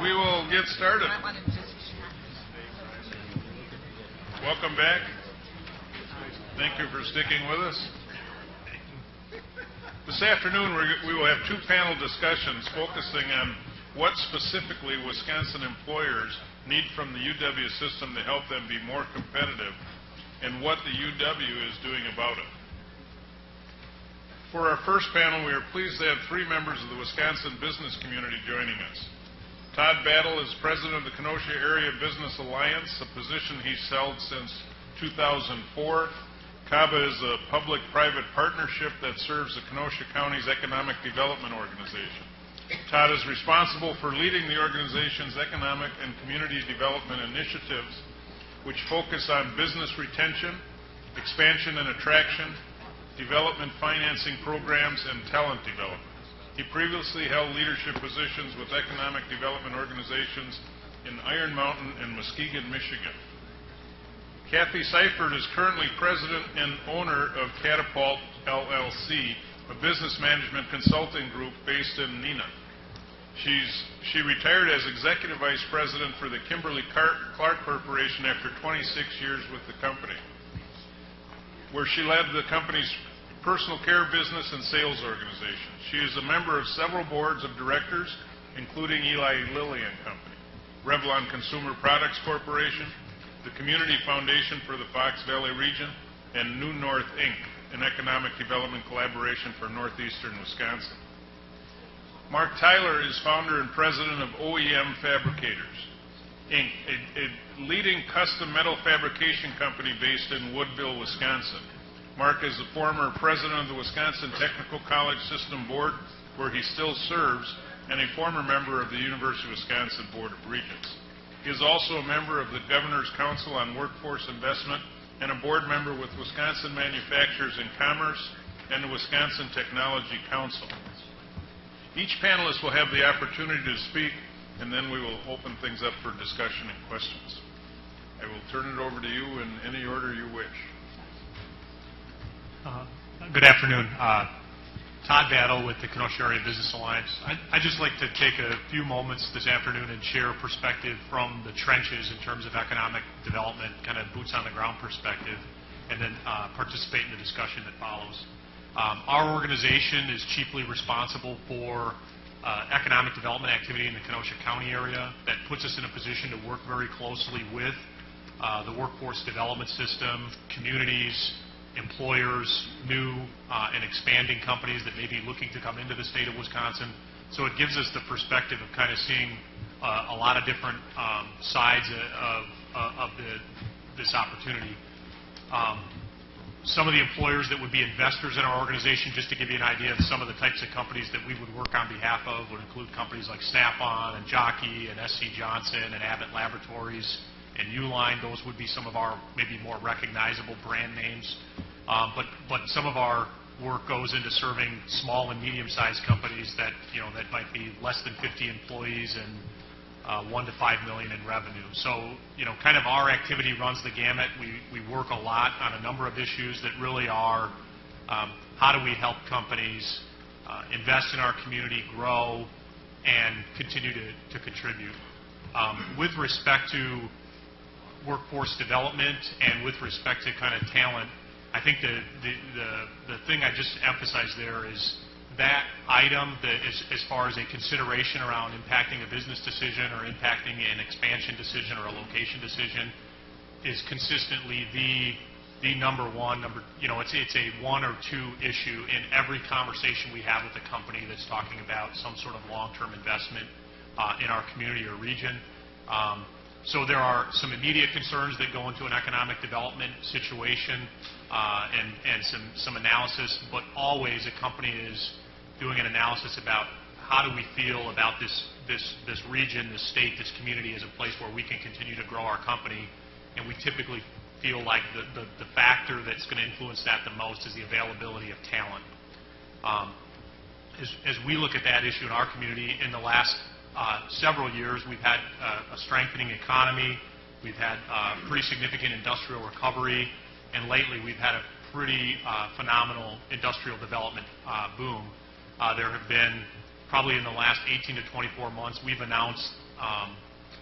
we will get started. Welcome back. Thank you for sticking with us. This afternoon we will have two panel discussions focusing on what specifically Wisconsin employers need from the UW system to help them be more competitive and what the UW is doing about it. For our first panel, we are pleased to have three members of the Wisconsin business community joining us. Todd Battle is president of the Kenosha Area Business Alliance, a position he's held since 2004. CABA is a public-private partnership that serves the Kenosha County's Economic Development Organization. Todd is responsible for leading the organization's economic and community development initiatives, which focus on business retention, expansion and attraction, development financing programs, and talent development. He previously held leadership positions with economic development organizations in Iron Mountain and Muskegon, Michigan. Kathy Seifert is currently president and owner of Catapult LLC, a business management consulting group based in Neenah. She retired as executive vice president for the Kimberly-Clark Corporation after 26 years with the company, where she led the company's personal care business and sales organization. She is a member of several boards of directors, including Eli Lilly and Company, Revlon Consumer Products Corporation, the Community Foundation for the Fox Valley region, and New North, Inc., an economic development collaboration for northeastern Wisconsin. Mark Tyler is founder and president of OEM Fabricators, Inc., a leading custom metal fabrication company based in Woodville, Wisconsin. Mark is the former president of the Wisconsin Technical College System Board, where he still serves, and a former member of the University of Wisconsin Board of Regents. He is also a member of the Governor's Council on Workforce Investment and a board member with Wisconsin Manufacturers in Commerce and the Wisconsin Technology Council. Each panelist will have the opportunity to speak, and then we will open things up for discussion and questions. I will turn it over to you in any order you wish. Good afternoon. Todd Battle with the Kenosha Area Business Alliance. I'd just like to take a few moments this afternoon and share a perspective from the trenches in terms of economic development, kind of boots on the ground perspective, and then participate in the discussion that follows. Our organization is chiefly responsible for economic development activity in the Kenosha County area. That puts us in a position to work very closely with the workforce development system, communities, employers, new and expanding companies that may be looking to come into the state of Wisconsin. So it gives us the perspective of kind of seeing a lot of different sides of this opportunity. Some of the employers that would be investors in our organization, just to give you an idea of some of the types of companies that we would work on behalf of, would include companies like Snap-on and Jockey and SC Johnson and Abbott Laboratories and Uline. Those would be some of our maybe more recognizable brand names. But some of our work goes into serving small and medium-sized companies that that might be less than 50 employees and 1 to 5 million in revenue. So kind of our activity runs the gamut. We work a lot on a number of issues that really are how do we help companies invest in our community, grow, and continue to contribute. With respect to workforce development and with respect to kind of talent, I think the thing I just emphasize there is that item that is, as far as a consideration around impacting a business decision or impacting an expansion decision or a location decision is consistently the number one. It's a one or two issue in every conversation we have with a company that's talking about some sort of long-term investment in our community or region. So there are some immediate concerns that go into an economic development situation and some analysis, but always a company is doing an analysis about how do we feel about this region, this state, this community as a place where we can continue to grow our company, and we typically feel like the factor that's going to influence that the most is the availability of talent. As we look at that issue in our community, in the last several years, we've had a strengthening economy. We've had pretty significant industrial recovery, and lately we've had a pretty phenomenal industrial development boom. There have been probably in the last 18 to 24 months, we've announced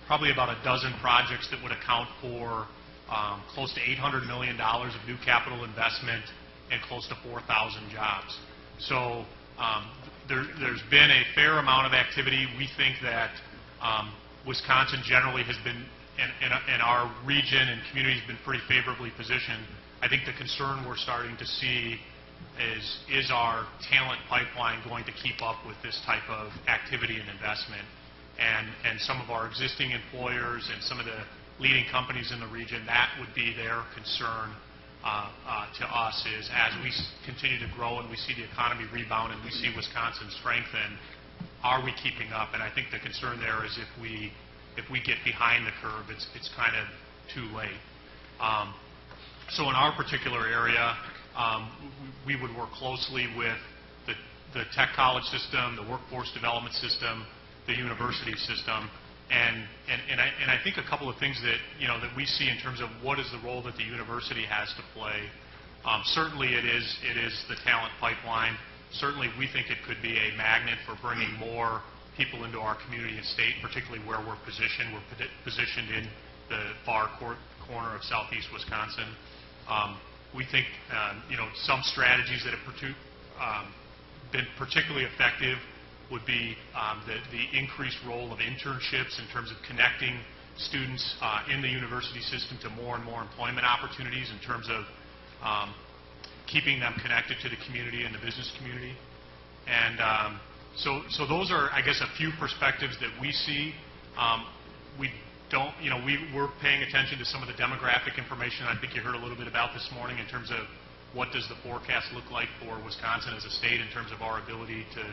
probably about a dozen projects that would account for close to $800 million of new capital investment and close to 4,000 jobs. So there's been a fair amount of activity. We think that Wisconsin generally has been, and our region and community has been pretty favorably positioned. I think the concern we're starting to see is our talent pipeline going to keep up with this type of activity and investment? And some of our existing employers and some of the leading companies in the region, that would be their concern to us, is as we continue to grow and we see the economy rebound and we see Wisconsin strengthen, are we keeping up? And I think the concern there is if we get behind the curve, it's kind of too late. So in our particular area, we would work closely with the tech college system, the workforce development system, the university system, and I think a couple of things that that we see in terms of what is the role that the university has to play. Certainly, it is the talent pipeline. Certainly, we think it could be a magnet for bringing more people into our community and state, particularly where we're positioned. We're positioned in the far corner of southeast Wisconsin. We think some strategies that have been particularly effective would be the increased role of internships in terms of connecting students in the university system to more and more employment opportunities, in terms of keeping them connected to the community and the business community. And so those are, I guess, a few perspectives that we see. We're paying attention to some of the demographic information I think you heard a little bit about this morning in terms of what does the forecast look like for Wisconsin as a state in terms of our ability to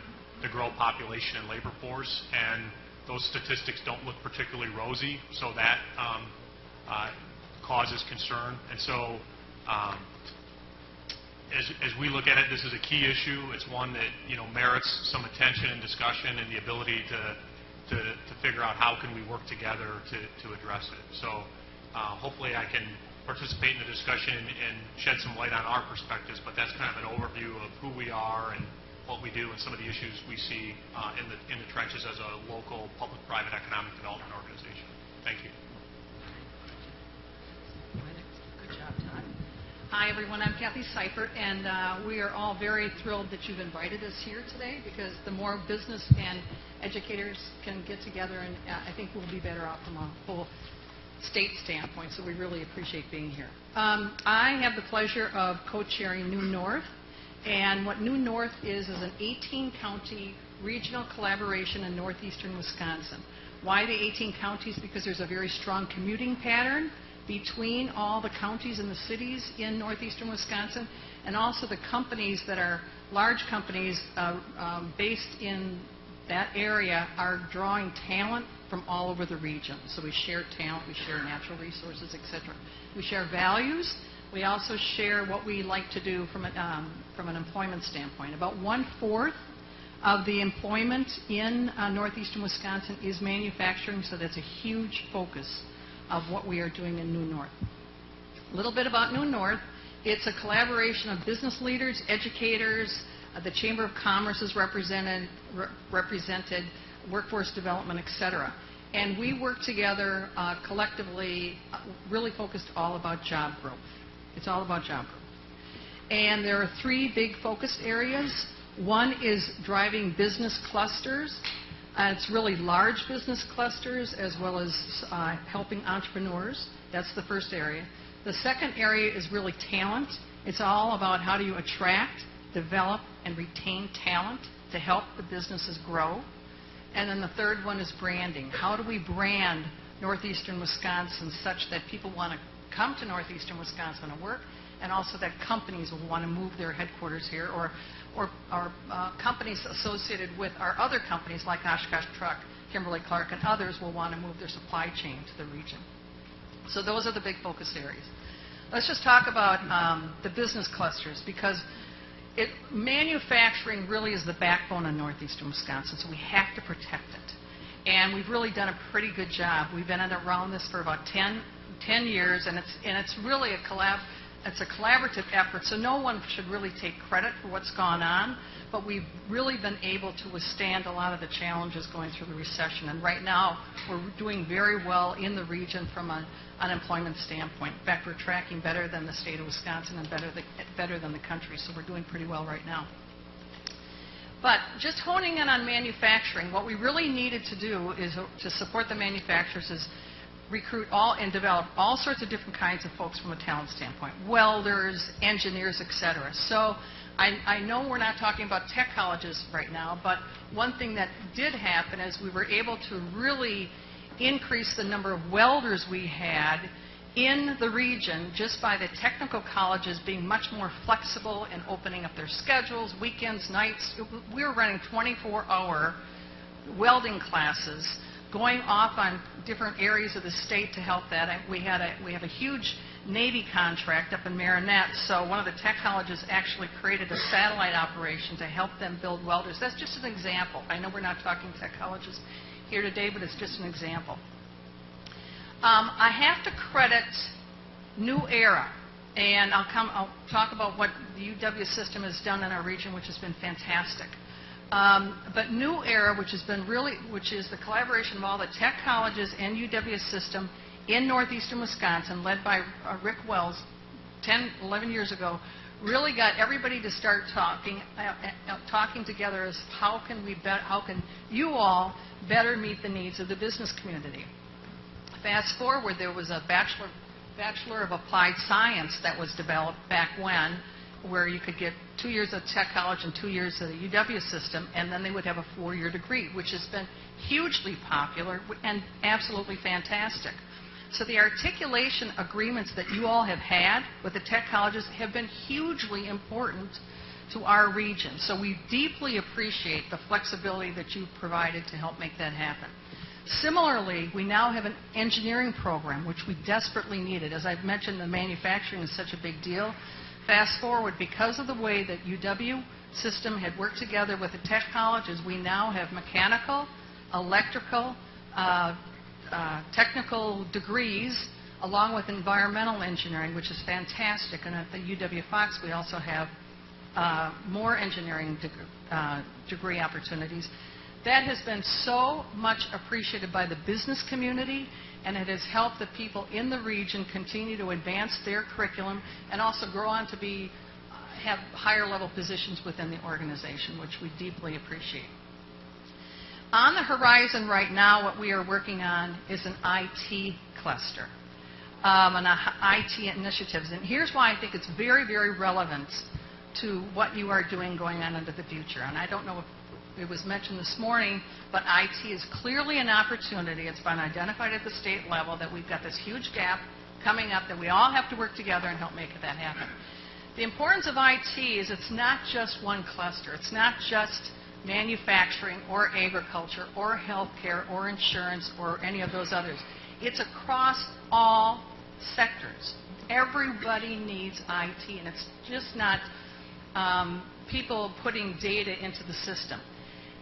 grow population and labor force, and those statistics don't look particularly rosy, so that causes concern. And so as we look at it, this is a key issue. It's one that merits some attention and discussion, and the ability to figure out how can we work together to address it. So hopefully I can participate in the discussion and shed some light on our perspectives, but that's kind of an overview of who we are and what we do and some of the issues we see in the trenches as a local public-private economic development organization. Thank you. Good job, Todd. Hi, everyone. I'm Kathy Seifert, and we are all very thrilled that you've invited us here today, because the more business and educators can get together, and I think we'll be better off from a whole state standpoint, so we really appreciate being here. I have the pleasure of co-chairing New North, and what New North is an 18-county regional collaboration in northeastern Wisconsin. Why the 18 counties? Because there's a very strong commuting pattern between all the counties and the cities in northeastern Wisconsin, and also the companies that are large companies based in that area are drawing talent from all over the region. So we share talent, we share natural resources, etc. We share values. We also share what we like to do from an employment standpoint. About 1/4 of the employment in northeastern Wisconsin is manufacturing, so that's a huge focus of what we are doing in New North. A little bit about New North. It's a collaboration of business leaders, educators, the Chamber of Commerce is represented, workforce development, etc. And we work together collectively, really focused all about job growth. It's all about job growth. And there are 3 big focused areas. One is driving business clusters. It's really large business clusters, as well as helping entrepreneurs. That's the first area. The second area is really talent. It's all about how do you attract, develop, and retain talent to help the businesses grow. And then the third one is branding. How do we brand northeastern Wisconsin such that people want to come to northeastern Wisconsin and work, and also that companies will want to move their headquarters here, or companies associated with our other companies like Oshkosh Truck, Kimberly-Clark, and others will want to move their supply chain to the region. So those are the big focus areas. Let's just talk about the business clusters, because manufacturing really is the backbone of northeastern Wisconsin, so we have to protect it. And we've really done a pretty good job. We've been around this for about 10 years, and it's really a it's a collaborative effort, so no one should really take credit for what's gone on, but we've really been able to withstand a lot of the challenges going through the recession. And right now, we're doing very well in the region from an unemployment standpoint. In fact, we're tracking better than the state of Wisconsin and better than the country, so we're doing pretty well right now. But just honing in on manufacturing, what we really needed to do is to support the manufacturers is recruit and develop all sorts of different kinds of folks from a talent standpoint, welders, engineers, etc. So I know we're not talking about tech colleges right now, but one thing that did happen is we were able to really increase the number of welders we had in the region just by the technical colleges being much more flexible and opening up their schedules, weekends, nights. We were running 24-hour welding classes going off on different areas of the state to help that. We have a huge Navy contract up in Marinette, so one of the tech colleges actually created a satellite operation to help them build welders. That's just an example. I know we're not talking tech colleges here today, but it's just an example. I have to credit New Era, and I'll talk about what the UW system has done in our region, which has been fantastic. But New Era, which is the collaboration of all the tech colleges and UW system in northeastern Wisconsin, led by Rick Wells 10, 11 years ago, really got everybody to start talking together as how can you all better meet the needs of the business community. Fast forward, there was a Bachelor of Applied Science that was developed back when, where you could get 2 years of tech college and 2 years of the UW system, and then they would have a 4-year degree, which has been hugely popular and absolutely fantastic. So the articulation agreements that you all have had with the tech colleges have been hugely important to our region. So we deeply appreciate the flexibility that you've provided to help make that happen. Similarly, we now have an engineering program, which we desperately needed. As I've mentioned, the manufacturing is such a big deal. Fast forward, because of the way that UW system had worked together with the tech colleges, we now have mechanical, electrical, technical degrees, along with environmental engineering, which is fantastic. And at the UW-Fox, we also have more engineering degree opportunities. That has been so much appreciated by the business community, and it has helped the people in the region continue to advance their curriculum and also grow on to have higher level positions within the organization, which we deeply appreciate. On the horizon right now, what we are working on is an IT cluster, and IT initiatives. And here's why I think it's very, very relevant to what you are doing going on into the future. And I don't know if it was mentioned this morning, but IT is clearly an opportunity. It's been identified at the state level that we've got this huge gap coming up that we all have to work together and help make that happen. The importance of IT is it's not just one cluster. It's not just manufacturing or agriculture or healthcare or insurance or any of those others. It's across all sectors. Everybody needs IT, and it's just not people putting data into the system.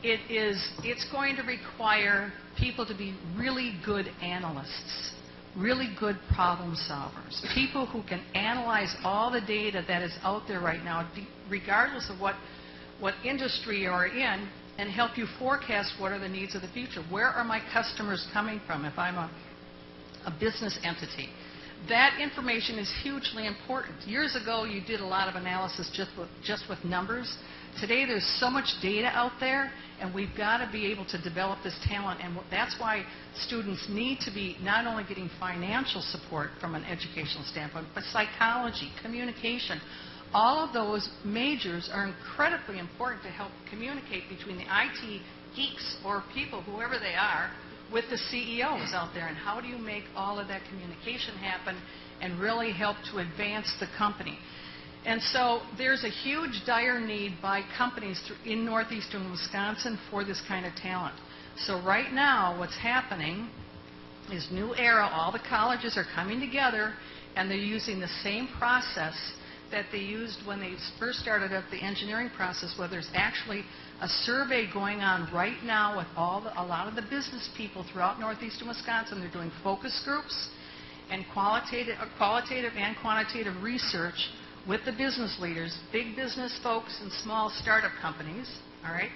It's going to require people to be really good analysts, really good problem solvers, people who can analyze all the data that is out there right now, regardless of what industry you're in, and help you forecast what are the needs of the future. Where are my customers coming from if I'm a business entity? That information is hugely important. Years ago, you did a lot of analysis just with numbers. Today, there's so much data out there, and we've got to be able to develop this talent, and that's why students need to be not only getting financial support from an educational standpoint, but psychology, communication. All of those majors are incredibly important to help communicate between the IT geeks or people, whoever they are, with the CEOs out there, and how do you make all of that communication happen and really help to advance the company. And so there's a huge dire need by companies in northeastern Wisconsin for this kind of talent. So right now what's happening is New Era, all the colleges are coming together and they're using the same process that they used when they first started up the engineering process, where there's actually a survey going on right now with a lot of the business people throughout northeastern Wisconsin. They're doing focus groups, and qualitative and quantitative research with the business leaders, big business folks and small startup companies, all right?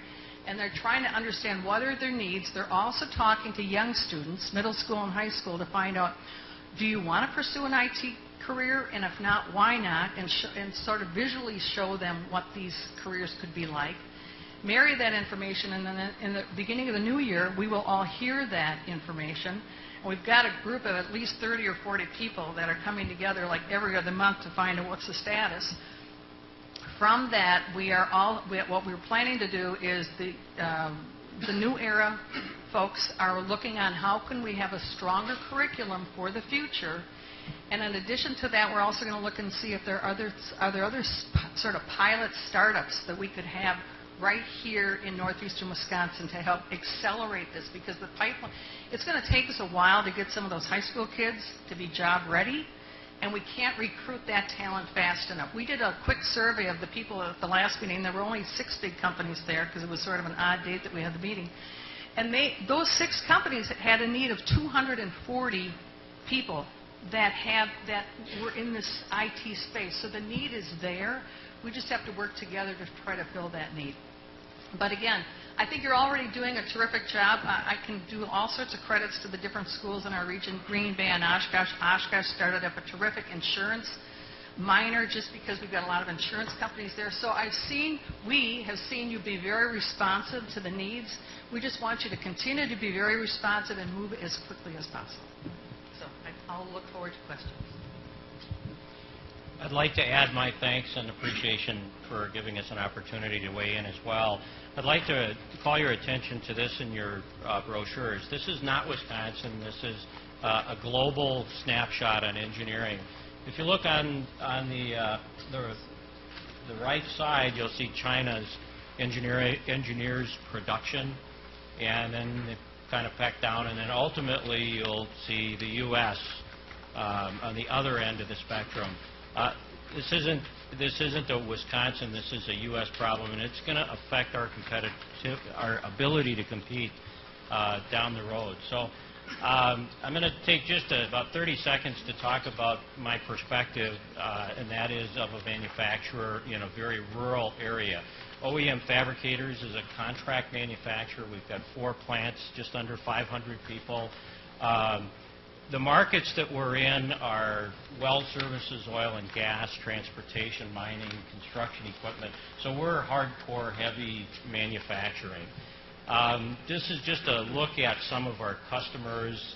And they're trying to understand what are their needs. They're also talking to young students, middle school and high school, to find out, do you want to pursue an IT career? And if not, why not? And sort of visually show them what these careers could be like. Marry that information, and then in the beginning of the new year, we will all hear that information. And we've got a group of at least 30 or 40 people that are coming together like every other month to find out what's the status. From that, what we're planning to do is the new era folks are looking on how can we have a stronger curriculum for the future. And in addition to that, we're also going to look and see if there are other sort of pilot startups that we could have right here in northeastern Wisconsin to help accelerate this, because the pipeline, it's going to take us a while to get some of those high school kids to be job ready, and we can't recruit that talent fast enough. We did a quick survey of the people at the last meeting. There were only 6 big companies there because it was sort of an odd date that we had the meeting. And those 6 companies had a need of 240 people that were in this IT space. So the need is there. We just have to work together to try to fill that need. But again, I think you're already doing a terrific job. I can do all sorts of credits to the different schools in our region. Green Bay and Oshkosh. Oshkosh started up a terrific insurance minor just because we've got a lot of insurance companies there. So we have seen you be very responsive to the needs. We just want you to continue to be very responsive and move as quickly as possible. So I'll look forward to questions. I'd like to add my thanks and appreciation for giving us an opportunity to weigh in as well. I'd like to call your attention to this in your brochures. This is not Wisconsin. This is a global snapshot on engineering. If you look on the right side, you'll see China's engineers production, and then they kind of peck down, and then ultimately you'll see the U.S. On the other end of the spectrum. This isn't a Wisconsin. This is a U.S. problem, and it's going to affect our ability to compete down the road. So I'm going to take just about 30 seconds to talk about my perspective, and that is of a manufacturer in a very rural area. OEM Fabricators is a contract manufacturer. We've got 4 plants, just under 500 people. The markets that we're in are well services, oil and gas, transportation, mining, construction equipment. So we're hardcore, heavy manufacturing. This is just a look at some of our customers,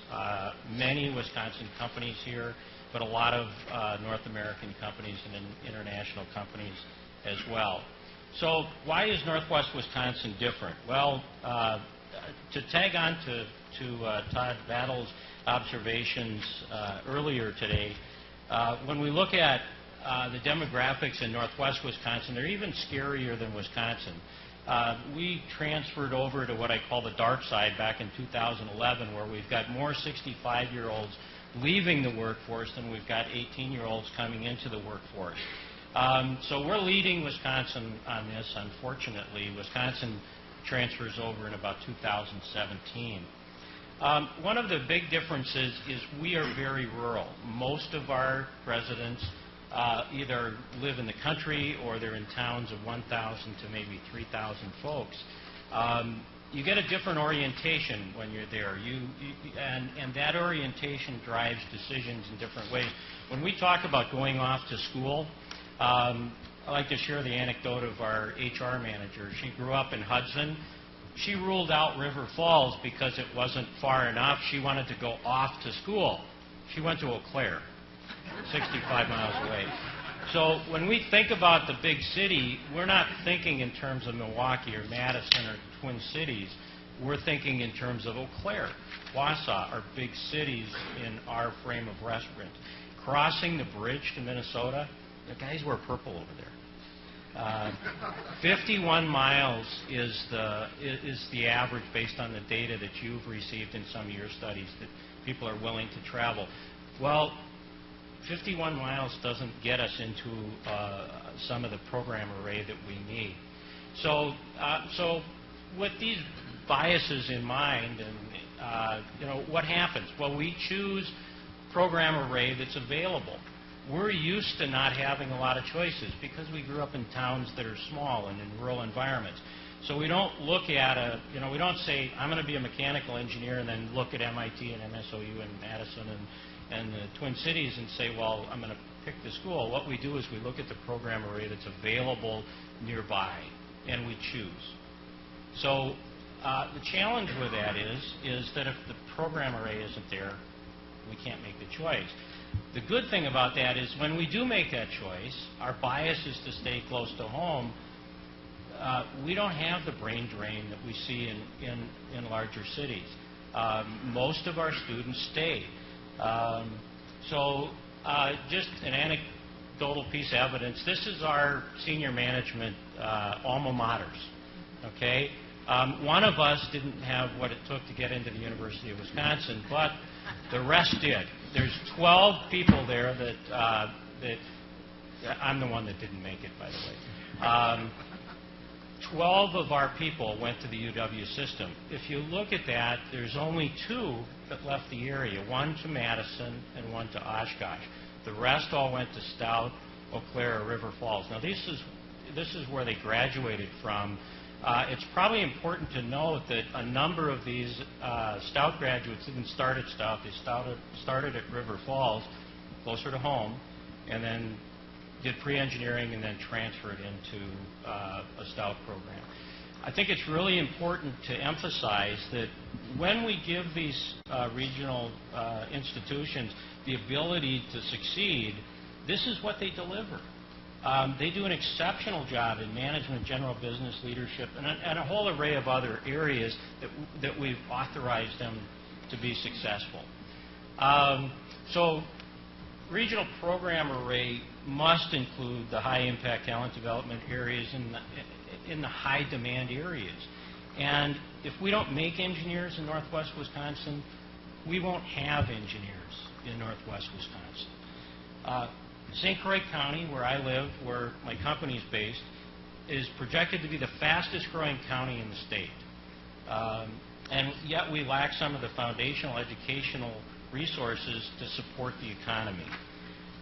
many Wisconsin companies here, but a lot of North American companies and international companies as well. So why is Northwest Wisconsin different? Well, to tag on to Todd Battle's observations earlier today, when we look at the demographics in Northwest Wisconsin, they're even scarier than Wisconsin. We transferred over to what I call the dark side back in 2011, where we've got more 65-year-olds leaving the workforce than we've got 18-year-olds coming into the workforce. So we're leading Wisconsin on this, unfortunately. Wisconsin transfers over in about 2017. One of the big differences is we are very rural. Most of our residents either live in the country or they're in towns of 1,000 to maybe 3,000 folks. You get a different orientation when you're there, and that orientation drives decisions in different ways. When we talk about going off to school, I like to share the anecdote of our HR manager. She grew up in Hudson. She ruled out River Falls because it wasn't far enough. She wanted to go off to school. She went to Eau Claire, 65 miles away. So when we think about the big city, we're not thinking in terms of Milwaukee or Madison or Twin Cities. We're thinking in terms of Eau Claire, Wausau, are big cities in our frame of reference. Crossing the bridge to Minnesota, the guys wear purple over there. 51 miles is the average based on the data that you've received in some of your studies that people are willing to travel. Well, 51 miles doesn't get us into some of the program array that we need. So with these biases in mind, and what happens? Well, we choose program array that's available. We're used to not having a lot of choices because we grew up in towns that are small and in rural environments. So we don't look at we don't say, I'm going to be a mechanical engineer and then look at MIT and MSOU and Madison and the Twin Cities and say, well, I'm going to pick the school. What we do is we look at the program array that's available nearby, and we choose. So the challenge with that is that if the program array isn't there, we can't make the choice. The good thing about that is when we do make that choice, our bias is to stay close to home. We don't have the brain drain that we see in larger cities. Most of our students stay. Just an anecdotal piece of evidence, this is our senior management alma maters, okay? One of us didn't have what it took to get into the University of Wisconsin, but the rest did. There's 12 people there that I'm the one that didn't make it, by the way. 12 of our people went to the UW system. If you look at that, there's only 2 that left the area, one to Madison and one to Oshkosh. The rest all went to Stout, Eau Claire, or River Falls. Now, this is where they graduated from. It's probably important to note that a number of these Stout graduates didn't start at Stout. They started at River Falls, closer to home, and then did pre-engineering and then transferred into a Stout program. I think it's really important to emphasize that when we give these regional institutions the ability to succeed, this is what they deliver. They do an exceptional job in management, general business, leadership, and a whole array of other areas that we've authorized them to be successful. So regional program array must include the high-impact talent development areas in the high-demand areas. And if we don't make engineers in Northwest Wisconsin, we won't have engineers in Northwest Wisconsin. St. Croix County, where I live, where my company is based, is projected to be the fastest-growing county in the state. And yet we lack some of the foundational educational resources to support the economy.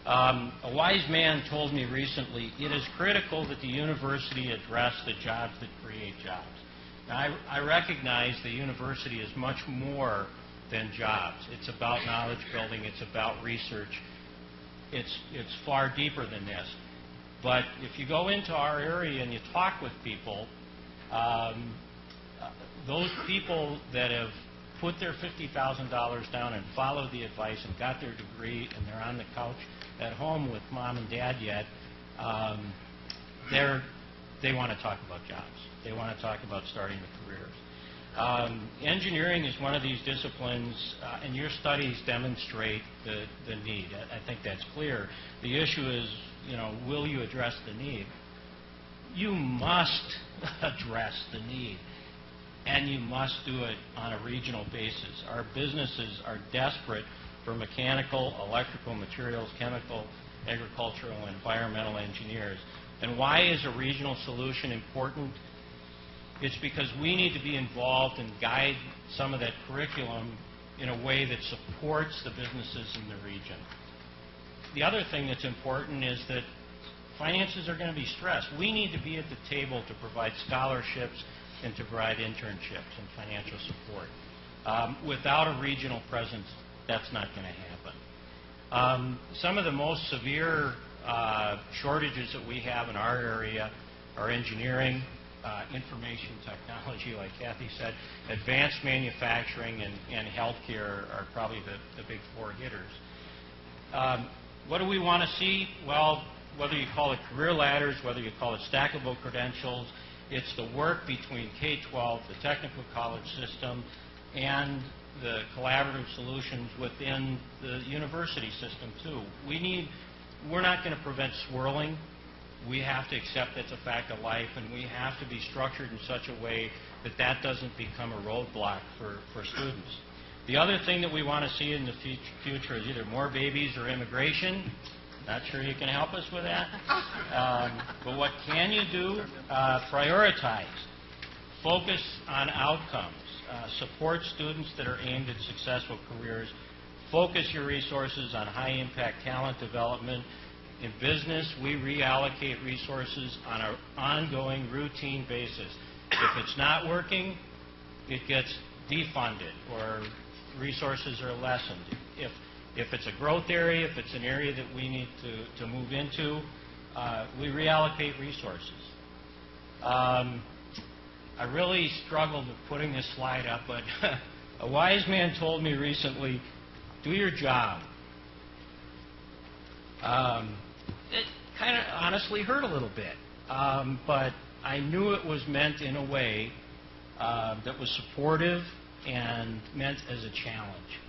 A wise man told me recently, it is critical that the university address the jobs that create jobs. Now, I recognize the university is much more than jobs. It's about knowledge building. It's about research. It's far deeper than this. But if you go into our area and you talk with people, those people that have put their $50,000 down and followed the advice and got their degree and they're on the couch at home with mom and dad yet, they want to talk about jobs. They want to talk about starting the careers. Engineering is one of these disciplines, and your studies demonstrate the need. I think that's clear. The issue is, will you address the need? You must address the need, and you must do it on a regional basis. Our businesses are desperate for mechanical, electrical, materials, chemical, agricultural, and environmental engineers. And why is a regional solution important? It's because we need to be involved and guide some of that curriculum in a way that supports the businesses in the region. The other thing that's important is that finances are going to be stressed. We need to be at the table to provide scholarships and to provide internships and financial support. Without a regional presence, that's not going to happen. Some of the most severe shortages that we have in our area are engineering, information technology, like Kathy said, advanced manufacturing, and healthcare are probably the big 4 hitters. What do we want to see? Well, whether you call it career ladders, whether you call it stackable credentials, it's the work between K-12, the technical college system, and the collaborative solutions within the university system, too. We're not going to prevent swirling. We have to accept that's a fact of life, and we have to be structured in such a way that that doesn't become a roadblock for students. The other thing that we want to see in the future is either more babies or immigration. Not sure you can help us with that. But what can you do? Prioritize. Focus on outcomes. Support students that are aimed at successful careers. focus your resources on high-impact talent development. In business, we reallocate resources on an ongoing, routine basis. If it's not working, it gets defunded or resources are lessened. If it's a growth area, if it's an area that we need to move into, we reallocate resources. I really struggled with putting this slide up, but a wise man told me recently, do your job. It kind of honestly hurt a little bit, but I knew it was meant in a way that was supportive and meant as a challenge.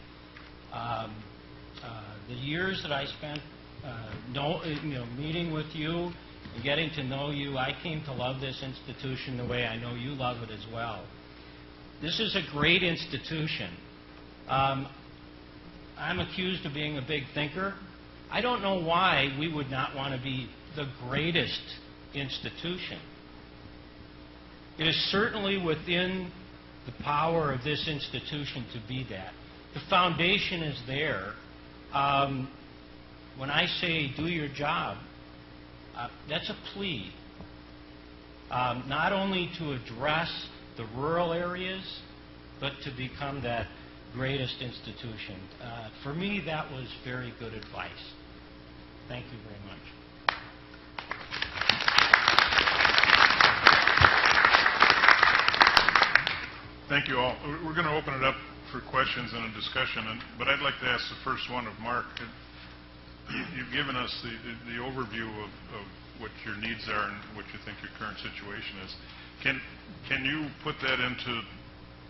The years that I spent meeting with you and getting to know you, I came to love this institution the way I know you love it as well. This is a great institution. I'm accused of being a big thinker. I don't know why we would not want to be the greatest institution. It is certainly within the power of this institution to be that. The foundation is there. When I say do your job, that's a plea. Not only to address the rural areas, but to become that greatest institution. For me, that was very good advice. Thank you very much. Thank you all. We're going to open it up for questions and a discussion, but I'd like to ask the first one of Mark. You've given us the overview of what your needs are and what you think your current situation is. Can you put that into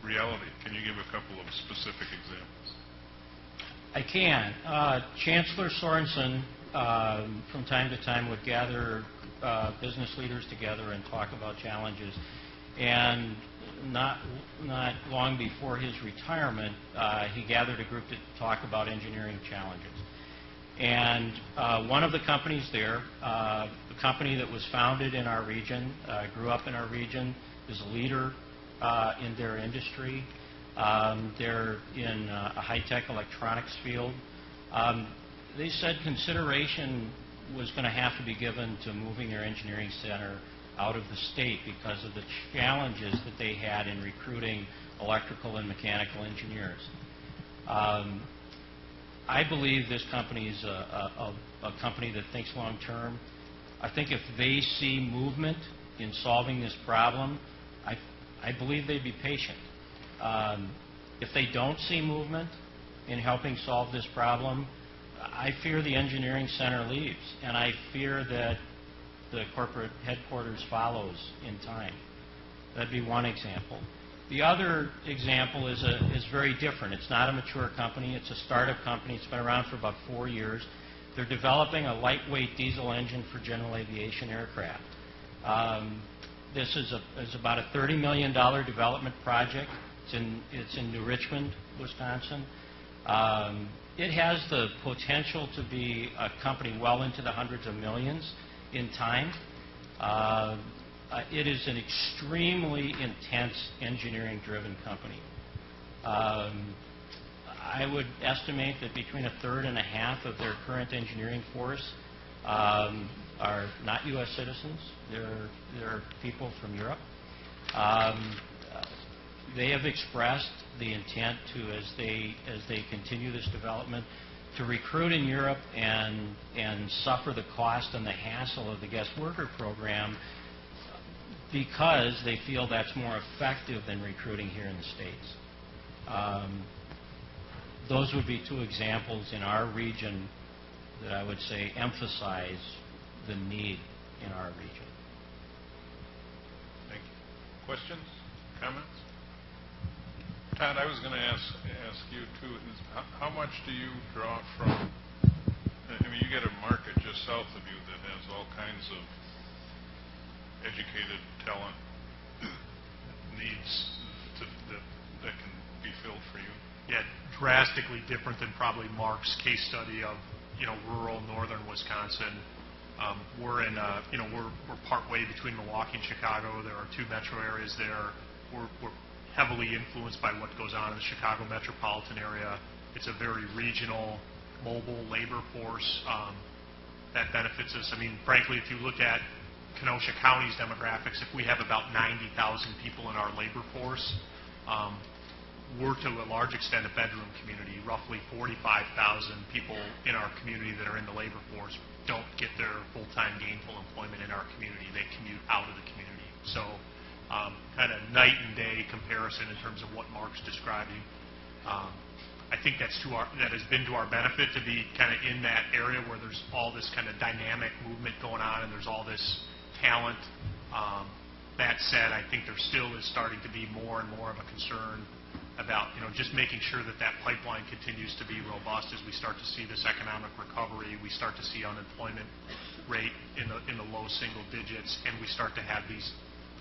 reality? Can you give a couple of specific examples? I can. Chancellor Sorensen, from time to time, would gather business leaders together and talk about challenges. And not long before his retirement, he gathered a group to talk about engineering challenges. And one of the companies there, a company that was founded in our region, grew up in our region, is a leader in their industry. They're in a high-tech electronics field. They said consideration was going to have to be given to moving their engineering center out of the state because of the challenges that they had in recruiting electrical and mechanical engineers. I believe this company is a company that thinks long-term. I think if they see movement in solving this problem, I believe they'd be patient. If they don't see movement in helping solve this problem, I fear the engineering center leaves, and I fear that the corporate headquarters follows in time. That'd be one example. The other example is very different. It's not a mature company. It's a startup company. It's been around for about 4 years. They're developing a lightweight diesel engine for general aviation aircraft. This is about a $30 million development project. It's in New Richmond, Wisconsin. It has the potential to be a company well into the hundreds of millions in time. It is an extremely intense engineering-driven company. I would estimate that between a third and a half of their current engineering force are not U.S. citizens. They're people from Europe. They have expressed the intent to, as they continue this development, to recruit in Europe and suffer the cost and the hassle of the guest worker program because they feel that's more effective than recruiting here in the States. Those would be two examples in our region that I would say emphasize the need in our region. Thank you. Questions? Comments? Todd, I was going to ask you too, how much do you draw from, I mean, you get a market just south of you that has all kinds of educated talent needs that can be filled for you. Yeah, drastically different than probably Mark's case study of, rural northern Wisconsin. We're in, we're partway between Milwaukee and Chicago. There are two metro areas there. We're heavily influenced by what goes on in the Chicago metropolitan area. It's a very regional, mobile labor force that benefits us. I mean, frankly, if you look at Kenosha County's demographics, if we have about 90,000 people in our labor force, we're to a large extent a bedroom community. Roughly 45,000 people in our community that are in the labor force don't get their full-time gainful employment in our community. They commute out of the community. So kind of night and day comparison in terms of what Mark's describing. I think that has been to our benefit to be kind of in that area where there's all this kind of dynamic movement going on and there's all this talent. That said, I think there still is starting to be more and more of a concern about just making sure that pipeline continues to be robust as we start to see this economic recovery. We start to see unemployment rate in the low single digits, and we start to have these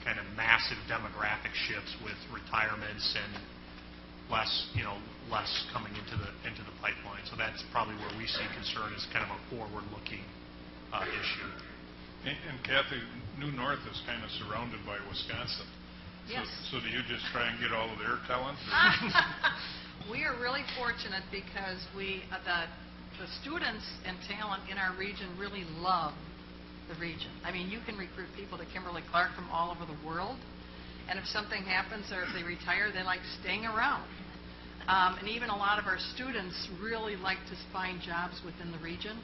kind of massive demographic shifts with retirements and less coming into the pipeline. So that's probably where we see concern as kind of a forward-looking issue. And Kathy, New North is kind of surrounded by Wisconsin. Yes. So do you just try and get all of their talent? We are really fortunate because the students and talent in our region really love the region. I mean, you can recruit people to Kimberly-Clark from all over the world, and if something happens or if they retire, they like staying around. And even a lot of our students really like to find jobs within the region.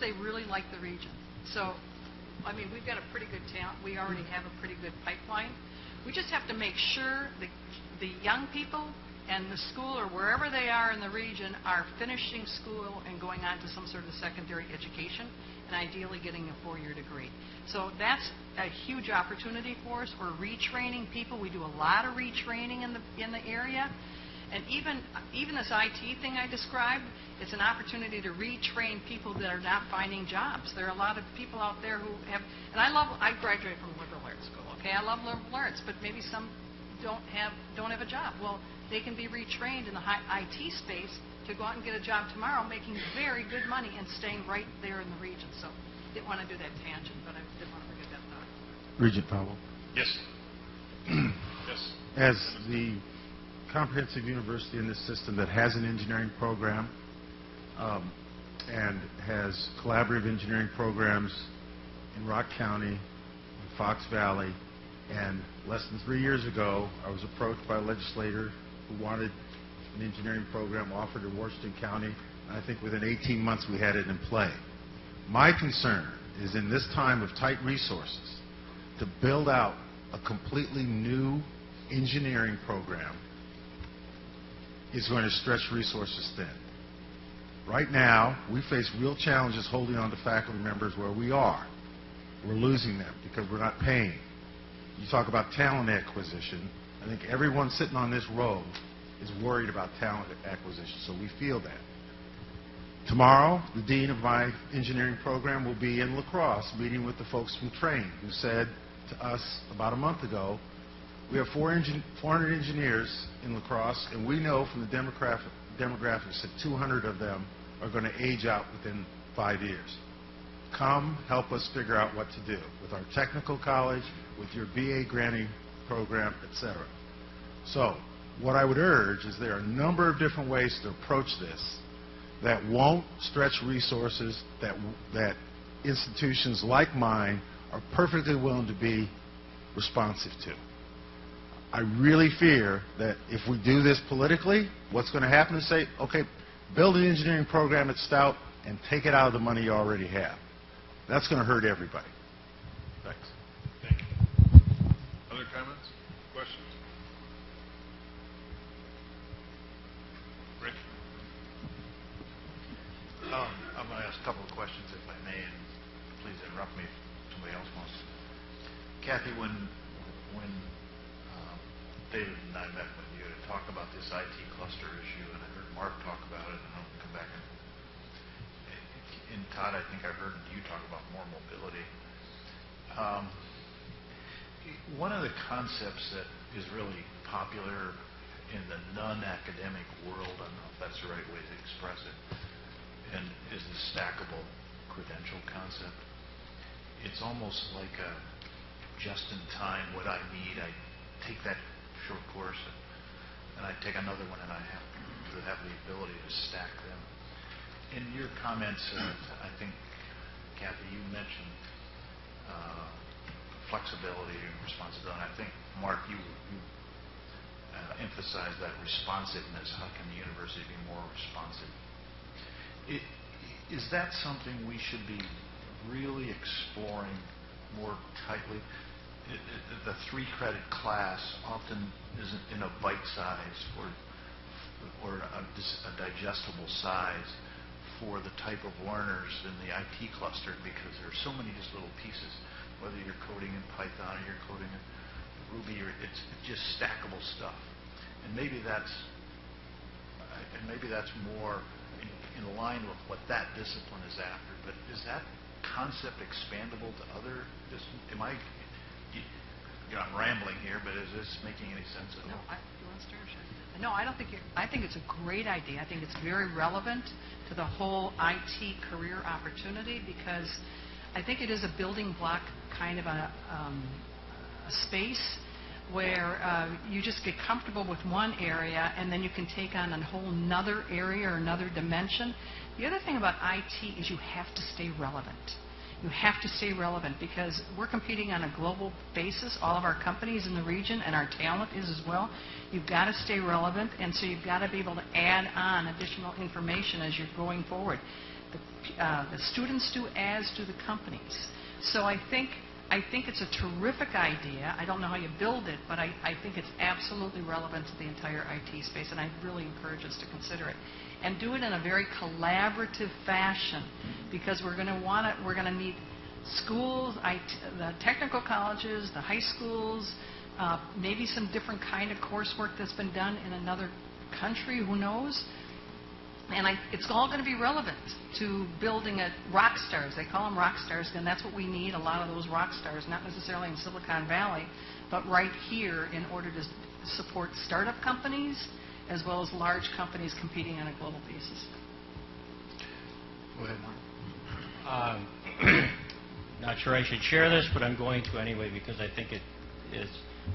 They really like the region. So, I mean, we've got a pretty good talent. We already have a pretty good pipeline. We just have to make sure the young people and the school or wherever they are in the region are finishing school and going on to some sort of secondary education and ideally getting a 4-year degree. So that's a huge opportunity for us. We're retraining people. We do a lot of retraining in the area. And even this IT thing I described, it's an opportunity to retrain people that are not finding jobs. There are a lot of people out there who have, and I graduated from liberal arts school. Okay, I love liberal arts, but maybe some don't have a job. Well, they can be retrained in the IT space to go out and get a job tomorrow, making very good money and staying right there in the region. So, didn't want to do that tangent, but I didn't want to forget that thought. Regent Powell. Yes. Yes. As the comprehensive university in this system that has an engineering program and has collaborative engineering programs in Rock County, in Fox Valley, and less than 3 years ago, I was approached by a legislator who wanted an engineering program offered in Washington County, and I think within 18 months we had it in play. My concern is in this time of tight resources to build out a completely new engineering program is going to stretch resources thin. Right now, we face real challenges holding on to faculty members where we are. We're losing them because we're not paying. You talk about talent acquisition. I think everyone sitting on this row is worried about talent acquisition, so we feel that. Tomorrow, the dean of my engineering program will be in La Crosse meeting with the folks from Train, who said to us about a month ago, we have 400 engineers in La Crosse, and we know from the demographics that 200 of them are going to age out within 5 years. Come help us figure out what to do with our technical college, with your BA granting program, etc. So what I would urge is there are a number of different ways to approach this that won't stretch resources, that institutions like mine are perfectly willing to be responsive to. I really fear that if we do this politically, what's going to happen is say, okay, build an engineering program at Stout and take it out of the money you already have. That's going to hurt everybody. Thanks. Thank you. Other comments? Questions? Rick? I'm going to ask a couple of questions, if I may, and please interrupt me if somebody else wants. Kathy, when David and I met with you to talk about this IT cluster issue, and I heard Mark talk about it, and I'll come back and Todd, I think I heard you talk about more mobility. One of the concepts that is really popular in the non-academic world, I don't know if that's the right way to express it, and is the stackable credential concept. It's almost like a just-in-time, what I need, I take that short course and I take another one and I have the ability to stack them. In your comments, I think, Kathy, you mentioned flexibility and responsibility. And I think, Mark, you emphasized that responsiveness. How can the university be more responsive? Is that something we should be really exploring more tightly? The 3-credit class often isn't in a bite size or a digestible size for the type of learners in the IT cluster, because there are so many just little pieces, whether you're coding in Python or you're coding in Ruby, it's just stackable stuff. And maybe that's more in line with what that discipline is after. But is that concept expandable to other disciplines? I'm rambling here, but is this making any sense at all? You want to start? Sure. No, I don't think I think it's a great idea. I think it's very relevant to the whole IT career opportunity, because I think it is a building block kind of a space where you just get comfortable with one area and then you can take on a whole nother area or another dimension. The other thing about IT is you have to stay relevant. You have to stay relevant because we're competing on a global basis, all of our companies in the region, and our talent is as well. You've got to stay relevant, and so you've got to be able to add on additional information as you're going forward. The students do, as do the companies. So I think it's a terrific idea. I don't know how you build it, but I think it's absolutely relevant to the entire IT space, and I really encourage us to consider it. And do it in a very collaborative fashion, because we're going to need schools, the technical colleges, the high schools, maybe some different kind of coursework that's been done in another country, who knows? And it's all going to be relevant to building rock stars. They call them rock stars, and that's what we need, a lot of those rock stars, not necessarily in Silicon Valley, but right here in order to support startup companies as well as large companies competing on a global basis. Go ahead, Mark. Not sure I should share this, but I'm going to anyway because I think it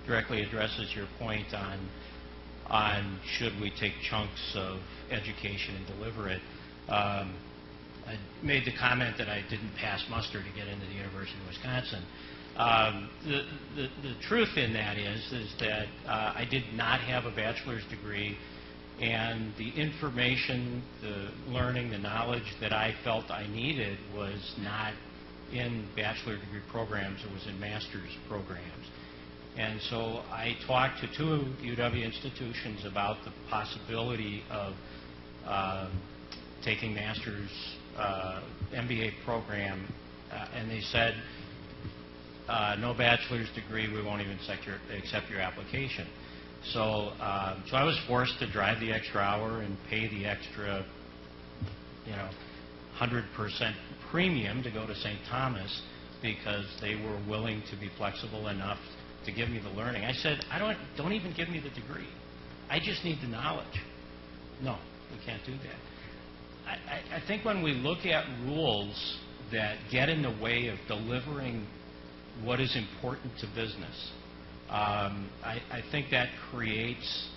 directly addresses your point on should we take chunks of education and deliver it. I made the comment that I didn't pass muster to get into the University of Wisconsin. The truth in that is that I did not have a bachelor's degree, and the information, the learning, the knowledge that I felt I needed was not in bachelor degree programs, it was in master's programs. And so I talked to 2 UW institutions about the possibility of taking master's MBA program, and they said, no bachelor's degree, we won't even accept your application. So I was forced to drive the extra hour and pay the extra, 100% premium to go to St. Thomas because they were willing to be flexible enough to give me the learning. I said, don't even give me the degree. I just need the knowledge. No, we can't do that. I think when we look at rules that get in the way of delivering what is important to business, I think that creates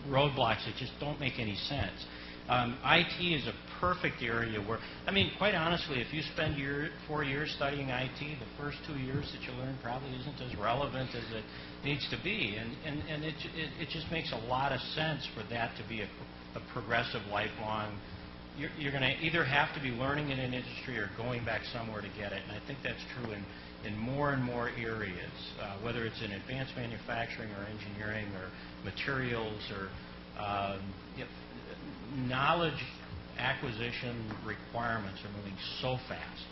roadblocks that just don't make any sense. IT is a perfect area where, quite honestly, if you spend 4 years studying IT, the first 2 years that you learn probably isn't as relevant as it needs to be. And it just makes a lot of sense for that to be a progressive, lifelong. You're going to either have to be learning in an industry or going back somewhere to get it. And I think that's true in more and more areas, whether it's in advanced manufacturing or engineering or materials or knowledge acquisition requirements are moving so fast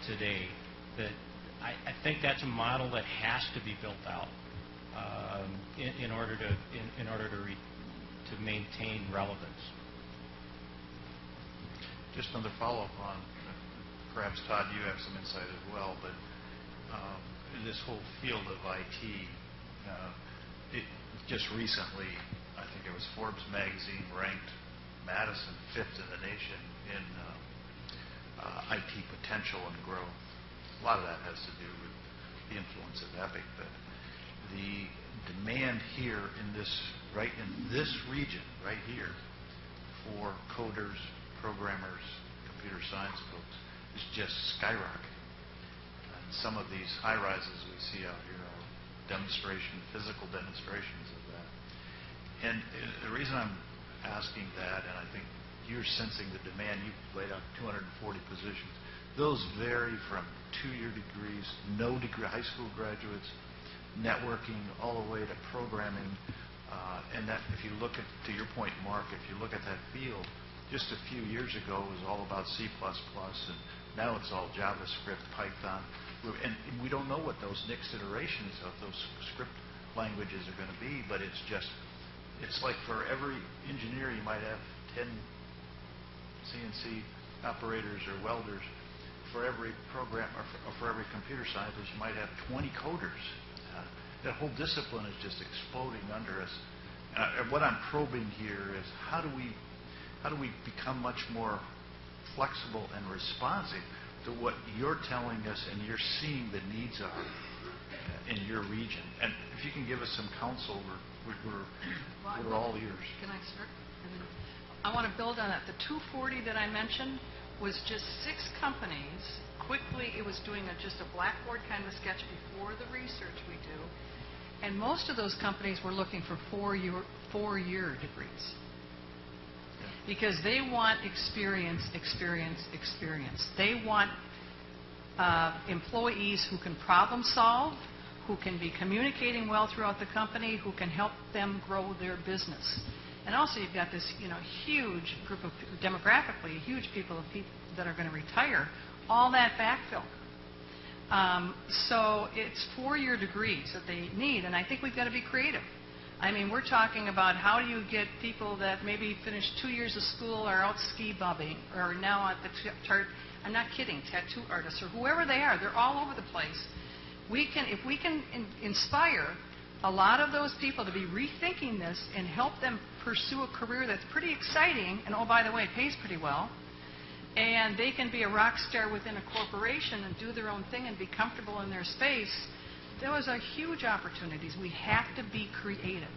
today that I think that's a model that has to be built out in order to maintain relevance. Just another follow-up on, perhaps Todd, you have some insight as well, but in this whole field of IT, just recently, I think it was Forbes magazine ranked Madison 5th in the nation in IT potential and growth. A lot of that has to do with the influence of Epic, but the demand here in this region, right here, for coders, programmers, computer science folks is just skyrocketing. And some of these high rises we see out here are physical demonstrations of that. And the reason I'm asking that, and I think you're sensing the demand, you've laid out 240 positions. Those vary from 2-year degrees, no degree, high school graduates, networking, all the way to programming. And that, if you look at, to your point, Mark, if you look at that field, just a few years ago it was all about C++, and now it's all JavaScript, Python. And we don't know what those next iterations of those script languages are going to be, but it's like for every engineer you might have 10 CNC operators or welders. For every program or for every computer scientist, you might have 20 coders. That whole discipline is just exploding under us. And what I'm probing here is how do we become much more flexible and responsive to what you're telling us and you're seeing the needs are in your region? And if you can give us some counsel, we're all ears. Can I start? I want to build on that. The 240 that I mentioned was just 6 companies. Quickly, it was doing just a blackboard kind of sketch before the research we do. And most of those companies were looking for 4-year degrees. Because they want experience. They want employees who can problem solve, who can be communicating well throughout the company, who can help them grow their business. And also you've got this, huge group of, demographically, huge people that are going to retire, all that backfill. So it's 4-year degrees that they need, and I think we've got to be creative. I mean, we're talking about how do you get people that maybe finished 2 years of school are out ski bubbing, or now at the I'm not kidding, tattoo artists, or whoever they are, they're all over the place. If we can inspire a lot of those people to be rethinking this and help them pursue a career that's pretty exciting, and oh, by the way, pays pretty well, and they can be a rock star within a corporation and do their own thing and be comfortable in their space, those are huge opportunities. We have to be creative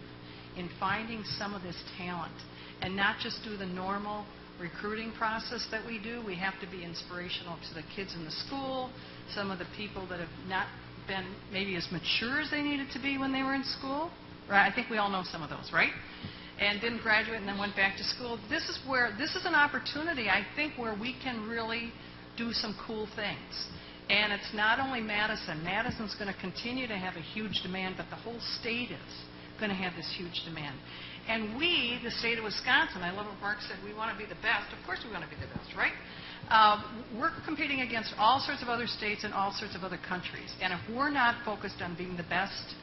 in finding some of this talent and not just do the normal recruiting process that we do. We have to be inspirational to the kids in the school, some of the people that have not been maybe as mature as they needed to be when they were in school. Right? I think we all know some of those, right? And didn't graduate and then went back to school. This is an opportunity, I think, where we can really do some cool things. And it's not only Madison. Madison's going to continue to have a huge demand, but the whole state is going to have this huge demand. And we, the state of Wisconsin, I love what Mark said, we want to be the best. Of course we want to be the best, right? We're competing against all sorts of other states and all sorts of other countries. And if we're not focused on being the best,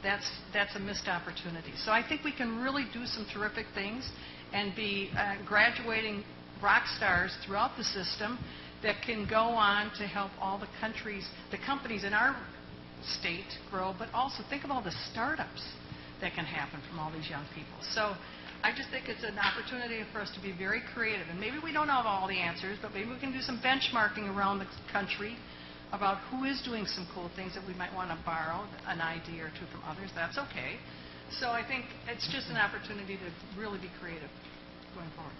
that's a missed opportunity. So I think we can really do some terrific things and be graduating rock stars throughout the system that can go on to help all the companies in our state grow, but also think of all the startups that can happen from all these young people. So I just think it's an opportunity for us to be very creative. And maybe we don't have all the answers, but maybe we can do some benchmarking around the country about who is doing some cool things that we might want to borrow an idea or two from others. That's okay. So I think it's just an opportunity to really be creative going forward.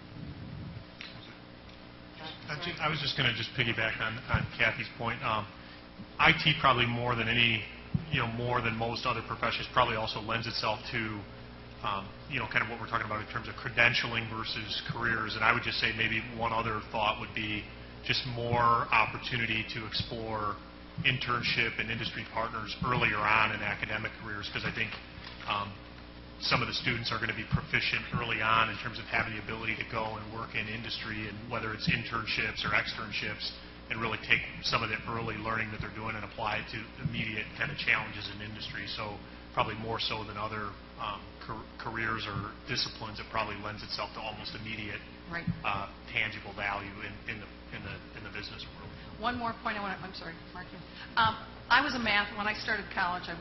I was just going to piggyback on Kathy's point. IT probably more than most other professions probably also lends itself to kind of what we're talking about in terms of credentialing versus careers. And I would just say maybe one other thought would be just more opportunity to explore internship and industry partners earlier on in academic careers, because I think some of the students are going to be proficient early on in terms of having the ability to go and work in industry, and whether it's internships or externships, and really take some of the early learning that they're doing and apply it to immediate kind of challenges in industry. So probably more so than other careers or disciplines, it probably lends itself to almost immediate tangible value in the business world. One more point I'm sorry, Mark. I was when I started college, I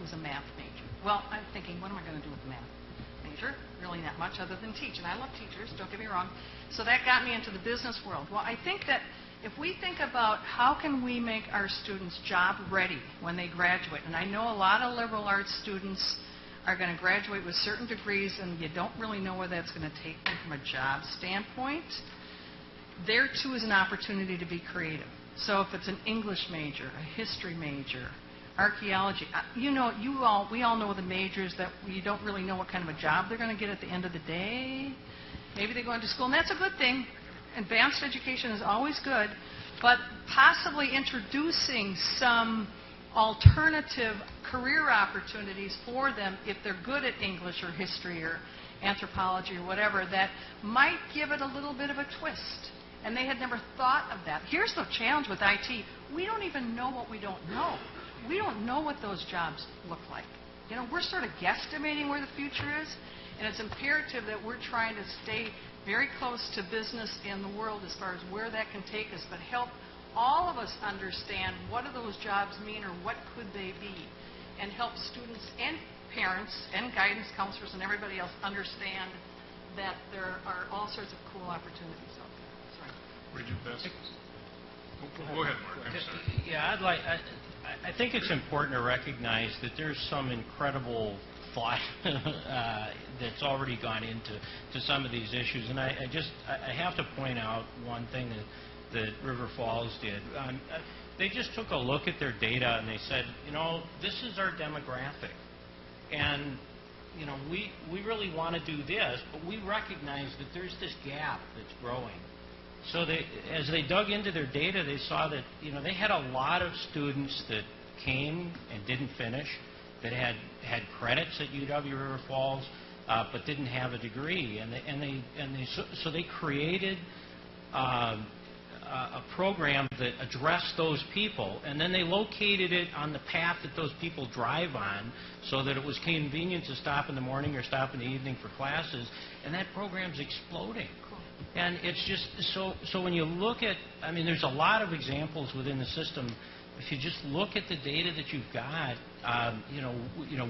was a math major. Well, I'm thinking, what am I going to do with the math major? Really not much other than teach. And I love teachers, don't get me wrong. So that got me into the business world. Well, I think that If we think about how can we make our students job ready when they graduate, and I know a lot of liberal arts students are going to graduate with certain degrees and you don't really know where that's going to take them from a job standpoint, there too is an opportunity to be creative. So if it's an English major, a history major, archaeology, we all know the majors that you don't really know what kind of a job they're going to get at the end of the day. Maybe they go into school, and that's a good thing. Advanced education is always good, but possibly introducing some alternative career opportunities for them if they're good at English or history or anthropology or whatever, that might give it a little bit of a twist. And they had never thought of that. Here's the challenge with IT. We don't even know what we don't know. We don't know what those jobs look like. We're sort of guesstimating where the future is, and it's imperative that we're trying to stay very close to business and the world as far as where that can take us, but help all of us understand what do those jobs mean or what could they be, and help students and parents and guidance counselors and everybody else understand that there are all sorts of cool opportunities out there. Sorry. Regent Madison. Go ahead, Mark. I'm sorry. Yeah, I think it's important to recognize that there's some incredible thought that's already gone into some of these issues, and I have to point out one thing that River Falls did. They just took a look at their data and they said, this is our demographic, and we really want to do this, but we recognize that there's this gap that's growing. So as they dug into their data, they saw that they had a lot of students that came and didn't finish, that had credits at UW River Falls, but didn't have a degree, so they created a program that addressed those people, and then they located it on the path that those people drive on, so that it was convenient to stop in the morning or stop in the evening for classes, and that program's exploding. And it's just so when you look at, there's a lot of examples within the system. If you just look at the data that you've got,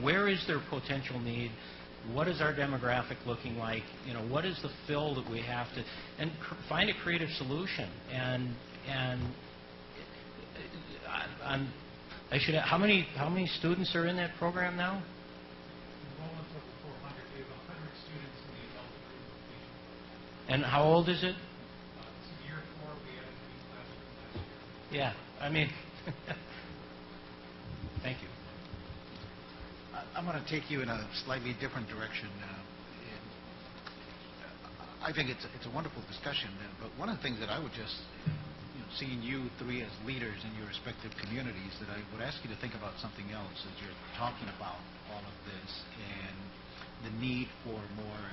where is there potential need? What is our demographic looking like? What is the fill that we have to, and find a creative solution. And I should. How many students are in that program now? Enrollment's over 400. We have 100 students in the adult group. And how old is it? It's year 4. We had a new classroom last year. Yeah, thank you. I'm going to take you in a slightly different direction. I think it's a wonderful discussion, but one of the things that I would just, seeing you three as leaders in your respective communities, that I would ask you to think about something else as you're talking about all of this and the need for more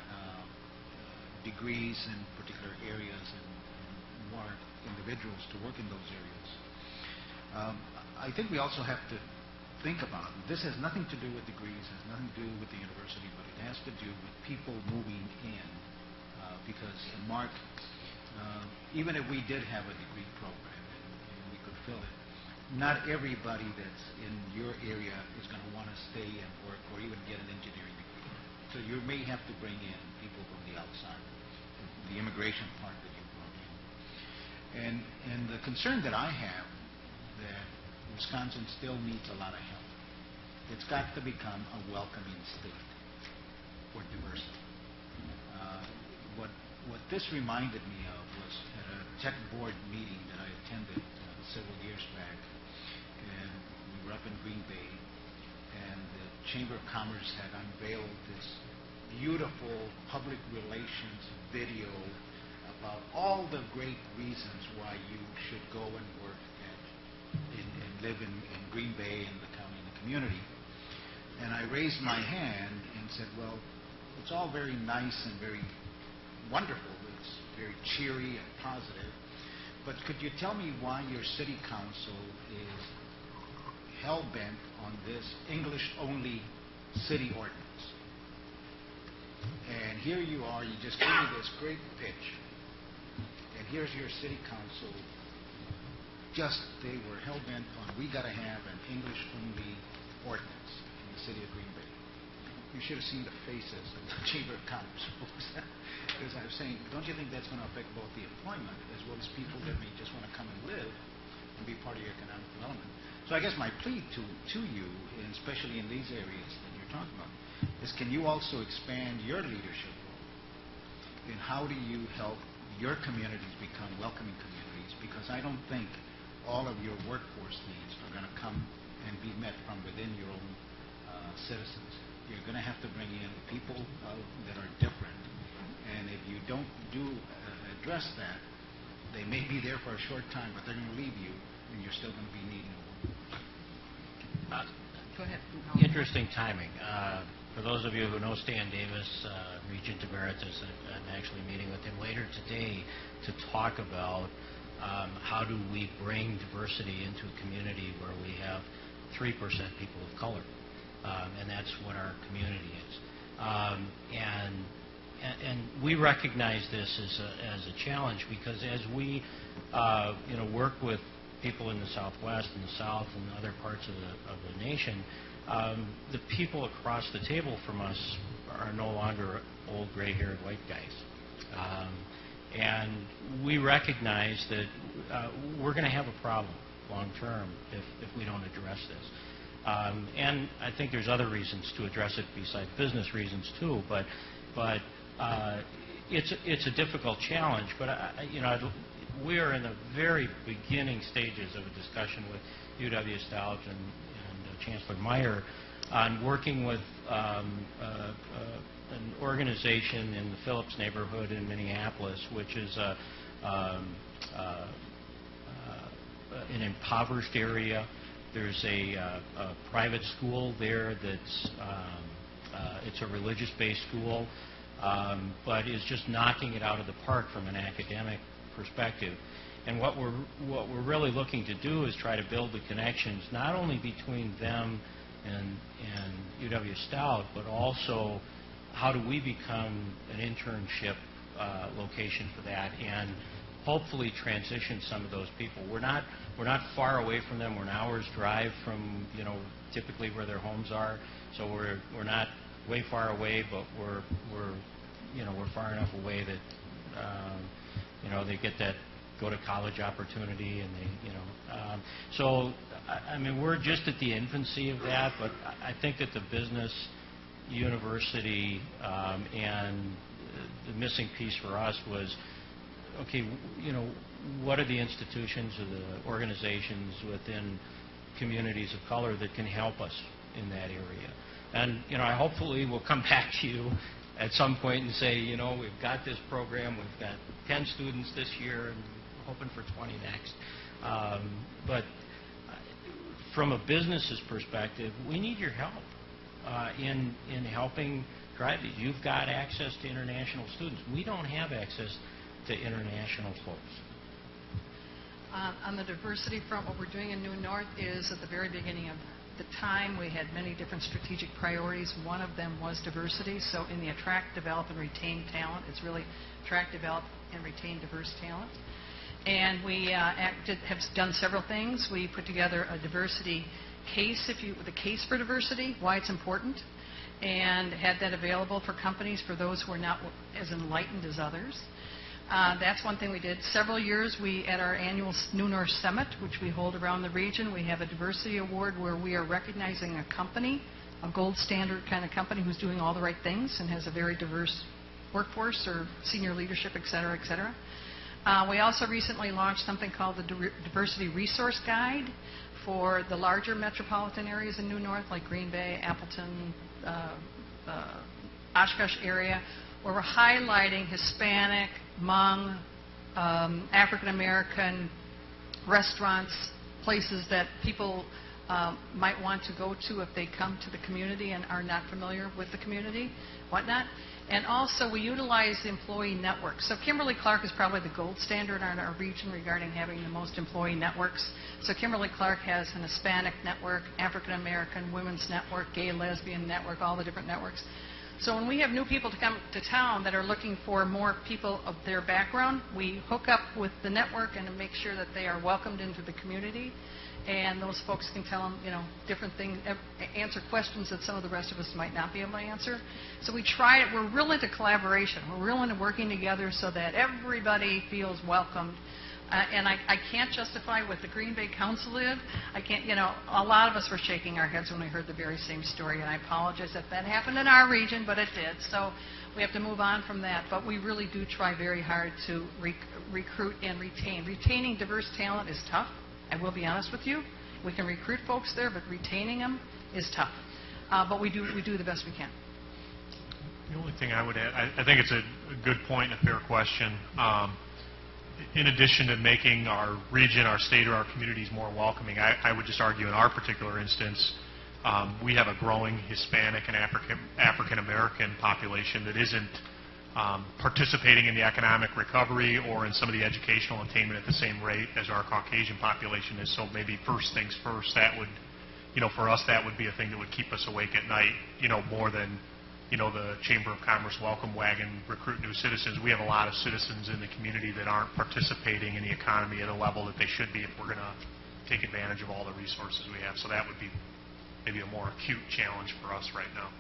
degrees in particular areas and more individuals to work in those areas. I think we also have to think about, this has nothing to do with degrees, has nothing to do with the university, but it has to do with people moving in. Because, Mark, even if we did have a degree program and we could fill it, not everybody that's in your area is going to want to stay and work or even get an engineering degree. So you may have to bring in people from the outside, the immigration part that you brought in. And the concern that I have that Wisconsin still needs a lot of help. It's got to become a welcoming state for diversity. What this reminded me of was at a tech board meeting that I attended several years back, and we were up in Green Bay, and the Chamber of Commerce had unveiled this beautiful public relations video about all the great reasons why you should go and work and live in Green Bay and the county and the community. And I raised my hand and said, well, it's all very nice and very wonderful. It's very cheery and positive. But could you tell me why your city council is hell-bent on this English-only city ordinance? And here you are, you just gave me this great pitch. And here's your city council. They were hell-bent on, we got to have an English-only ordinance in the city of Green Bay. You should have seen the faces of the Chamber of Commerce folks, because I've saying, don't you think that's going to affect both the employment as well as people that may just want to come and live and be part of your economic development? So I guess my plea to you, and especially in these areas that you're talking about, is can you also expand your leadership role? And how do you help your communities become welcoming communities? Because I don't think all of your workforce needs are going to come and be met from within your own citizens. You're going to have to bring in people that are different. And if you don't address that, they may be there for a short time, but they're going to leave you, and you're still going to be needing a workforce. Go ahead. Interesting timing. For those of you who know Stan Davis, Regent Emeritus, I'm actually meeting with him later today to talk about how do we bring diversity into a community where we have 3% people of color, and that's what our community is. And we recognize this as a challenge because as we work with people in the Southwest and the South and other parts of the nation, the people across the table from us are no longer old gray-haired white guys. And we recognize that we're going to have a problem long term if we don't address this. And I think there's other reasons to address it besides business reasons too, but it's a difficult challenge. But we are in the very beginning stages of a discussion with UW-Stout and Chancellor Meyer on working with an organization in the Phillips neighborhood in Minneapolis, which is an impoverished area. There's a private school there that's it's a religious-based school, but is just knocking it out of the park from an academic perspective. And what we're really looking to do is try to build the connections not only between them and UW-Stout, but also how do we become an internship location for that and hopefully transition some of those people. We're not far away from them. We're an hour's drive from typically where their homes are. So we're not way far away, but we're far enough away that they get that go to college opportunity, and so I mean we're just at the infancy of that. But I think that the business university and the missing piece for us was, okay, what are the institutions or the organizations within communities of color that can help us in that area? And I hopefully will come back to you at some point and say, we've got this program, we've got 10 students this year, and we're hoping for 20 next. But from a business's perspective, we need your help in helping drive these. You've got access to international students. We don't have access to international folks. On the diversity front, what we're doing in New North is at the very beginning of the time, we had many different strategic priorities. One of them was diversity. So in the attract, develop, and retain talent, it's really attract, develop, and retain diverse talent. And we have done several things. We put together a diversity case, the case for diversity, why it's important, and had that available for companies for those who are not as enlightened as others. That's one thing we did. Several years, at our annual New North Summit, which we hold around the region, we have a diversity award where we are recognizing a company, a gold standard kind of company who's doing all the right things and has a very diverse workforce or senior leadership, et cetera, et cetera. We also recently launched something called the Diversity Resource Guide for the larger metropolitan areas in New North, like Green Bay, Appleton, Oshkosh area, where we're highlighting Hispanic, Hmong, African American restaurants, places that people might want to go to if they come to the community and are not familiar with the community, whatnot. And also, we utilize the employee network. So Kimberly-Clark is probably the gold standard in our region regarding having the most employee networks. So Kimberly-Clark has an Hispanic network, African American women's network, gay lesbian network, all the different networks. So when we have new people to come to town that are looking for more people of their background, we hook up with the network and make sure that they are welcomed into the community. And those folks can tell them, different things, answer questions that some of the rest of us might not be able to answer. So we try it. We're real into collaboration. We're real into working together so that everybody feels welcomed. And I can't justify what the Green Bay Council did. I can't, a lot of us were shaking our heads when we heard the very same story, and I apologize if that happened in our region, but it did. So we have to move on from that. But we really do try very hard to recruit and retain. Retaining diverse talent is tough. I will be honest with you. We can recruit folks there, but retaining them is tough. But we do the best we can. The only thing I would add, I think it's a good point and a fair question. In addition to making our region, our state, or our communities more welcoming, I would just argue in our particular instance, we have a growing Hispanic and African American population that isn't participating in the economic recovery or in some of the educational attainment at the same rate as our Caucasian population is. So maybe first things first, that would, for us, that would be a thing that would keep us awake at night, more than, the Chamber of Commerce welcome wagon, recruit new citizens. We have a lot of citizens in the community that aren't participating in the economy at a level that they should be if we're going to take advantage of all the resources we have. So that would be maybe a more acute challenge for us right now.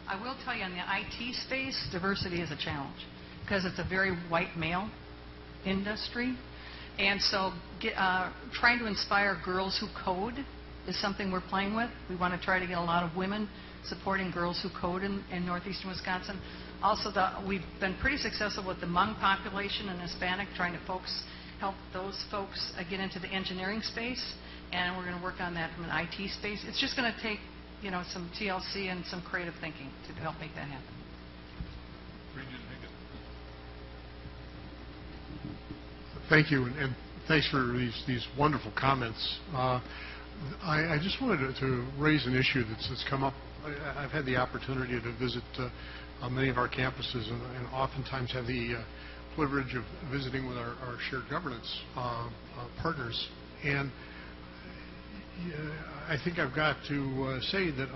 I will tell you, in the IT space, diversity is a challenge because it's a very white male industry. And so trying to inspire girls who code is something we're playing with. We want to try to get a lot of women supporting girls who code in northeastern Wisconsin. Also, we've been pretty successful with the Hmong population and Hispanic, trying to help those folks get into the engineering space. And we're going to work on that from an IT space. It's just going to take some TLC and some creative thinking to help make that happen. Thank you, and thanks for these wonderful comments. I just wanted to raise an issue that's come up. I've had the opportunity to visit many of our campuses and oftentimes have the privilege of visiting with our shared governance partners. And I think I've got to say that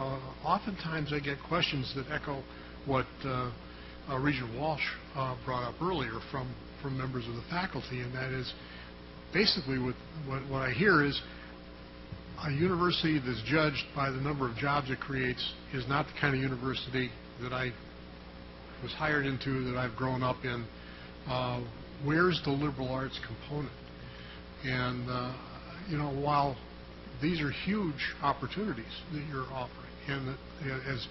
oftentimes I get questions that echo what Regent Walsh brought up earlier from members of the faculty, and that is basically what I hear is a university that's judged by the number of jobs it creates is not the kind of university that I was hired into, that I've grown up in. Where's the liberal arts component? And while these are huge opportunities that you're offering, and that, as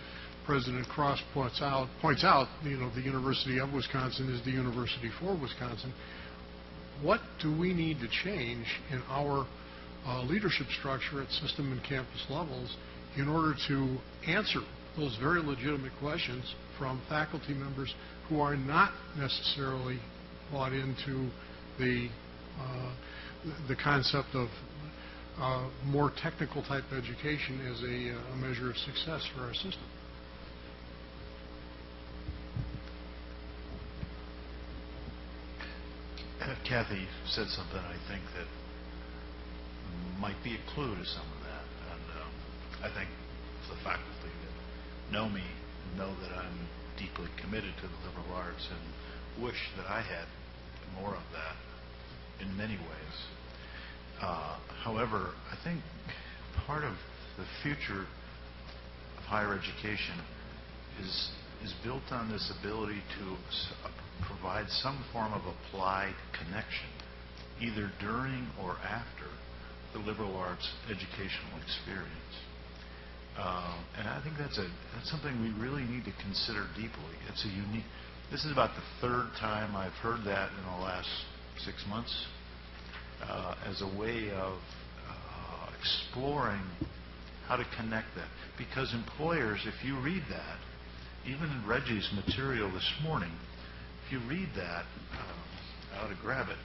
President Cross points out, the University of Wisconsin is the university for Wisconsin. What do we need to change in our leadership structure at system and campus levels in order to answer those very legitimate questions from faculty members who are not necessarily bought into the concept of more technical type education as a measure of success for our system? Kathy said something, I think, that might be a clue to some of that. And I think the faculty that know me know that I'm deeply committed to the liberal arts and wish that I had more of that in many ways. However, I think part of the future of higher education is built on this ability to provide some form of applied connection, either during or after the liberal arts educational experience. And I think that's something we really need to consider deeply. It's a unique. This is about the third time I've heard that in the last 6 months as a way of exploring how to connect that. Because employers, if you read that, even in Reggie's material this morning, if you read that, I ought to grab it.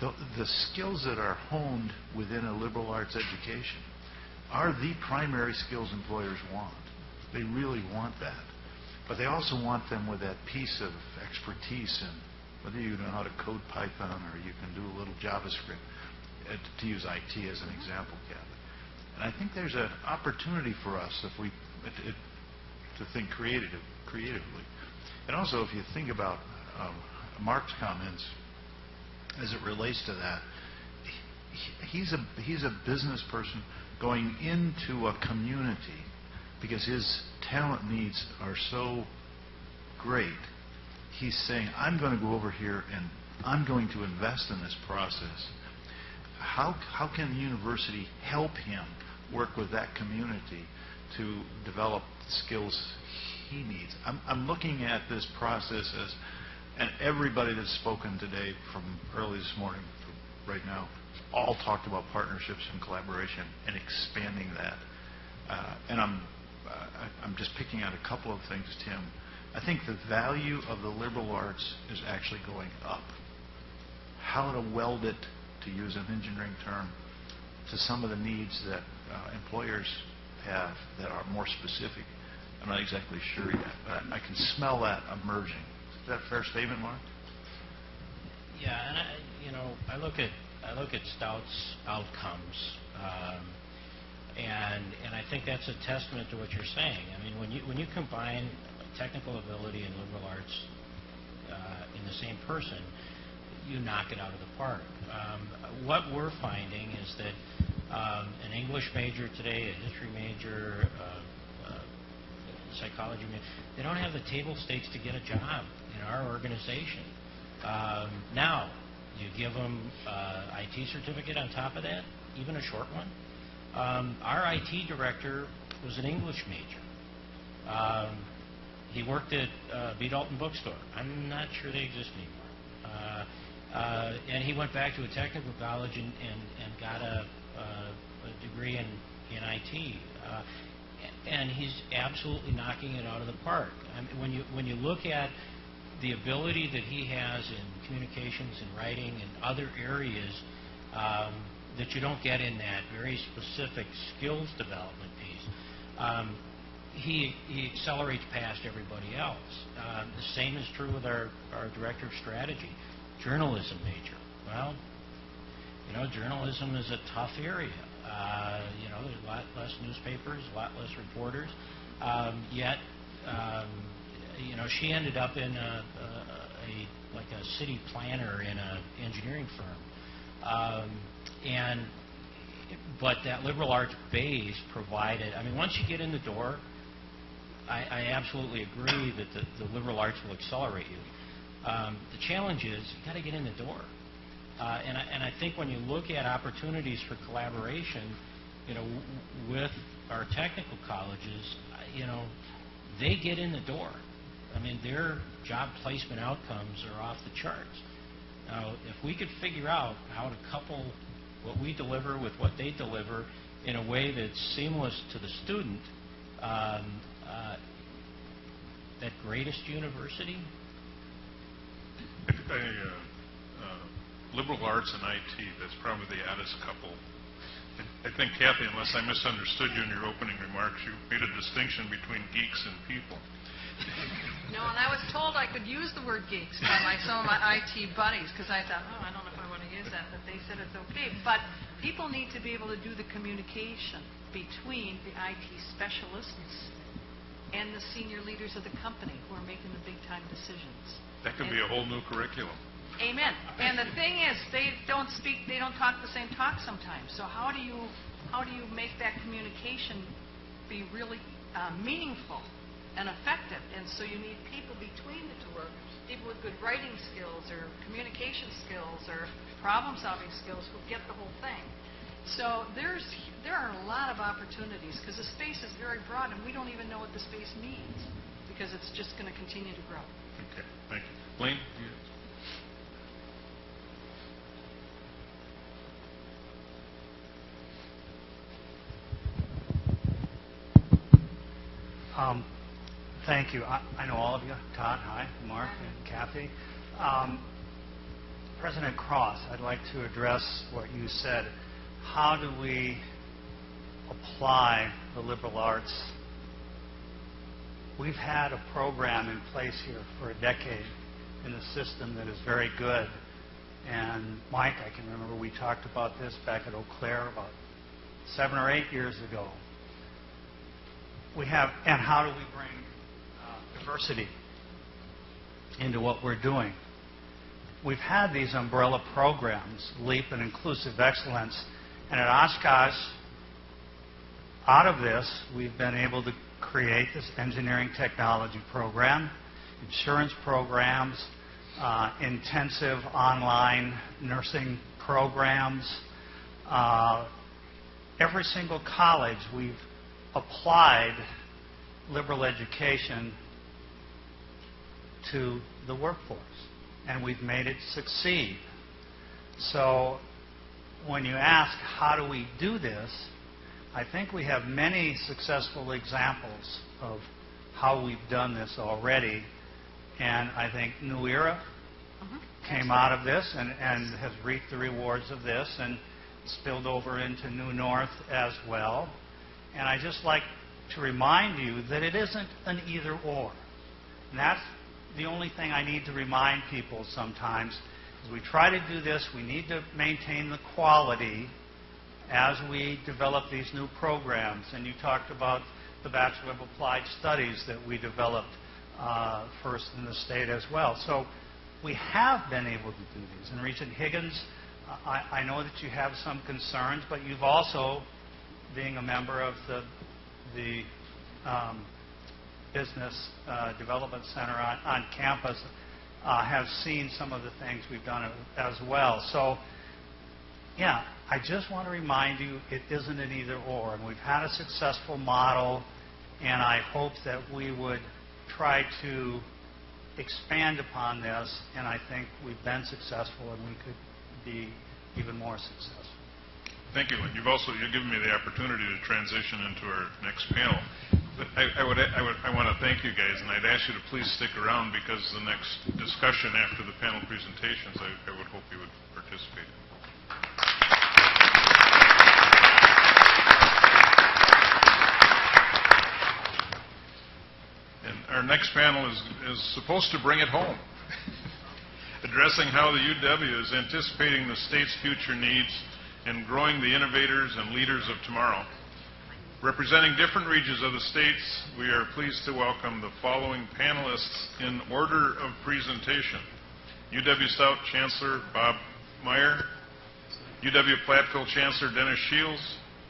The skills that are honed within a liberal arts education are the primary skills employers want. They really want that. But they also want them with that piece of expertise in whether you know how to code Python or you can do a little JavaScript, to use IT as an example, Kathy. And I think there's an opportunity for us if we to think creatively. And also, if you think about Mark's comments as it relates to that, he's a business person going into a community because his talent needs are so great. He's saying, I'm going to go over here and I'm going to invest in this process. How can the university help him work with that community to develop the skills he needs? I'm looking at this process as, and everybody that's spoken today from early this morning to right now, all talked about partnerships and collaboration and expanding that. And I'm just picking out a couple of things, Tim. I think the value of the liberal arts is actually going up. How to weld it, to use an engineering term, to some of the needs that employers have that are more specific, I'm not exactly sure yet, but I can smell that emerging. Is that a fair statement, Mark? Yeah, and I look at Stout's outcomes, and I think that's a testament to what you're saying. I mean, when you combine technical ability and liberal arts in the same person, you knock it out of the park. What we're finding is that an English major today, a history major, psychology major, they don't have the table stakes to get a job in our organization. Now, you give them IT certificate on top of that, even a short one. Our IT director was an English major. He worked at B. Dalton Bookstore. I'm not sure they exist anymore. And he went back to a technical college and got a degree in IT. And he's absolutely knocking it out of the park. I mean, when you look at the ability that he has in communications and writing and other areas that you don't get in that very specific skills development piece, he accelerates past everybody else. The same is true with our director of strategy, journalism major. Well, journalism is a tough area. There's a lot less newspapers, a lot less reporters. Yet, she ended up in a city planner in an engineering firm. But that liberal arts base provided, I mean, once you get in the door, I absolutely agree that the liberal arts will accelerate you. The challenge is you got to get in the door. And I think when you look at opportunities for collaboration, with our technical colleges, they get in the door. I mean, their job placement outcomes are off the charts. Now, if we could figure out how to couple what we deliver with what they deliver in a way that's seamless to the student, that greatest university. Liberal arts and IT, that's probably the oddest couple. I think, Kathy, unless I misunderstood you in your opening remarks, you made a distinction between geeks and people. No, and I was told I could use the word geeks by some of my IT buddies, because I thought, I don't know if I want to use that, but they said it's okay. But people need to be able to do the communication between the IT specialists and the senior leaders of the company who are making the big-time decisions. That could be a whole new curriculum. Amen. And the thing is, they don't talk the same talk sometimes. So how do you make that communication be really meaningful and effective? And so you need people between the two workers, people with good writing skills or communication skills or problem-solving skills who get the whole thing. So there are a lot of opportunities because the space is very broad and we don't even know what the space means because it's just going to continue to grow. Okay, thank you. Blaine? Thank you. I know all of you. Todd, hi. Mark and Kathy. President Cross, I'd like to address what you said. How do we apply the liberal arts? We've had a program in place here for a decade in the system that is very good. And Mike, I can remember we talked about this back at Eau Claire about 7 or 8 years ago. and how do we bring diversity into what we're doing? We've had these umbrella programs, LEAP and Inclusive Excellence, and at Oshkosh, out of this, we've been able to create this engineering technology program, insurance programs, intensive online nursing programs. Every single college, we've applied liberal education to the workforce, and we've made it succeed. So when you ask, how do we do this, I think we have many successful examples of how we've done this already, and I think New Era came out of this and has reaped the rewards of this and spilled over into New North as well. And I just like to remind you that it isn't an either-or. And that's the only thing I need to remind people sometimes. As we try to do this, we need to maintain the quality as we develop these new programs. And you talked about the Bachelor of Applied Studies that we developed first in the state as well. So we have been able to do these. And Regent Higgins, I know that you have some concerns, but you've also, being a member of the Business Development Center on campus, have seen some of the things we've done as well. So, yeah, I just want to remind you it isn't an either-or. And we've had a successful model, and I hope that we would try to expand upon this, and I think we've been successful, and we could be even more successful. Thank you, and you've given me the opportunity to transition into our next panel. But I want to thank you guys, and I'd ask you to please stick around because the next discussion after the panel presentations, I would hope you would participate. And our next panel is supposed to bring it home, addressing how the UW is anticipating the state's future needs and growing the innovators and leaders of tomorrow. Representing different regions of the states, we are pleased to welcome the following panelists in order of presentation. UW Stout Chancellor Bob Meyer, UW Platteville Chancellor Dennis Shields,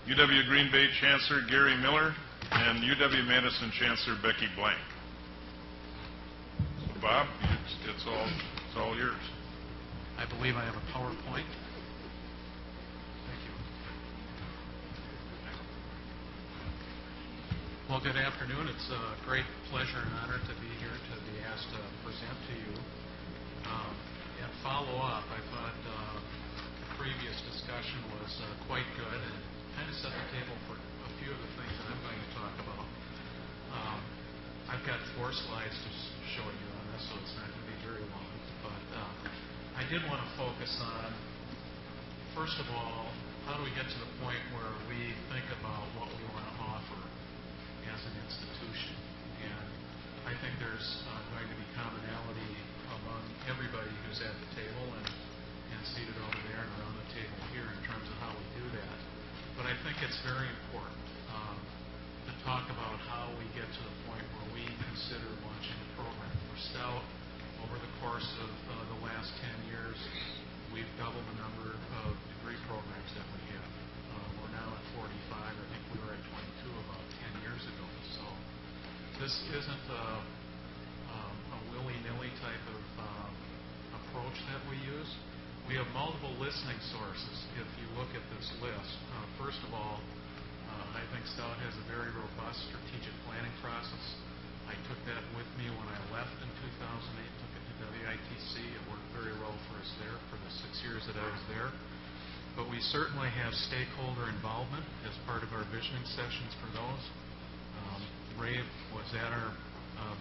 UW Green Bay Chancellor Gary Miller, and UW Madison Chancellor Becky Blank. So Bob, it's all yours. I believe I have a PowerPoint. Well, good afternoon. It's a great pleasure and honor to be here to be asked to present to you. And follow up, I thought the previous discussion was quite good and kind of set the table for a few of the things that I'm going to talk about. I've got 4 slides to show you on this, so it's not going to be very long. But I did want to focus on, first of all, how do we get to the point where we think about what we want to offer as an institution. And I think there's going to be commonality among everybody who's at the table and seated over there and around the table here in terms of how we do that. But I think it's very important to talk about how we get to the point where we consider launching a program. For Stout, over the course of the last 10 years, we've doubled the number of degree programs that we have. We're now at 45. I think we were at 22 about 10 years ago. So this isn't a willy-nilly type of approach that we use. We have multiple listening sources. If you look at this list, first of all, I think Stout has a very robust strategic planning process. I took that with me when I left in 2008, took it to WITC. It worked very well for us there for the 6 years that I was there. But we certainly have stakeholder involvement as part of our visioning sessions for those. Ray was at our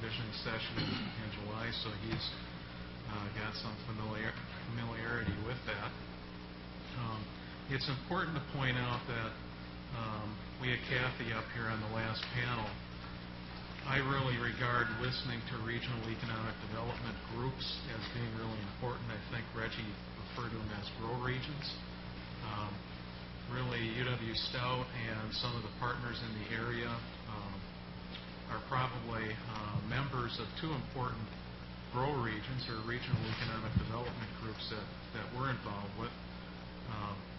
visioning session in July, so he's got some familiarity with that. It's important to point out that we had Kathy up here on the last panel. I really regard listening to regional economic development groups as being really important. I think Reggie referred to them as grow regions. Really, UW Stout and some of the partners in the area are probably members of two important grow regions or regional economic development groups that we're involved with.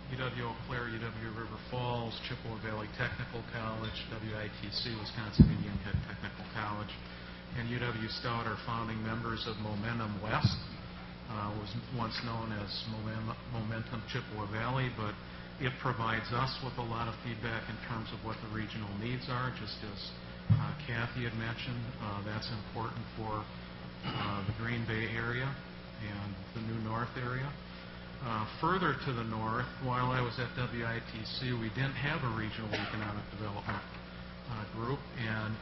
UW Eau Claire, UW River Falls, Chippewa Valley Technical College, WITC, Wisconsin Indian Head Technical College, and UW Stout are founding members of Momentum West. Was once known as Momentum Chippewa Valley, but it provides us with a lot of feedback in terms of what the regional needs are, just as Kathy had mentioned. That's important for the Green Bay area and the New North area. Further to the north, while I was at WITC, we didn't have a regional economic development group, and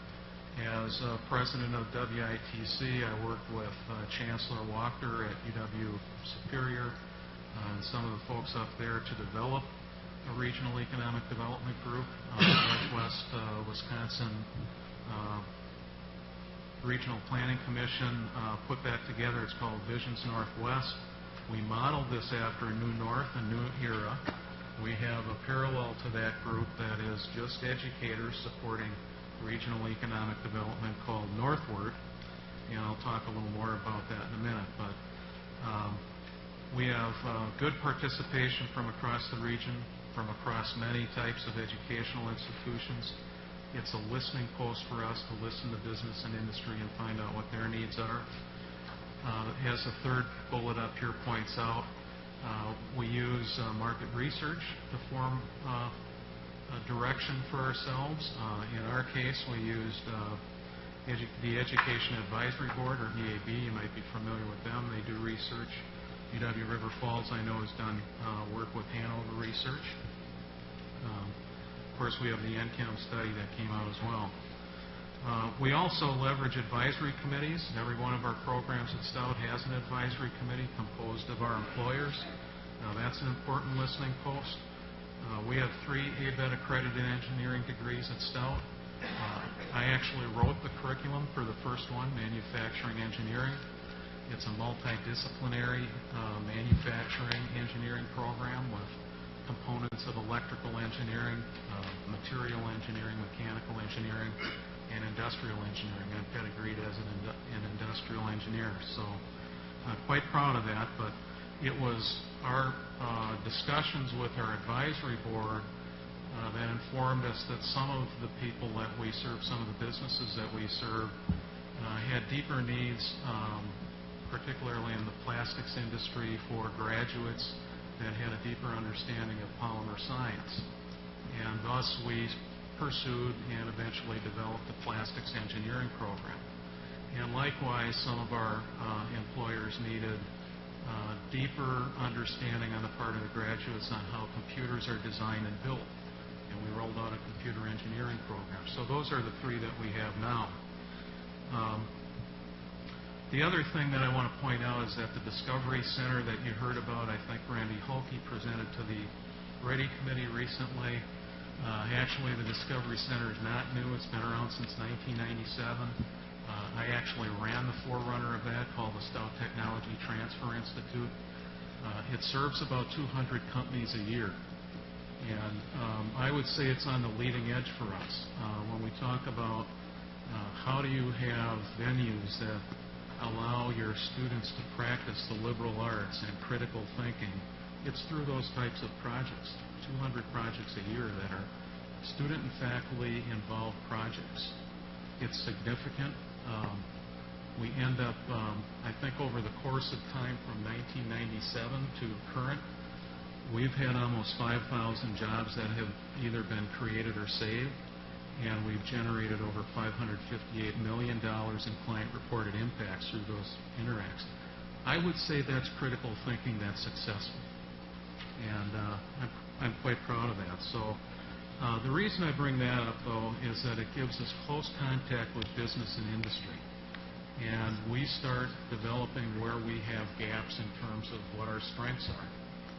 as president of WITC, I worked with Chancellor Walker at UW Superior and some of the folks up there to develop a regional economic development group. Northwest Wisconsin Regional Planning Commission put that together. It's called Visions Northwest. We modeled this after New North and New Era. We have a parallel to that group that is just educators supporting regional economic development called Northward, and I'll talk a little more about that in a minute. But we have good participation from across the region, from across many types of educational institutions. It's a listening post for us to listen to business and industry and find out what their needs are. As the third bullet up here points out, we use market research to form a direction for ourselves. In our case, we used the Education Advisory Board, or EAB. You might be familiar with them. They do research. UW River Falls, I know, has done work with Hanover Research. Of course, we have the NCAM study that came out as well. We also leverage advisory committees. Every one of our programs at Stout has an advisory committee composed of our employers. That's an important listening post. We have 3 ABET accredited engineering degrees at Stout. I actually wrote the curriculum for the first one, manufacturing engineering. It's a multidisciplinary manufacturing engineering program with components of electrical engineering, material engineering, mechanical engineering, and industrial engineering. I'm pedigreed as an industrial engineer, so I'm quite proud of that. But it was our discussions with our advisory board that informed us that some of the people that we serve, some of the businesses that we serve, had deeper needs, particularly in the plastics industry, for graduates that had a deeper understanding of polymer science. And thus we pursued and eventually developed a plastics engineering program. And likewise, some of our employers needed deeper understanding on the part of the graduates on how computers are designed and built. And we rolled out a computer engineering program. So those are the 3 that we have now. The other thing that I want to point out is that the Discovery Center that you heard about, I think Randy Hulke presented to the Ready Committee recently. Actually, the Discovery Center is not new. It's been around since 1997. I actually ran the forerunner of that, called the Stout Technology Transfer Institute. It serves about 200 companies a year. And I would say it's on the leading edge for us. When we talk about how do you have venues that allow your students to practice the liberal arts and critical thinking, it's through those types of projects. 200 projects a year that are student and faculty involved projects. It's significant. We end up, I think over the course of time from 1997 to current, we've had almost 5,000 jobs that have either been created or saved, and we've generated over $558 million in client-reported impacts through those interacts. I would say that's critical thinking that's successful, and I'm quite proud of that. So the reason I bring that up, though, is that it gives us close contact with business and industry. And we start developing where we have gaps in terms of what our strengths are,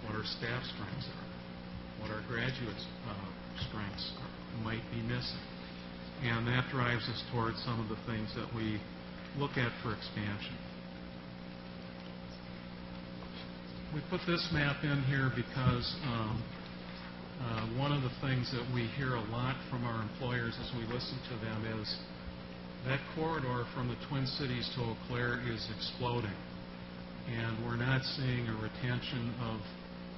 what our staff strengths are, what our graduates' strengths might be missing. And that drives us towards some of the things that we look at for expansion. We put this map in here because one of the things that we hear a lot from our employers as we listen to them is That corridor from the Twin Cities to Eau Claire is exploding, and we're not seeing a retention of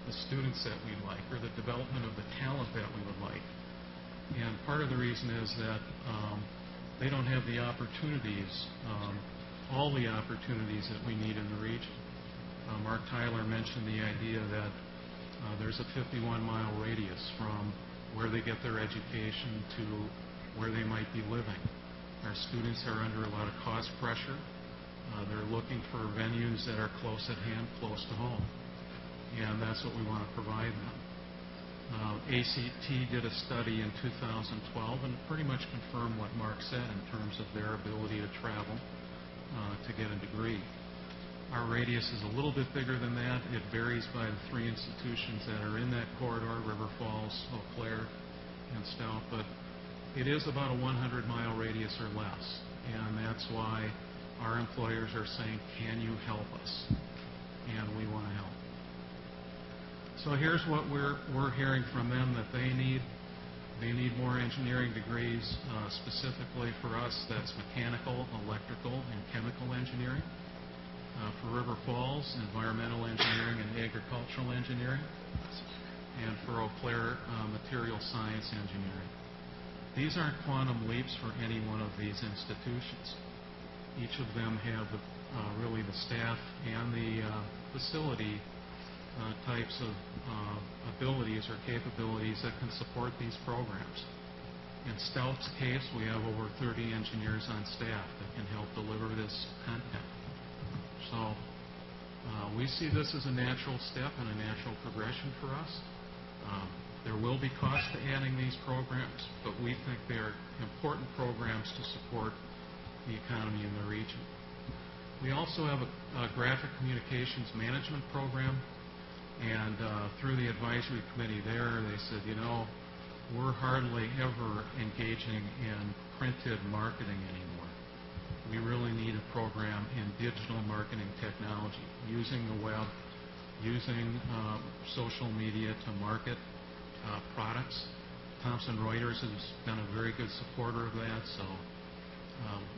the students that we like or the development of the talent that we would like. And part of the reason is that they don't have the opportunities, all the opportunities that we need in the region. Mark Tyler mentioned the idea that there's a 51-mile radius from where they get their education to where they might be living. Our students are under a lot of cost pressure. They're looking for venues that are close at hand, close to home. And that's what we want to provide them. ACT did a study in 2012 and pretty much confirmed what Mark said in terms of their ability to travel to get a degree. Our radius is a little bit bigger than that. It varies by the three institutions that are in that corridor, River Falls, Eau Claire, and Stout, but it is about a 100-mile radius or less, and that's why our employers are saying, can you help us? And we want to help. So here's what we're hearing from them that they need. They need more engineering degrees. Specifically for us, that's mechanical, electrical, and chemical engineering. For River Falls, environmental engineering and agricultural engineering. And for Eau Claire, material science engineering. These aren't quantum leaps for any one of these institutions. Each of them have really the staff and the facility types of abilities or capabilities that can support these programs. In Stout's case, we have over 30 engineers on staff that can help deliver this content. So we see this as a natural step and a natural progression for us. There will be cost to adding these programs, but we think they are important programs to support the economy in the region. We also have a graphic communications management program, and through the advisory committee there, they said, you know, we're hardly ever engaging in printed marketing anymore. We really need a program in digital marketing technology, using the web, using social media to market products. Thomson Reuters has been a very good supporter of that, so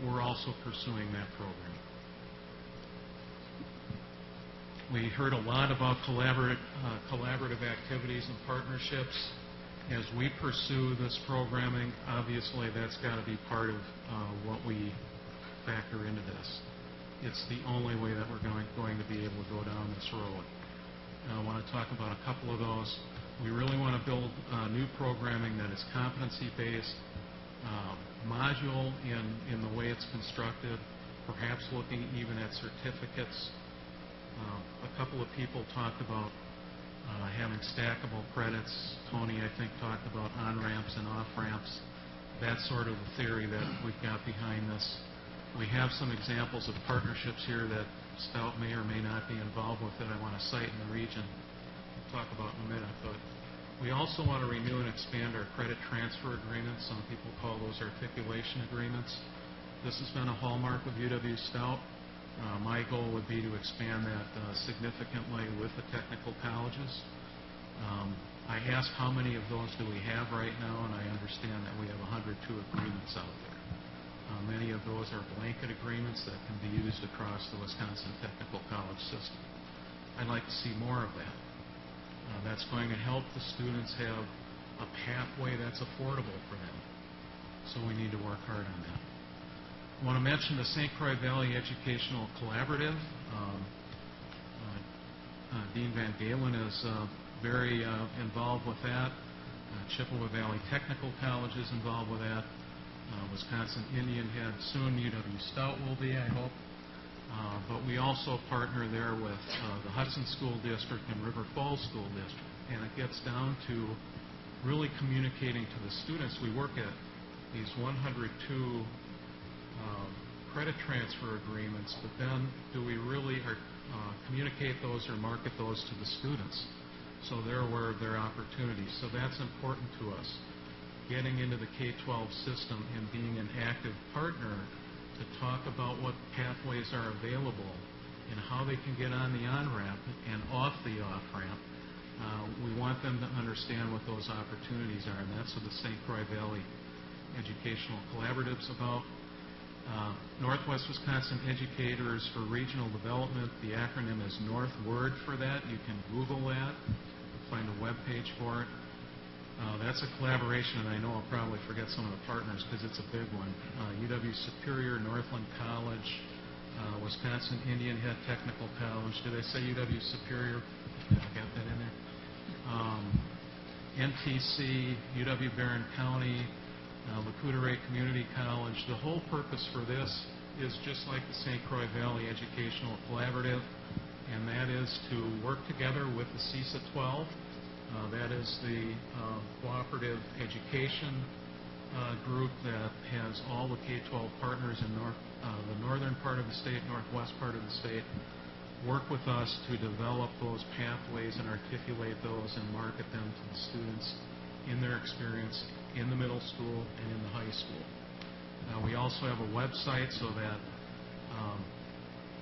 we're also pursuing that program. We heard a lot about collaborative activities and partnerships. As we pursue this programming, obviously that's got to be part of what we factor into this. It's the only way that we're going to be able to go down this road. I want to talk about a couple of those. We really want to build new programming that is competency-based, module in the way it's constructed, perhaps looking even at certificates. A couple of people talked about having stackable credits. Tony, I think, talked about on-ramps and off-ramps. That's sort of the theory that we've got behind this. We have some examples of partnerships here that Stout may or may not be involved with that I want to cite in the region. We'll talk about in a minute. But we also want to renew and expand our credit transfer agreements. Some people call those articulation agreements. This has been a hallmark of UW-Stout. My goal would be to expand that significantly with the technical colleges. I asked how many of those do we have right now, and I understand that we have 102 agreements out there. Many of those are blanket agreements that can be used across the Wisconsin Technical College system. I'd like to see more of that. That's going to help the students have a pathway that's affordable for them. So we need to work hard on that. I want to mention the St. Croix Valley Educational Collaborative. Dean Van Galen is very involved with that. Chippewa Valley Technical College is involved with that. Wisconsin Indian Head, soon UW-Stout will be, I hope. But we also partner there with the Hudson School District and River Falls School District. And it gets down to really communicating to the students. We work at these 102 credit transfer agreements, but then do we really communicate those or market those to the students so they're aware of their opportunities? So that's important to us. Getting into the K-12 system and being an active partner to talk about what pathways are available and how they can get on the on-ramp and off the off-ramp. We want them to understand what those opportunities are, and that's what the St. Croix Valley Educational Collaborative is about. Northwest Wisconsin Educators for Regional Development, the acronym is NORTHWORD for that. You can Google that, find a web page for it. That's a collaboration, and I know I'll probably forget some of the partners because it's a big one. UW Superior, Northland College, Wisconsin Indian Head Technical College. Did I say UW Superior? I got that in there. NTC, UW Barron County, Lac-Courte Community College. The whole purpose for this is just like the St. Croix Valley Educational Collaborative, and that is to work together with the CISA 12. That is the cooperative education group that has all the K-12 partners in the northern part of the state, northwest part of the state, work with us to develop those pathways and articulate those and market them to the students in their experience in the middle school and in the high school. We also have a website so that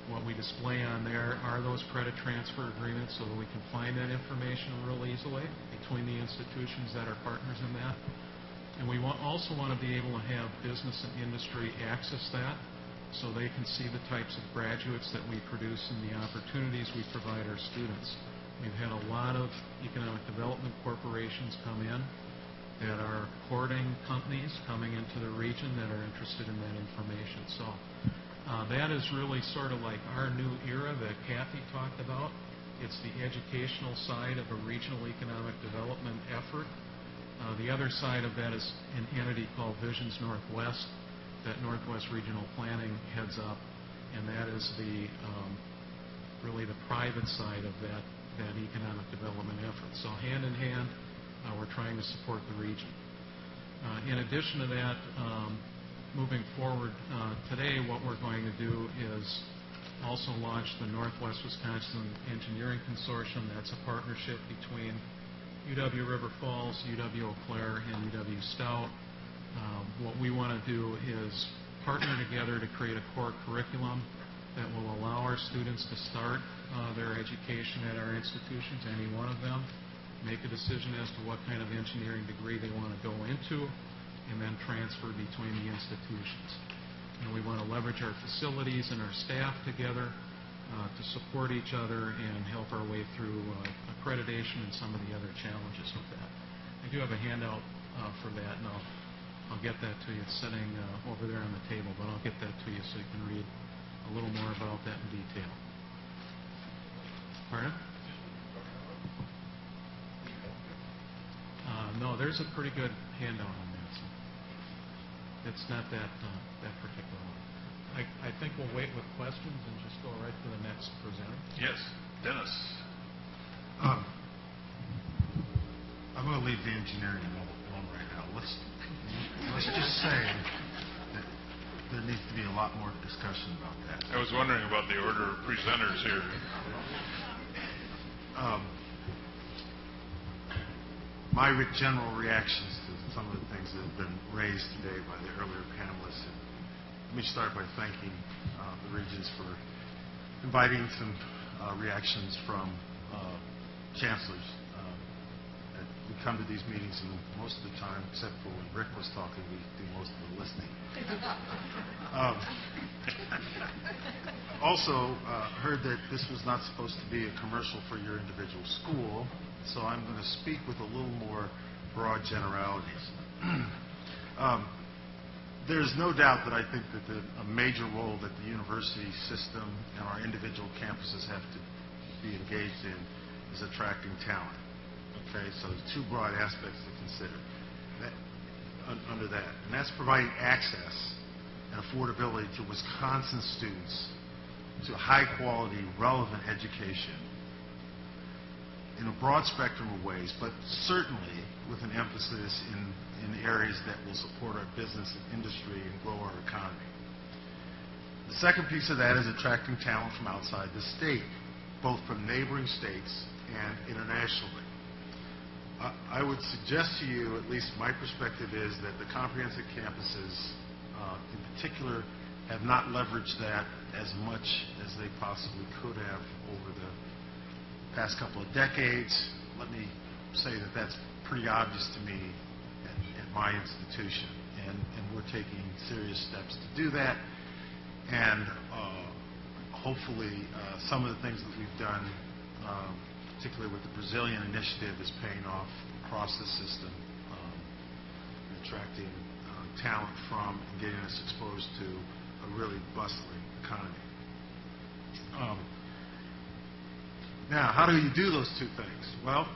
what we display on there are those credit transfer agreements so that we can find that information real easily between the institutions that are partners in that. And we also want to be able to have business and industry access that so they can see the types of graduates that we produce and the opportunities we provide our students. We've had a lot of economic development corporations come in that are courting companies coming into the region that are interested in that information. So that is really sort of like our new era that Kathy talked about. It's the educational side of a regional economic development effort. The other side of that is an entity called Visions Northwest that Northwest Regional Planning heads up, and that is the really the private side of that economic development effort. So hand in hand, we're trying to support the region. In addition to that, moving forward today, what we're going to do is also launch the Northwest Wisconsin Engineering Consortium. That's a partnership between UW River Falls, UW Eau Claire, and UW Stout. What we want to do is partner together to create a core curriculum that will allow our students to start their education at our institutions, any one of them, make a decision as to what kind of engineering degree they want to go into, and then transfer between the institutions. And we want to leverage our facilities and our staff together to support each other and help our way through accreditation and some of the other challenges with that. I do have a handout for that, and I'll get that to you. It's sitting over there on the table, but I'll get that to you so you can read a little more about that in detail. Pardon? No, there's a pretty good handout on that. So it's not that particular one. I think we'll wait with questions and just go right to the next presenter. Yes, Dennis. I'm going to leave the engineering alone right now. Let's just say that there needs to be a lot more discussion about that. I was wondering about the order of presenters here. My general reactions to some of the things that have been raised today by the earlier panelists. And let me start by thanking the Regents for inviting some reactions from chancellors. We come to these meetings, and most of the time, except for when Rick was talking, we do most of the listening. Also, heard that this was not supposed to be a commercial for your individual school, so I'm going to speak with a little more broad generalities. There's no doubt that I think that a major role that the university system and our individual campuses have to be engaged in is attracting talent. Okay, so there's two broad aspects to consider under that, and that's providing access and affordability to Wisconsin students to high-quality, relevant education in a broad spectrum of ways, but certainly with an emphasis in areas that will support our business and industry and grow our economy. The second piece of that is attracting talent from outside the state, both from neighboring states and internationally. I would suggest to you, at least my perspective is, that the comprehensive campuses in particular have not leveraged that as much as they possibly could have over the past couple of decades. Let me say that that's pretty obvious to me at my institution, and we're taking serious steps to do that. And hopefully some of the things that we've done, particularly with the Brazilian initiative, is paying off across the system, attracting talent from and getting us exposed to a really bustling economy. Now, how do you do those two things? Well,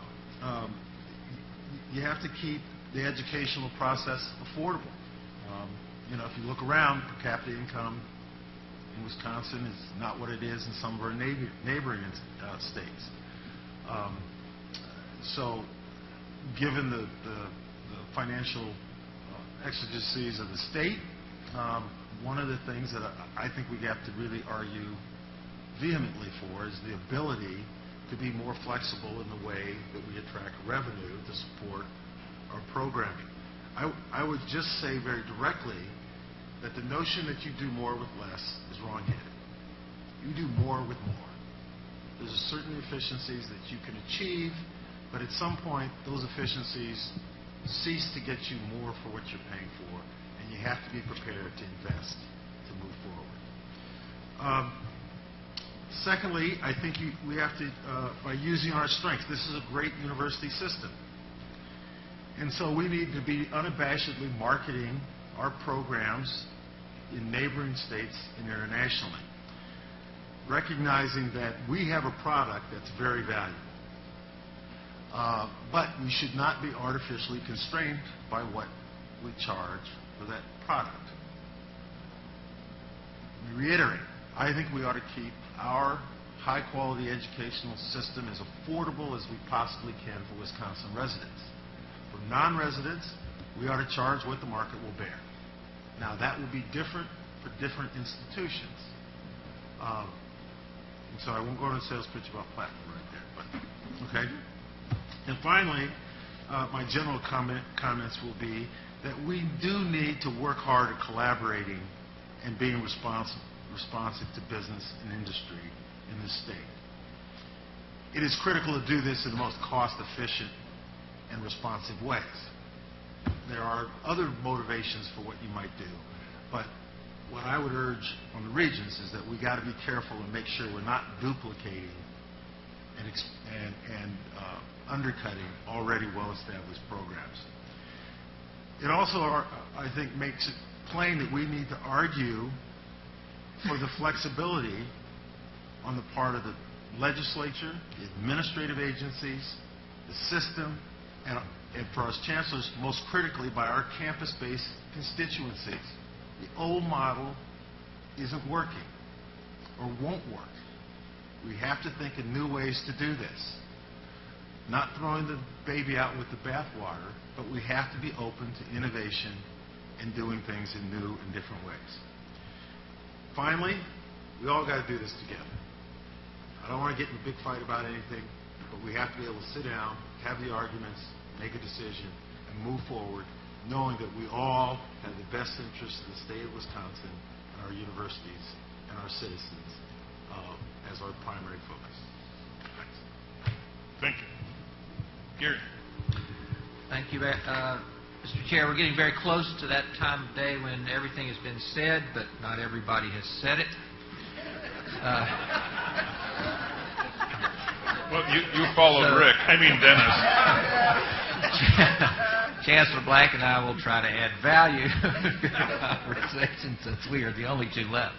you have to keep the educational process affordable. If you look around, per capita income in Wisconsin is not what it is in some of our neighboring states. So, given the financial exigencies of the state, one of the things that I think we have to really argue vehemently for is the ability to be more flexible in the way that we attract revenue to support our programming. I would just say very directly that the notion that you do more with less is wrong-headed. You do more with more. There's certain efficiencies that you can achieve, but at some point those efficiencies cease to get you more for what you're paying for, and you have to be prepared to invest to move forward. Secondly, I think we have to, by using our strengths, this is a great university system. And so we need to be unabashedly marketing our programs in neighboring states and internationally, recognizing that we have a product that's very valuable. But we should not be artificially constrained by what we charge for that product. Let me reiterate, I think we ought to keep our high-quality educational system as affordable as we possibly can for Wisconsin residents. For non-residents, we ought to charge what the market will bear. Now, that will be different for different institutions. And so I won't go into a sales pitch about platinum right there, but okay. And finally, my general comments will be that we do need to work hard at collaborating and being responsive to business and industry in this state. It is critical to do this in the most cost-efficient and responsive ways. There are other motivations for what you might do, but what I would urge on the Regents is that we got to be careful and make sure we're not duplicating and undercutting already well-established programs. It also, I think, makes it plain that we need to argue for the flexibility on the part of the legislature, the administrative agencies, the system, and for us chancellors, most critically, by our campus-based constituencies. The old model isn't working or won't work. We have to think of new ways to do this. Not throwing the baby out with the bathwater, but we have to be open to innovation and doing things in new and different ways. Finally, we all got to do this together. I don't want to get in a big fight about anything, but we have to be able to sit down, have the arguments, make a decision, and move forward, knowing that we all have the best interests of the state of Wisconsin and our universities and our citizens as our primary focus. Thanks. Thank you. Gary. Thank you, Mr. Chair. We're getting very close to that time of day when everything has been said, but not everybody has said it. Well, you followed Rick. I mean Dennis. Chancellor Black and I will try to add value to the conversation since we are the only two left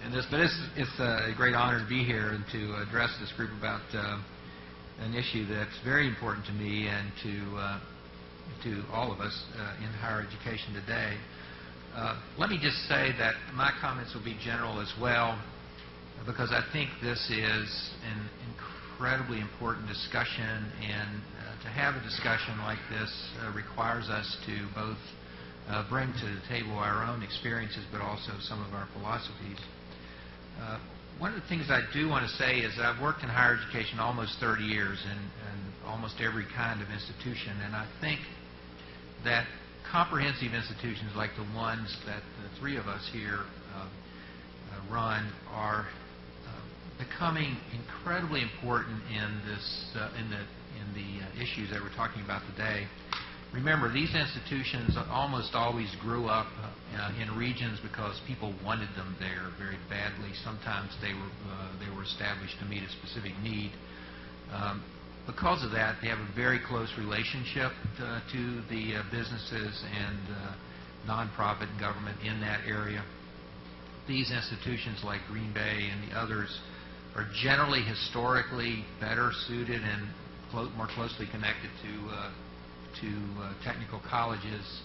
in this. But it's a great honor to be here and to address this group about an issue that's very important to me and to all of us in higher education today. Let me just say that my comments will be general as well, because I think this is an incredibly important discussion, and to have a discussion like this requires us to both bring to the table our own experiences, but also some of our philosophies. One of the things I do want to say is that I've worked in higher education almost 30 years in almost every kind of institution, and I think that comprehensive institutions like the ones that the three of us here run are becoming incredibly important in this in the issues that we're talking about today. Remember, these institutions almost always grew up in regions because people wanted them there very badly. Sometimes they were established to meet a specific need. Because of that, they have a very close relationship to the businesses and nonprofit and government in that area. These institutions like Green Bay and the others are generally historically better suited and more closely connected to technical colleges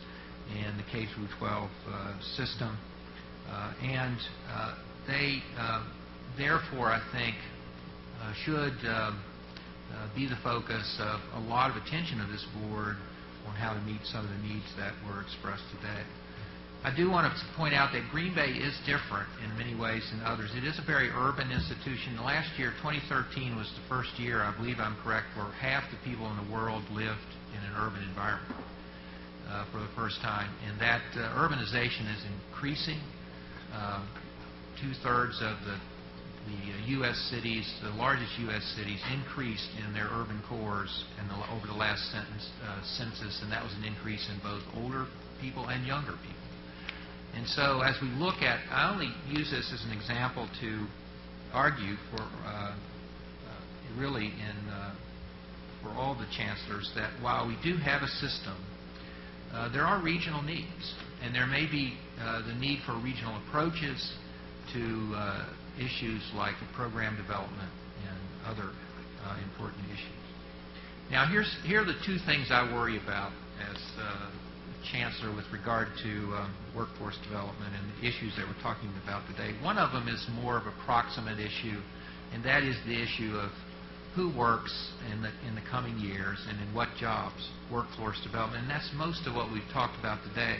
and the K-12 system. And they, therefore, I think, should be the focus of a lot of attention of this board on how to meet some of the needs that were expressed today. I do want to point out that Green Bay is different in many ways than others. It is a very urban institution. Last year, 2013, was the first year, I believe I'm correct, where half the people in the world lived in an urban environment for the first time. And that urbanization is increasing. Two-thirds of the U.S. cities, the largest U.S. cities, increased in their urban cores over the last census, and that was an increase in both older people and younger people. And so as we look at, I only use this as an example to argue for really for all the chancellors that while we do have a system, there are regional needs, and there may be the need for regional approaches to issues like program development and other important issues. Now, here are the two things I worry about as Chancellor with regard to workforce development and the issues that we're talking about today. One of them is more of a proximate issue, and that is the issue of who works in the coming years and in what jobs, workforce development, and that's most of what we've talked about today.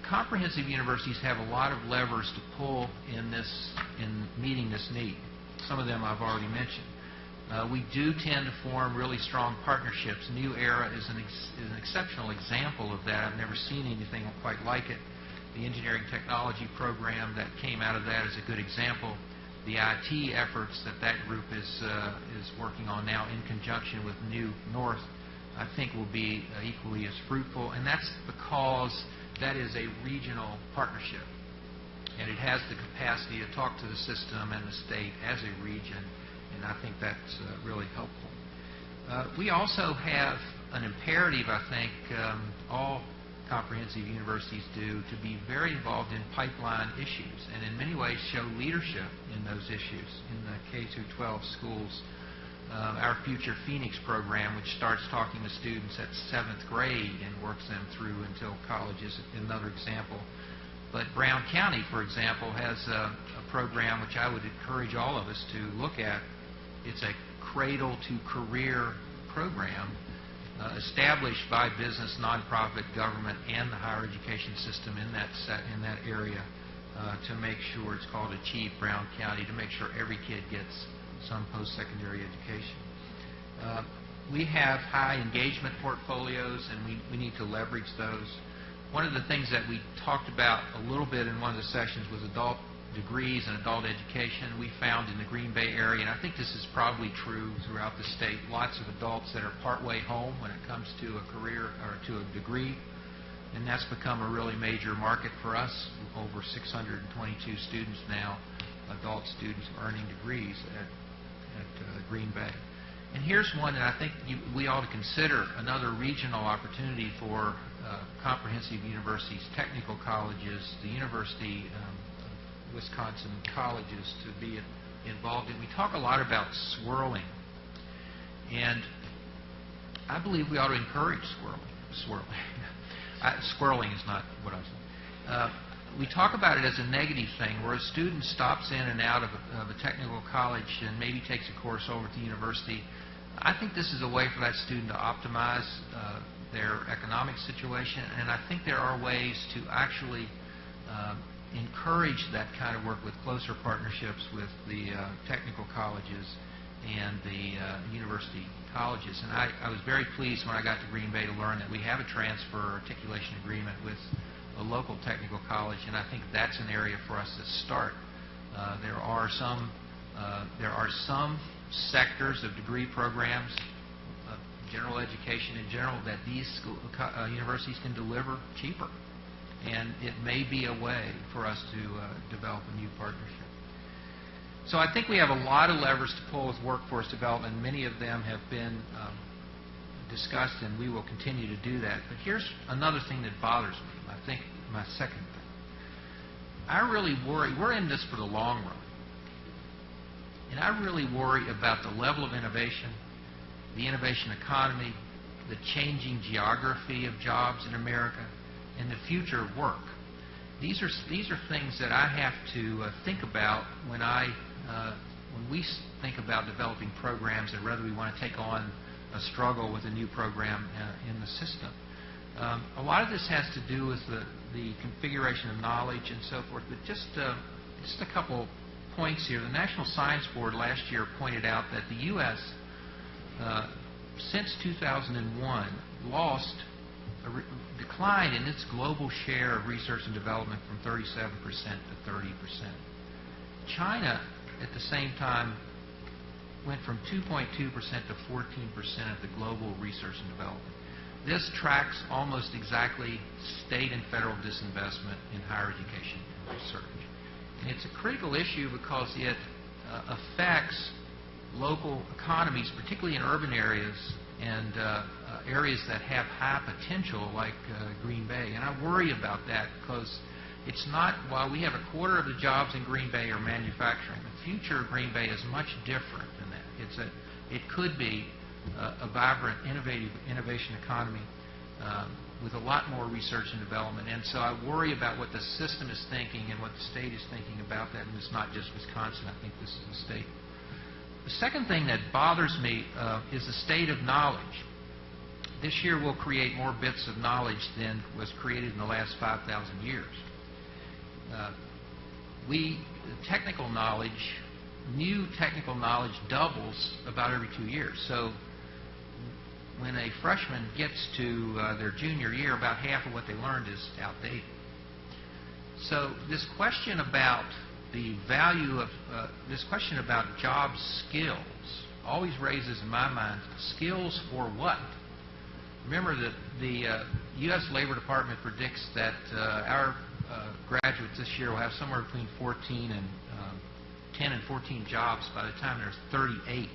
Comprehensive universities have a lot of levers to pull in meeting this need. Some of them I've already mentioned. We do tend to form really strong partnerships. New Era is an exceptional example of that. I've never seen anything quite like it. The engineering technology program that came out of that is a good example. The IT efforts that group is working on now in conjunction with New North, I think will be equally as fruitful, and that's because that is a regional partnership, and it has the capacity to talk to the system and the state as a region, and I think that's really helpful. We also have an imperative, I think, all comprehensive universities do, to be very involved in pipeline issues, and in many ways show leadership in those issues. In the K-12 schools, our Future Phoenix program, which starts talking to students at 7th grade and works them through until college, is another example. But Brown County, for example, has a program which I would encourage all of us to look at. It's a cradle-to-career program established by business, nonprofit, government, and the higher education system in that area to make sure, it's called Achieve Brown County, to make sure every kid gets some post-secondary education. We have high engagement portfolios, and we need to leverage those. One of the things that we talked about a little bit in one of the sessions was adult degrees and adult education. We found in the Green Bay area, and I think this is probably true throughout the state, lots of adults that are partway home when it comes to a career or to a degree, and that's become a really major market for us. Over 622 students now, adult students earning degrees at Green Bay. And here's one that I think we ought to consider, another regional opportunity for comprehensive universities, technical colleges, the University of Wisconsin colleges to be involved in. We talk a lot about swirling, and I believe we ought to encourage swirling. Swirling is not what I was saying. We talk about it as a negative thing, where a student stops in and out of a technical college and maybe takes a course over at the university. I think this is a way for that student to optimize their economic situation, and I think there are ways to actually encourage that kind of work with closer partnerships with the technical colleges and the university colleges. And I was very pleased when I got to Green Bay to learn that we have a transfer articulation agreement with a local technical college, and I think that's an area for us to start. There are some sectors of degree programs, general education in general, that these universities can deliver cheaper. And it may be a way for us to develop a new partnership. So I think we have a lot of levers to pull with workforce development. Many of them have been discussed, and we will continue to do that. But here's another thing that bothers me, I think my second thing. I really worry, we're in this for the long run, and I really worry about the level of innovation, the innovation economy, the changing geography of jobs in America, and the future of work. These are things that I have to think about when we think about developing programs and whether we want to take on a struggle with a new program in the system. A lot of this has to do with the configuration of knowledge and so forth, but just a couple points here. The National Science Board last year pointed out that the U.S. Since 2001 declined in its global share of research and development from 37% to 30%. China, at the same time, went from 2.2% to 14% of the global research and development. This tracks almost exactly state and federal disinvestment in higher education and research. And it's a critical issue because it affects local economies, particularly in urban areas and areas that have high potential like Green Bay. And I worry about that because it's not, while we have a quarter of the jobs in Green Bay are manufacturing, the future of Green Bay is much different than that. It could be a vibrant, innovation economy with a lot more research and development. And so I worry about what the system is thinking and what the state is thinking about that. And it's not just Wisconsin. I think this is the state. The second thing that bothers me is the state of knowledge. This year we'll create more bits of knowledge than was created in the last 5,000 years. Technical knowledge, new technical knowledge doubles about every 2 years. So when a freshman gets to their junior year, about half of what they learned is outdated. So this question about the value of, this question about job skills always raises in my mind, skills for what? Remember that the U.S. Labor Department predicts that our graduates this year will have somewhere between 10 and 14 jobs by the time there's 38.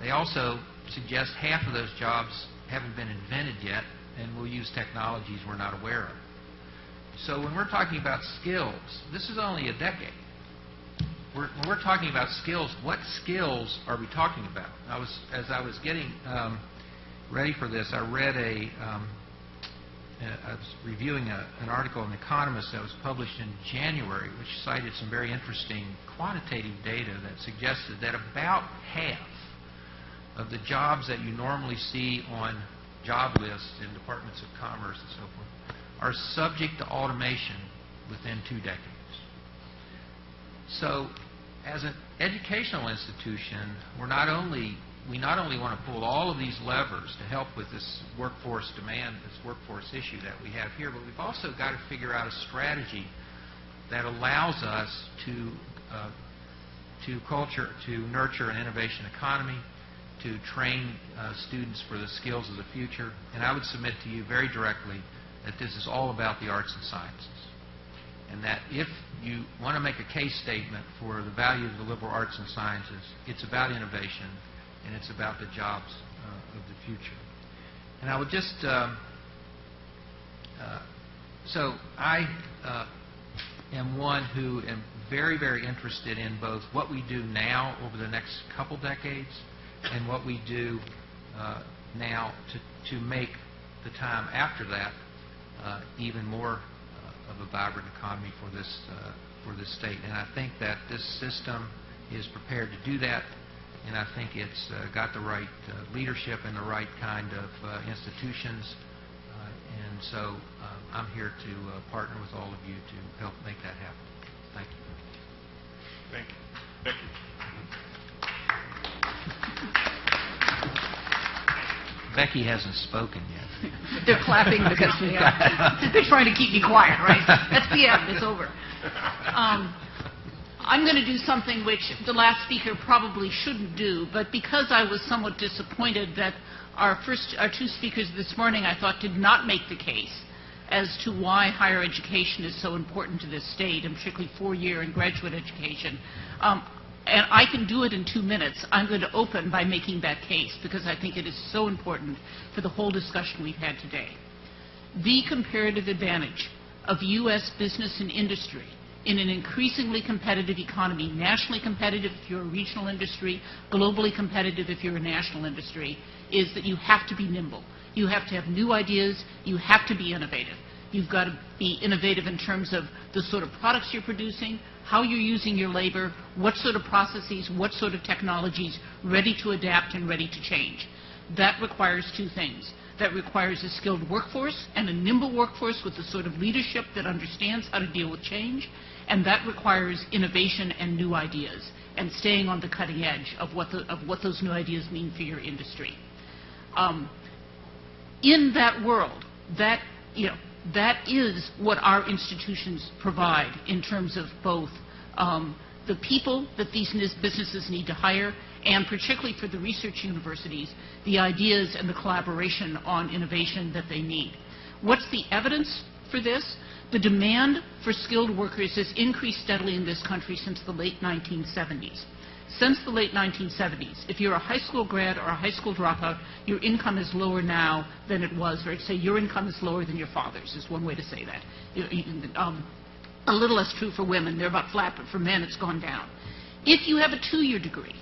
They also suggest half of those jobs haven't been invented yet and will use technologies we're not aware of. So when we're talking about skills, this is only a decade. When we're talking about skills, what skills are we talking about? As I was getting ready for this, I read I was reviewing an article in The Economist that was published in January, which cited some very interesting quantitative data that suggested that about half of the jobs that you normally see on job lists in departments of commerce and so forth are subject to automation within 2 decades. So, as an educational institution, we not only want to pull all of these levers to help with this workforce demand, this workforce issue that we have here, but we've also got to figure out a strategy that allows us to nurture an innovation economy, to train students for the skills of the future. And I would submit to you very directly that this is all about the arts and sciences. And that if you want to make a case statement for the value of the liberal arts and sciences, it's about innovation and it's about the jobs of the future. And I would just, so I am one who am very, very interested in both what we do now over the next couple decades and what we do now to make the time after that even more of a vibrant economy for this state. And I think that this system is prepared to do that, and I think it's got the right leadership and the right kind of institutions. And so I'm here to partner with all of you to help make that happen. Thank you. Thank you. Becky. Becky hasn't spoken yet. They're clapping because they're trying to keep me quiet, right? That's the end. It's over. I'm going to do something which the last speaker probably shouldn't do, but because I was somewhat disappointed that our two speakers this morning, I thought, did not make the case as to why higher education is so important to this state, and particularly four-year and graduate education. And I can do it in 2 minutes. I'm going to open by making that case because I think it is so important for the whole discussion we've had today. The comparative advantage of U.S. business and industry in an increasingly competitive economy, nationally competitive if you're a regional industry, globally competitive if you're a national industry, is that you have to be nimble. You have to have new ideas. You have to be innovative. You've got to be innovative in terms of the sort of products you're producing, how you're using your labor, what sort of processes, what sort of technologies, ready to adapt and ready to change. That requires two things. That requires a skilled workforce and a nimble workforce with the sort of leadership that understands how to deal with change, and that requires innovation and new ideas and staying on the cutting edge of what those new ideas mean for your industry. In that world, that is what our institutions provide in terms of both the people that these businesses need to hire, and particularly for the research universities, the ideas and the collaboration on innovation that they need. What's the evidence for this? The demand for skilled workers has increased steadily in this country since the late 1970s. Since the late 1970s, if you're a high school grad or a high school dropout, your income is lower now than it was, or say your income is lower than your father's, is one way to say that. A little less true for women. They're about flat, but for men it's gone down. If you have a two-year degree,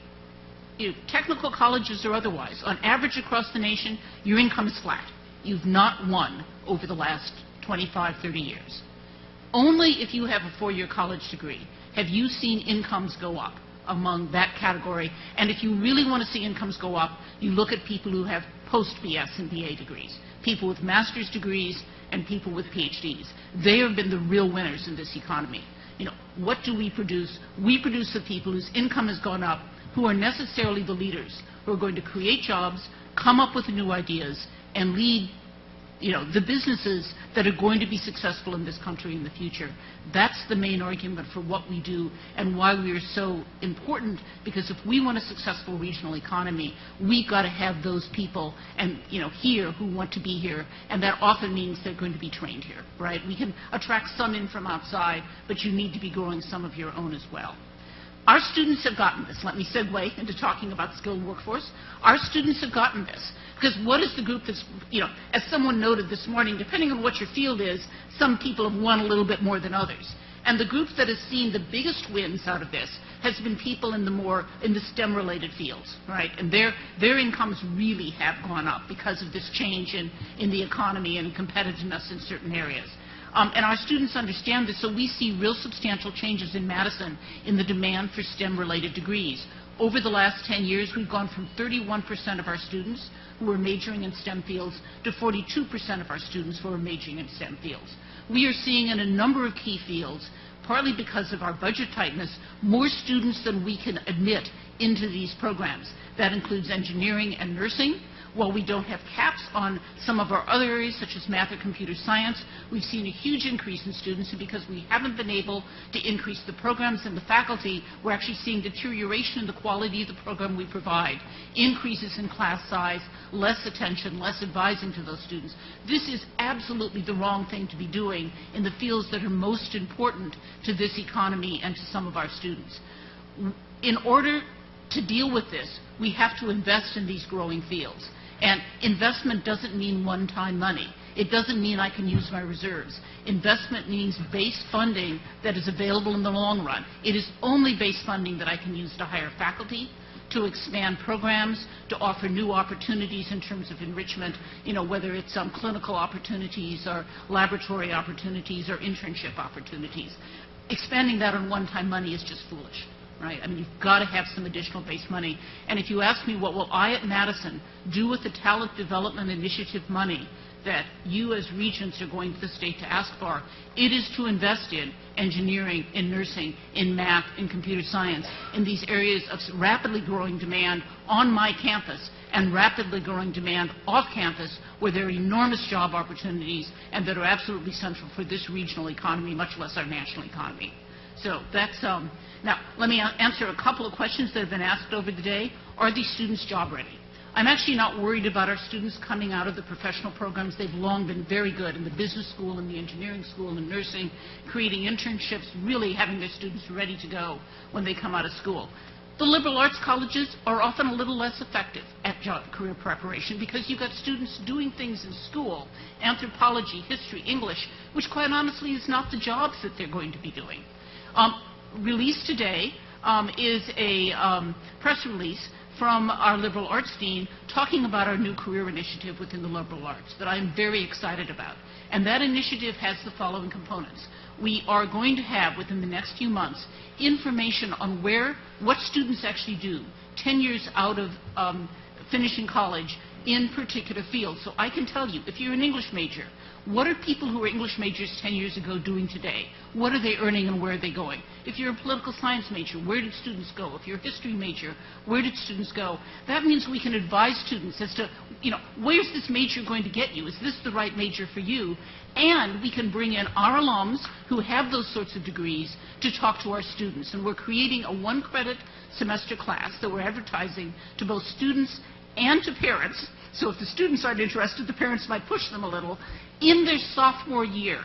technical colleges or otherwise, on average across the nation, your income is flat. You've not won over the last 25, 30 years. Only if you have a four-year college degree have you seen incomes go up among that category. And if you really want to see incomes go up, you look at people who have post-BS and BA degrees, people with master's degrees and people with PhDs. They have been the real winners in this economy. What do we produce? We produce the people whose income has gone up, who are necessarily the leaders, who are going to create jobs, come up with new ideas, and lead the businesses that are going to be successful in this country in the future. That's the main argument for what we do and why we are so important, because if we want a successful regional economy, we've got to have those people and here who want to be here, and that often means they're going to be trained here, right? We can attract some in from outside, but you need to be growing some of your own as well. Our students have gotten this. Let me segue into talking about skilled workforce. Our students have gotten this. Because what is the group that's, as someone noted this morning, depending on what your field is, some people have won a little bit more than others. And the group that has seen the biggest wins out of this has been people in the STEM-related fields, right? And their incomes really have gone up because of this change in the economy and competitiveness in certain areas. And our students understand this, so we see real substantial changes in Madison in the demand for STEM-related degrees. Over the last 10 years, we've gone from 31% of our students who are majoring in STEM fields to 42% of our students who are majoring in STEM fields. We are seeing in a number of key fields, partly because of our budget tightness, more students than we can admit into these programs. That includes engineering and nursing. While we don't have caps on some of our other areas, such as math or computer science, we've seen a huge increase in students, and because we haven't been able to increase the programs and the faculty, we're actually seeing deterioration in the quality of the program we provide, increases in class size, less attention, less advising to those students. This is absolutely the wrong thing to be doing in the fields that are most important to this economy and to some of our students. In order to deal with this, we have to invest in these growing fields. And investment doesn't mean one-time money. It doesn't mean I can use my reserves. Investment means base funding that is available in the long run. It is only base funding that I can use to hire faculty, to expand programs, to offer new opportunities in terms of enrichment, whether it's clinical opportunities or laboratory opportunities or internship opportunities. Expanding that on one-time money is just foolish. Right? I mean, you've got to have some additional base money. And if you ask me what will I at Madison do with the Talent Development Initiative money that you as Regents are going to the state to ask for, it is to invest in engineering, in nursing, in math, in computer science, in these areas of rapidly growing demand on my campus and rapidly growing demand off campus, where there are enormous job opportunities and that are absolutely central for this regional economy, much less our national economy. So that's, now, let me answer a couple of questions that have been asked over the day. Are these students job ready? I'm actually not worried about our students coming out of the professional programs. They've long been very good in the business school and the engineering school and nursing, creating internships, really having their students ready to go when they come out of school. The liberal arts colleges are often a little less effective at career preparation because you've got students doing things in school, anthropology, history, English, which quite honestly is not the jobs that they're going to be doing. Released today is a press release from our liberal arts dean talking about our new career initiative within the liberal arts that I'm very excited about. And that initiative has the following components. We are going to have, within the next few months, information on what students actually do 10 years out of finishing college in particular fields. So I can tell you, if you're an English major, what are people who were English majors 10 years ago doing today? What are they earning and where are they going? If you're a political science major, where did students go? If you're a history major, where did students go? That means we can advise students as to, where's this major going to get you? Is this the right major for you? And we can bring in our alums who have those sorts of degrees to talk to our students. And we're creating a one-credit semester class that we're advertising to both students and to parents. So if the students aren't interested, the parents might push them a little in their sophomore year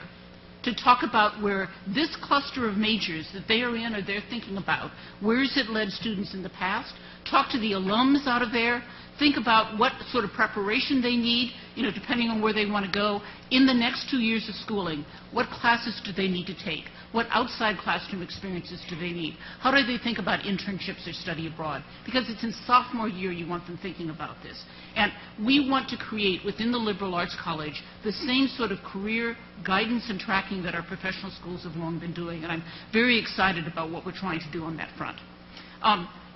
to talk about where this cluster of majors that they are in or they're thinking about, where has it led students in the past, talk to the alums out of there, think about what sort of preparation they need, depending on where they want to go in the next 2 years of schooling. What classes do they need to take? What outside classroom experiences do they need? How do they think about internships or study abroad? Because it's in sophomore year you want them thinking about this. And we want to create within the liberal arts college the same sort of career guidance and tracking that our professional schools have long been doing. And I'm very excited about what we're trying to do on that front.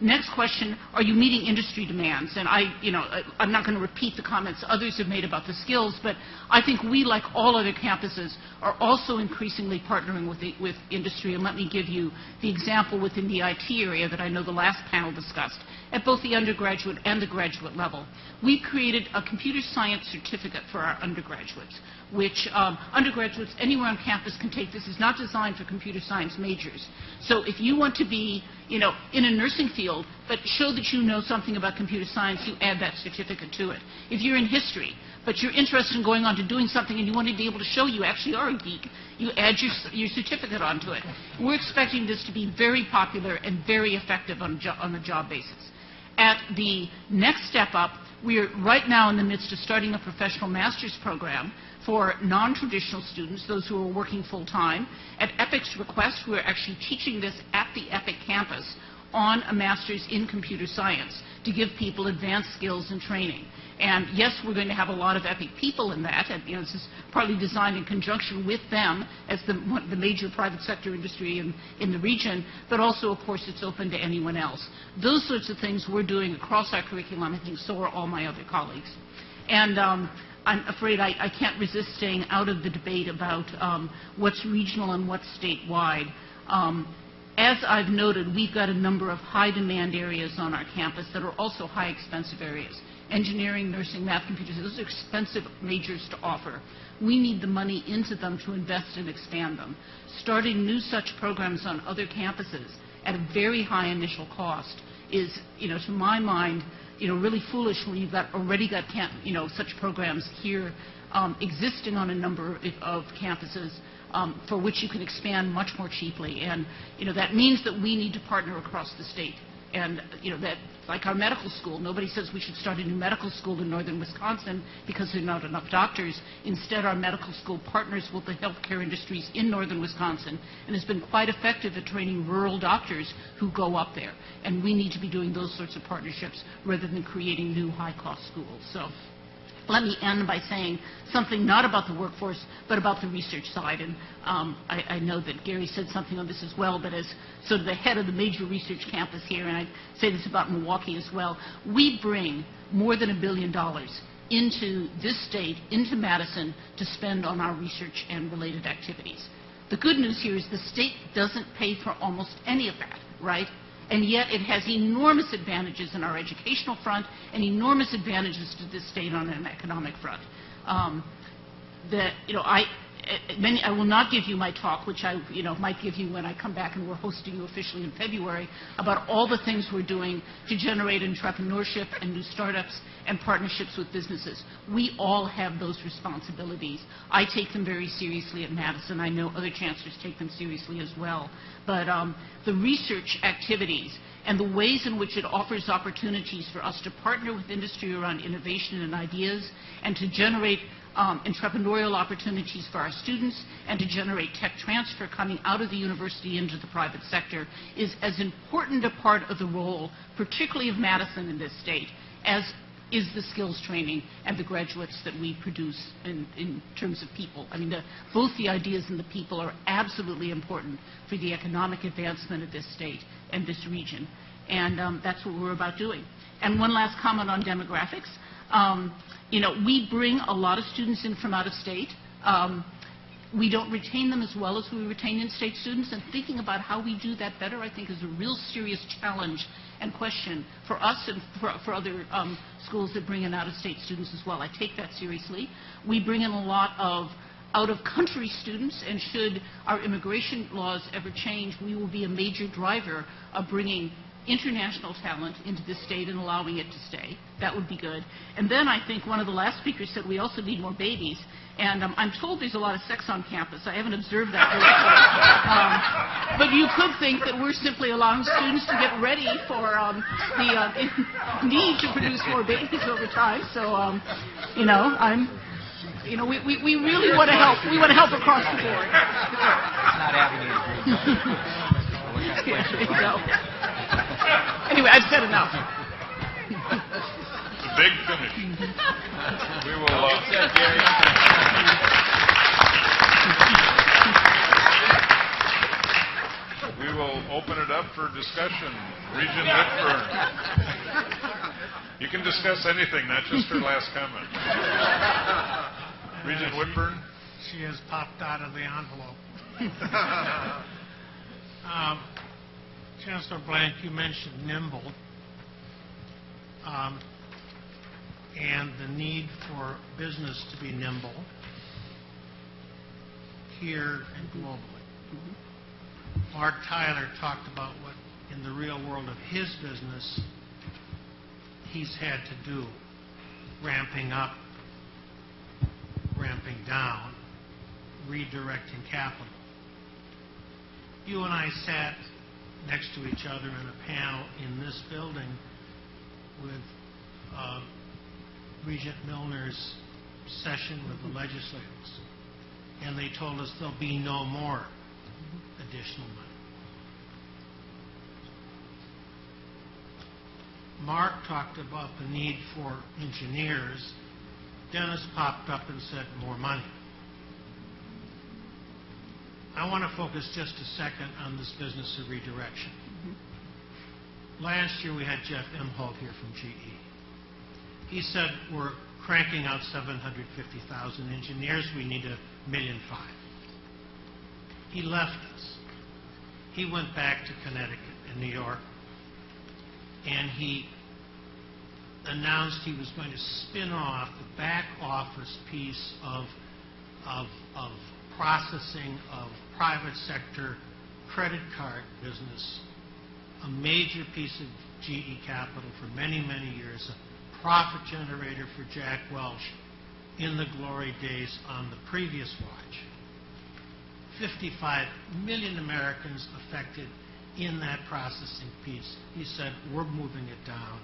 Next question, are you meeting industry demands? And I'm not going to repeat the comments others have made about the skills, but I think we, like all other campuses, are also increasingly partnering with industry. And let me give you the example within the IT area that I know the last panel discussed. At both the undergraduate and the graduate level, we've created a computer science certificate for our undergraduates, which undergraduates anywhere on campus can take. This is not designed for computer science majors. So if you want to be, in a nursing field, but show that you know something about computer science, you add that certificate to it. If you're in history, but you're interested in going on to doing something and you want to be able to show you actually are a geek, you add your certificate onto it. We're expecting this to be very popular and very effective on a job basis. At the next step up, we are right now in the midst of starting a professional master's program for non-traditional students, those who are working full-time. At EPIC's request, we're actually teaching this at the EPIC campus on a master's in computer science to give people advanced skills and training. And yes, we're going to have a lot of EPIC people in that. And, this is partly designed in conjunction with them as the major private sector industry in the region, but also, of course, it's open to anyone else. Those sorts of things we're doing across our curriculum. I think so are all my other colleagues. And I'm afraid I can't resist staying out of the debate about what's regional and what's statewide. As I've noted, we've got a number of high-demand areas on our campus that are also high-expensive areas. Engineering, nursing, math, computers, those are expensive majors to offer. We need the money into them to invest and expand them. Starting new such programs on other campuses at a very high initial cost is, to my mind, really foolish when you've already got such programs here existing on a number of campuses for which you can expand much more cheaply. And, that means that we need to partner across the state. And, that, like our medical school, nobody says we should start a new medical school in northern Wisconsin because there are not enough doctors. Instead, our medical school partners with the healthcare industries in northern Wisconsin and has been quite effective at training rural doctors who go up there. And we need to be doing those sorts of partnerships rather than creating new high-cost schools. So let me end by saying something not about the workforce, but about the research side. And I know that Gary said something on this as well, but as sort of the head of the major research campus here, and I say this about Milwaukee as well, we bring more than $1 billion into this state, into Madison, to spend on our research and related activities. The good news here is the state doesn't pay for almost any of that, right? And yet it has enormous advantages in our educational front and enormous advantages to this state on an economic front. I will not give you my talk, which I might give you when I come back and we're hosting you officially in February, about all the things we're doing to generate entrepreneurship and new startups and partnerships with businesses. We all have those responsibilities. I take them very seriously at Madison. I know other chancellors take them seriously as well. But the research activities and the ways in which it offers opportunities for us to partner with industry around innovation and ideas and to generate entrepreneurial opportunities for our students and to generate tech transfer coming out of the university into the private sector is as important a part of the role, particularly of Madison in this state, as is the skills training and the graduates that we produce in terms of people. I mean, both the ideas and the people are absolutely important for the economic advancement of this state and this region. And that's what we're about doing. And one last comment on demographics. We bring a lot of students in from out of state. We don't retain them as well as we retain in-state students, and thinking about how we do that better, I think, is a real serious challenge and question for us and for other schools that bring in out-of-state students as well. I take that seriously. We bring in a lot of out-of-country students, and should our immigration laws ever change, we will be a major driver of bringing international talent into the state and allowing it to stay. That would be good. And then I think one of the last speakers said we also need more babies. And I'm told there's a lot of sex on campus. I haven't observed that directly. But you could think that we're simply allowing students to get ready for the need to produce more babies over time. So, we really want to help. We want to help across the board. Not having any. Anyway, I've said enough. The big finish. We will. We will open it up for discussion. Regent Whitburn. You can discuss anything, not just her last comment. Regent Whitburn. She has popped out of the envelope. Chancellor Blank, you mentioned nimble and the need for business to be nimble here and globally. Mark Tyler talked about what, in the real world of his business, he's had to do, ramping up, ramping down, redirecting capital. You and I sat next to each other in a panel in this building with Regent Milner's session with the legislators, and they told us there'll be no more additional money. Mark talked about the need for engineers. Dennis popped up and said more money. I want to focus just a second on this business of redirection. Last year we had Jeff Imholt here from GE. He said we're cranking out 750,000 engineers. We need 1.5 million. He left us. He went back to Connecticut and New York, and he announced he was going to spin off the back office piece of processing of private sector credit card business, a major piece of GE capital for many, many years, a profit generator for Jack Welch in the glory days on the previous watch. 55 million Americans affected in that processing piece. He said, we're moving it down.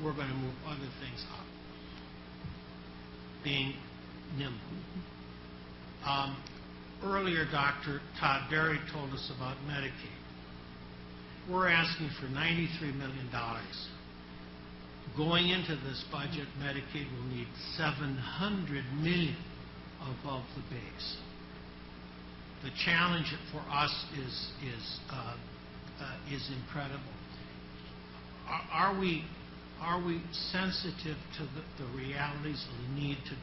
We're going to move other things up. Being nimble. Earlier, Dr. Todd Berry told us about Medicaid. We're asking for $93 million. Going into this budget, Medicaid will need $700 million above the base. The challenge for us is incredible. Are we sensitive to the realities of the need to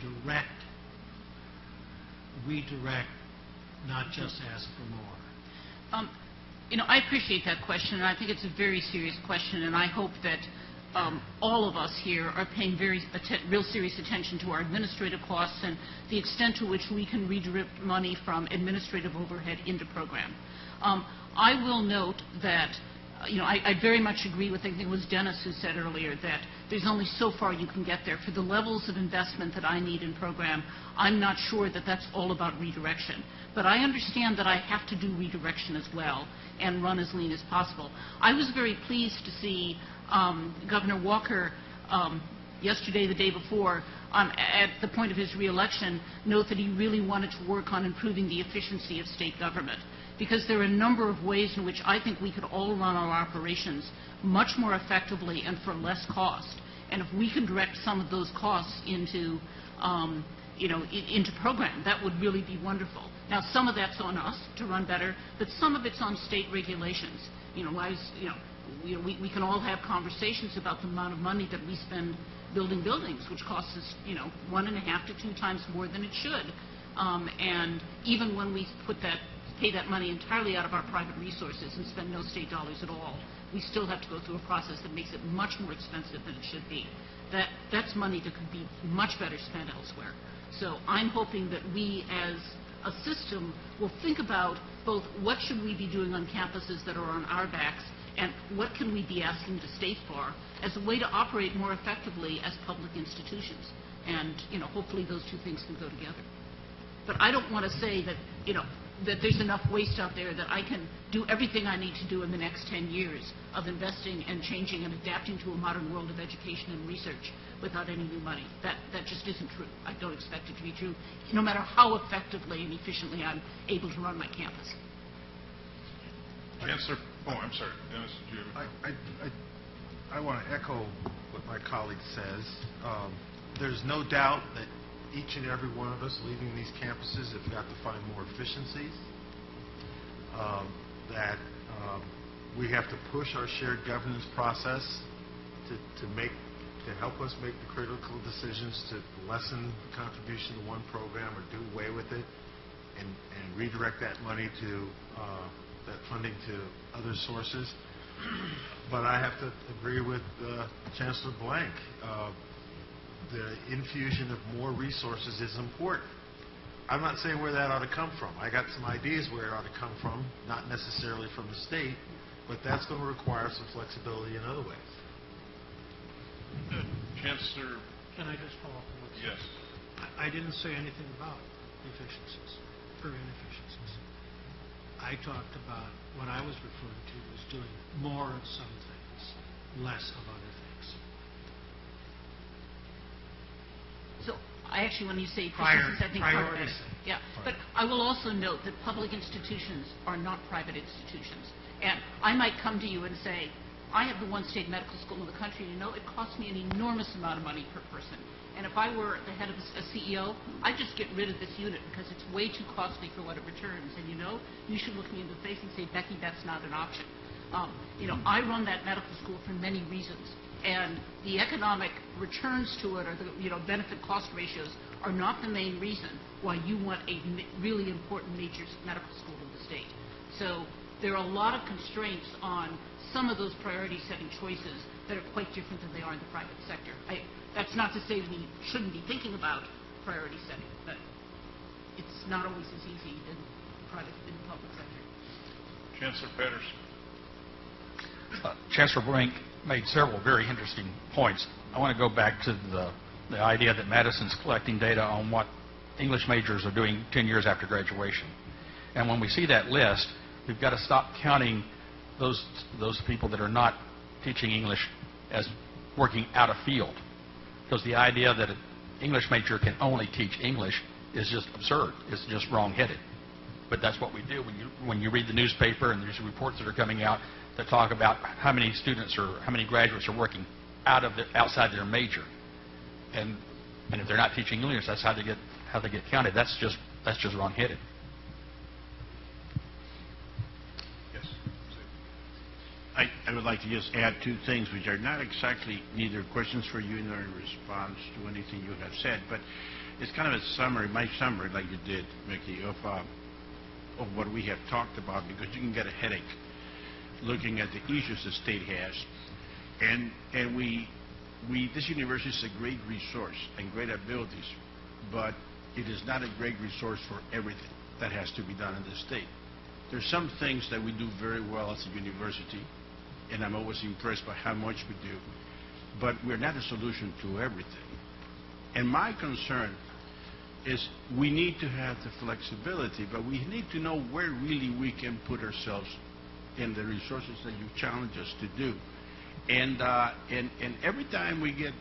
redirect, not just ask for more? I appreciate that question, and I think it's a very serious question, and I hope that all of us here are paying real serious attention to our administrative costs and the extent to which we can redirect money from administrative overhead into program. I will note that I very much agree with, I think it was Dennis who said earlier, that there's only so far you can get there. For the levels of investment that I need in program, I'm not sure that that's all about redirection. But I understand that I have to do redirection as well and run as lean as possible. I was very pleased to see Governor Walker yesterday, the day before, at the point of his reelection, note that he really wanted to work on improving the efficiency of state government, because there are a number of ways in which I think we could all run our operations much more effectively and for less cost. And if we can direct some of those costs into, into program, that would really be wonderful. Now, some of that's on us to run better, but some of it's on state regulations. We can all have conversations about the amount of money that we spend building buildings, which costs us, 1.5 to 2 times more than it should. And even when we pay that money entirely out of our private resources and spend no state dollars at all, we still have to go through a process that makes it much more expensive than it should be. That's money that could be much better spent elsewhere. So I'm hoping that we as a system will think about both what should we be doing on campuses that are on our backs and what can we be asking the state for as a way to operate more effectively as public institutions. And, hopefully those two things can go together. But I don't want to say that, that there's enough waste out there that I can do everything I need to do in the next 10 years of investing and changing and adapting to a modern world of education and research without any new money. That just isn't true. I don't expect it to be true, no matter how effectively and efficiently I'm able to run my campus. Chancellor, I'm sorry, Dennis, did you have a... I want to echo what my colleague says. There's no doubt that each and every one of us leaving these campuses have got to find more efficiencies, that we have to push our shared governance process to help us make the critical decisions to lessen the contribution to one program or do away with it and redirect that money to that funding to other sources. But I have to agree with Chancellor Blank. The infusion of more resources is important. I'm not saying where that ought to come from. I got some ideas where it ought to come from, not necessarily from the state, but that's going to require some flexibility in other ways. Chancellor... Can I just follow up on what you said? Yes. I didn't say anything about efficiencies or inefficiencies. I talked about what I was referring to as doing more of some things, less of other things. So when you say efficiencies, I think priorities. Yeah, but I will also note that public institutions are not private institutions. And I might come to you and say, I have the one state medical school in the country, it costs me an enormous amount of money per person. And if I were the head of a CEO, I'd just get rid of this unit because it's way too costly for what it returns. And you should look me in the face and say, Becky, that's not an option. I run that medical school for many reasons. And the economic returns to it or the benefit cost ratios are not the main reason why you want a really important major medical school in the state. So there are a lot of constraints on some of those priority setting choices that are quite different than they are in the private sector. That's not to say we shouldn't be thinking about priority setting, but it's not always as easy in the public sector. Chancellor Patterson. Chancellor Blank made several very interesting points. I want to go back to the idea that Madison's collecting data on what English majors are doing 10 years after graduation. And when we see that list, we've got to stop counting those people that are not teaching English as working out of field. Because the idea that an English major can only teach English is just absurd. It's just wrong-headed. But that's what we do when you read the newspaper and there's reports that are coming out that talk about how many students or how many graduates are working outside their major. And if they're not teaching English, that's how they get counted. That's just wrong-headed. I would like to just add 2 things which are not exactly neither questions for you nor a response to anything you have said, but it's kind of a summary, my summary, like you did, Mickey, of what we have talked about, because you can get a headache looking at the issues the state has. And this university is a great resource and great abilities, but it is not a great resource for everything that has to be done in the state. There's some things that we do very well as a university, and I'm always impressed by how much we do, but we're not a solution to everything. And my concern is we need to have the flexibility, but we need to know where really we can put ourselves in the resources that you challenge us to do. And every time we get,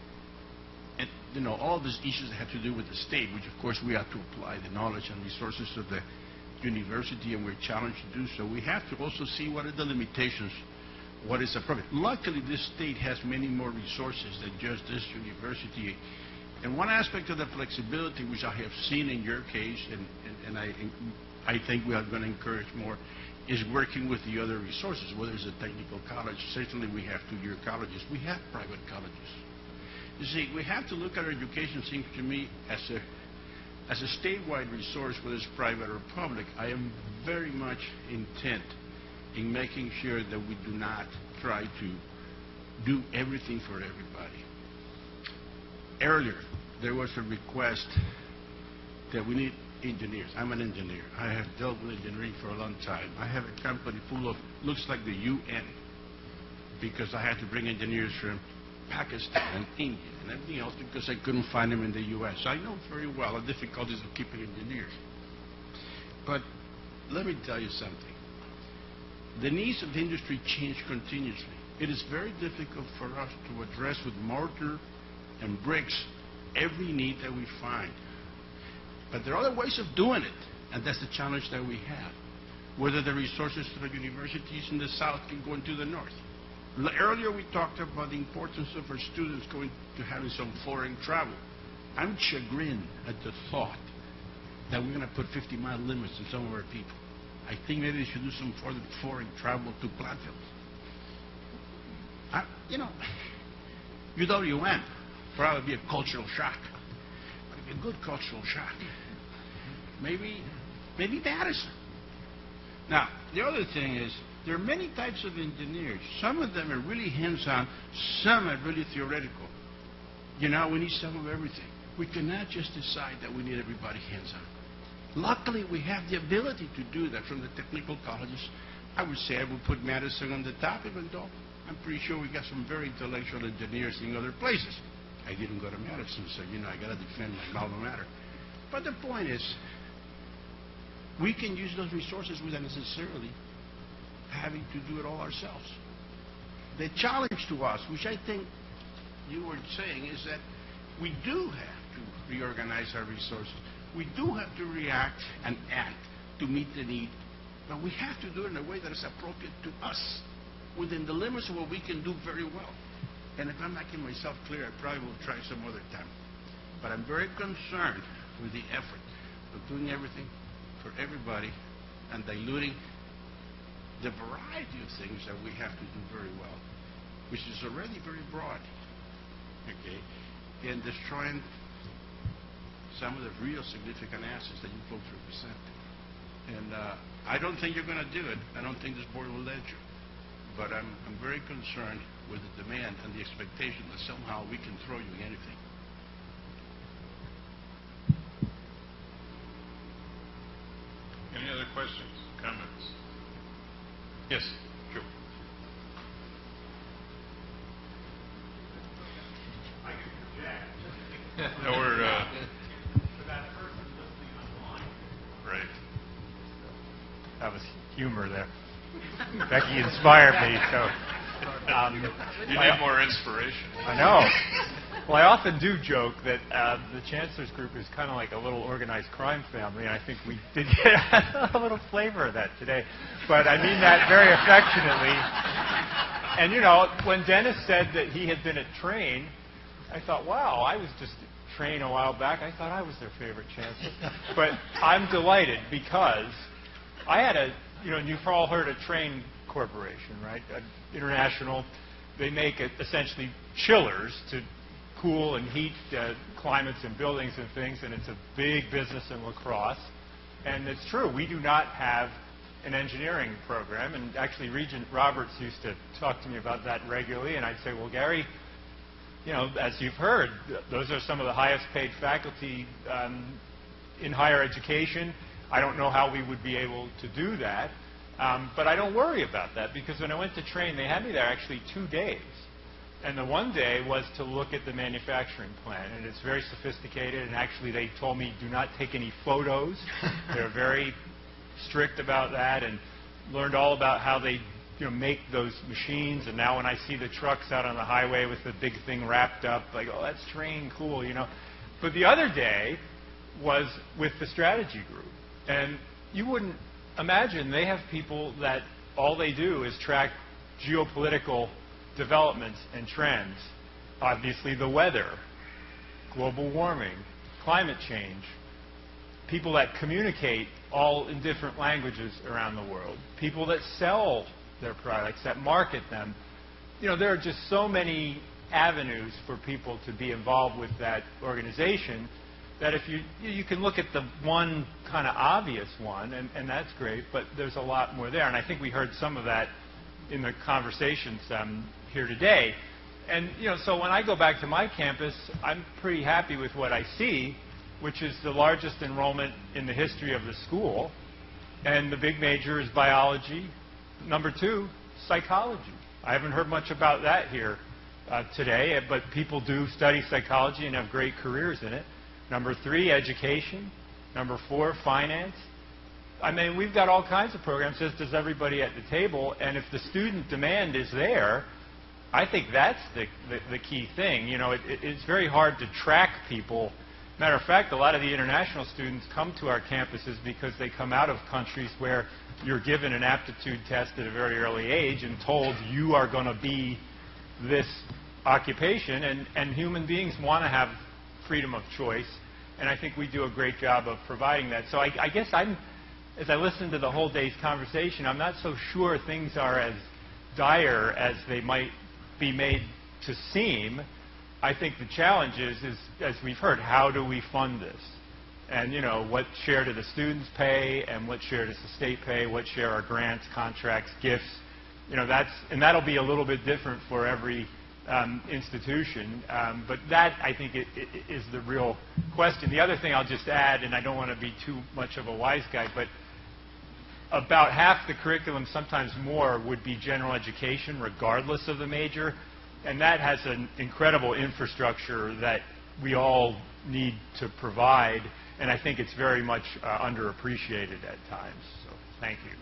all these issues that have to do with the state, which of course we have to apply the knowledge and resources of the university, and we're challenged to do so, we have to also see what are the limitations, what is appropriate. Luckily, this state has many more resources than just this university. And one aspect of the flexibility, which I have seen in your case, and I think we are going to encourage more, is working with the other resources, whether it's a technical college. Certainly we have two-year colleges. We have private colleges. You see, we have to look at our education, seems to me, as a statewide resource, whether it's private or public. I am very much intent in making sure that we do not try to do everything for everybody. Earlier, there was a request that we need engineers. I'm an engineer. I have dealt with engineering for a long time. I have a company full of, looks like the UN, because I had to bring engineers from Pakistan and India and everything else because I couldn't find them in the U.S. I know very well the difficulties of keeping engineers. But let me tell you something. The needs of the industry change continuously. It is very difficult for us to address with mortar and bricks every need that we find. But there are other ways of doing it, and that's the challenge that we have. Whether the resources to the universities in the south can go into the north. Earlier we talked about the importance of our students going to having some foreign travel. I'm chagrined at the thought that we're going to put 50-mile limits on some of our people. I think maybe they should do some foreign travel to Platteville. UWM probably be a cultural shock. A good cultural shock. Maybe Madison. Now, the other thing is, there are many types of engineers. Some of them are really hands-on, some are really theoretical. We need some of everything. We cannot just decide that we need everybody hands-on. Luckily, we have the ability to do that from the technical colleges. I would say I would put Madison on the top, even though I'm pretty sure we got some very intellectual engineers in other places. I didn't go to Madison, so, I got to defend my alma mater. But the point is, we can use those resources without necessarily having to do it all ourselves. The challenge to us, which I think you were saying, is that we do have to reorganize our resources. We do have to react and act to meet the need, but we have to do it in a way that is appropriate to us, within the limits of what we can do very well. And if I'm making myself clear, I probably will try some other time. But I'm very concerned with the effort of doing everything for everybody and diluting the variety of things that we have to do very well, which is already very broad, okay, and destroying some of the real significant assets that you folks represent. And I don't think you're going to do it. I don't think this board will let you. But I'm very concerned with the demand and the expectation that somehow we can throw you anything. Any other questions, comments? Yes, Joe. I can project. No, we're... For that person listening online. Right. That was humor there. Becky inspired me, so... you need more inspiration. I know. Well, I often do joke that the Chancellor's Group is kind of like a little organized crime family, and I think we did get a little flavor of that today. But I mean that very affectionately. And, when Dennis said that he had been at Train, I thought, wow, I was just at Train a while back. I thought I was their favorite Chancellor. But I'm delighted because I had you've all heard of Train Corporation, right? International. They make essentially chillers to cool and heat climates and buildings and things, and it's a big business in La Crosse. And it's true, we do not have an engineering program, and actually Regent Roberts used to talk to me about that regularly, and I'd say, well, Gary, you know, as you've heard, those are some of the highest paid faculty in higher education. I don't know how we would be able to do that, but I don't worry about that, because when I went to train, they had me there actually 2 days. And the one day was to look at the manufacturing plant, and it's very sophisticated, and actually they told me do not take any photos. They're very strict about that, and learned all about how they make those machines. And now when I see the trucks out on the highway with the big thing wrapped up, like, oh, that's train, cool, you know. But the other day was with the strategy group, and you wouldn't imagine they have people that all they do is track geopolitical developments and trends. Obviously the weather, global warming, climate change, people that communicate all in different languages around the world, people that sell their products, that market them. You know, there are just so many avenues for people to be involved with that organization that if you can look at the one kind of obvious one, and that's great, but there's a lot more there. And I think we heard some of that in the conversations here today. And so when I go back to my campus, I'm pretty happy with what I see, which is the largest enrollment in the history of the school. And the big major is biology. Number 2, psychology. I haven't heard much about that here today, but people do study psychology and have great careers in it. Number 3, education. Number 4, finance. I mean, we've got all kinds of programs, as does everybody at the table, and if the student demand is there, I think that's the key thing. It's very hard to track people. Matter of fact, a lot of the international students come to our campuses because they come out of countries where you're given an aptitude test at a very early age and told you are going to be this occupation, and human beings want to have freedom of choice, and I think we do a great job of providing that. So I guess as I listen to the whole day's conversation, I'm not so sure things are as dire as they might be made to seem. I think the challenge is, as we've heard, how do we fund this? And, what share do the students pay, and what share does the state pay, what share are grants, contracts, gifts? And that'll be a little bit different for every institution. But that, I think, is the real question. The other thing I'll just add, and I don't want to be too much of a wise guy, but about half the curriculum, sometimes more, would be general education, regardless of the major. And that has an incredible infrastructure that we all need to provide. And I think it's very much underappreciated at times. So thank you.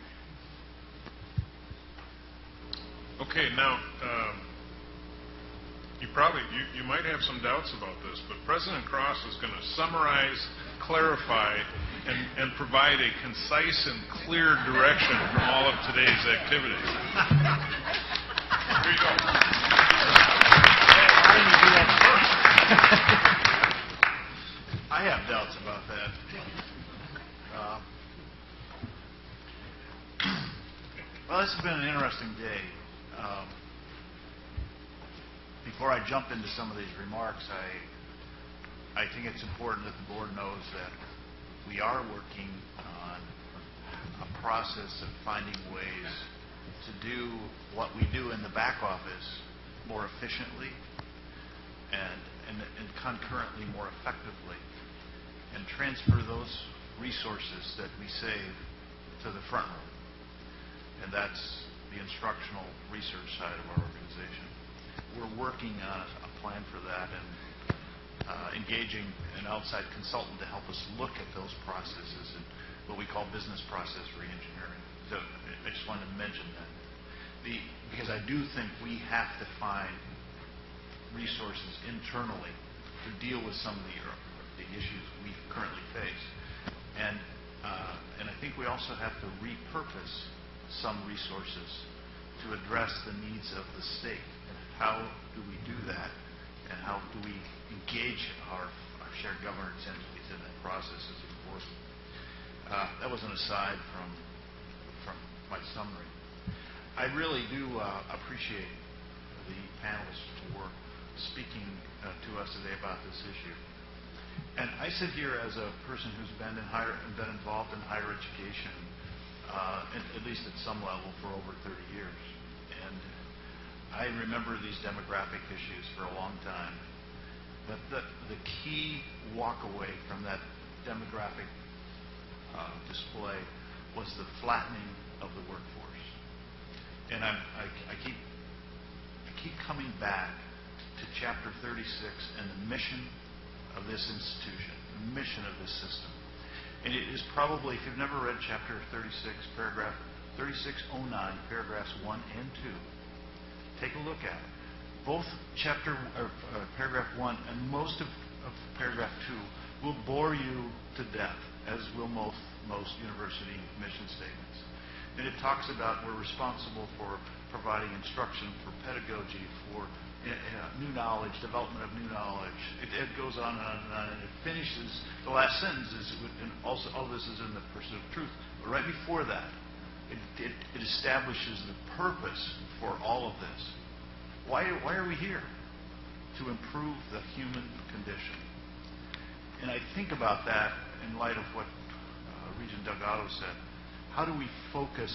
Okay, now, you might have some doubts about this, but President Cross is going to summarize, clarify, and provide a concise and clear direction from all of today's activities. Here you go. Why didn't you do that first? I have doubts about that. Well, this has been an interesting day. Before I jump into some of these remarks, I think it's important that the board knows that we are working on a process of finding ways to do what we do in the back office more efficiently and concurrently more effectively, and transfer those resources that we save to the front room. And that's the instructional research side of our organization. We're working on a plan for that and engaging an outside consultant to help us look at those processes and what we call business process reengineering. So I just wanted to mention that. Because I do think we have to find resources internally to deal with some of the issues we currently face. And I think we also have to repurpose some resources to address the needs of the state. And how do we do that? And how do we engage our shared governance entities in that process is important. That was an aside from my summary. I really do appreciate the panels for speaking to us today about this issue. And I sit here as a person who's been involved in higher education at least at some level, for over 30 years. And I remember these demographic issues for a long time. But the key walk away from that demographic display was the flattening of the workforce. And I keep coming back to Chapter 36 and the mission of this institution, the mission of this system. And it is probably, if you've never read Chapter 36, paragraph 3609, paragraphs 1 and 2, take a look at it. Both paragraph 1 and most of paragraph 2 will bore you to death, as will most university mission statements. And it talks about we're responsible for providing instruction, for pedagogy, for new knowledge, development of new knowledge. It goes on and on and on, and it finishes, the last sentence is, and also all this is in the pursuit of truth, but right before that, it establishes the purpose for all of this. Why are we here? To improve the human condition. And I think about that in light of what Regent Doug Otto said. How do we focus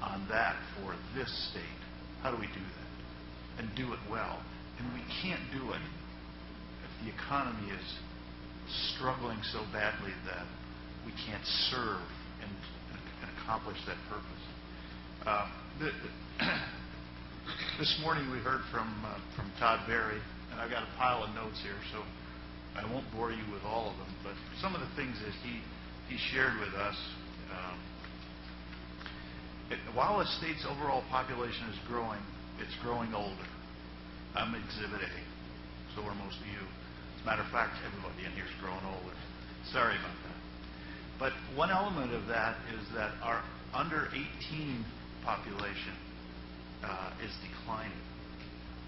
on that for this state? How do we do that? And do it well. And we can't do it if the economy is struggling so badly that we can't serve and accomplish that purpose. This morning we heard from Todd Berry, and I've got a pile of notes here, so I won't bore you with all of them, but some of the things that he shared with us. While a state's overall population is growing, it's growing older. I'm Exhibit A, so are most of you. As a matter of fact, everybody in here is growing older. Sorry about that. But one element of that is that our under 18 population is declining,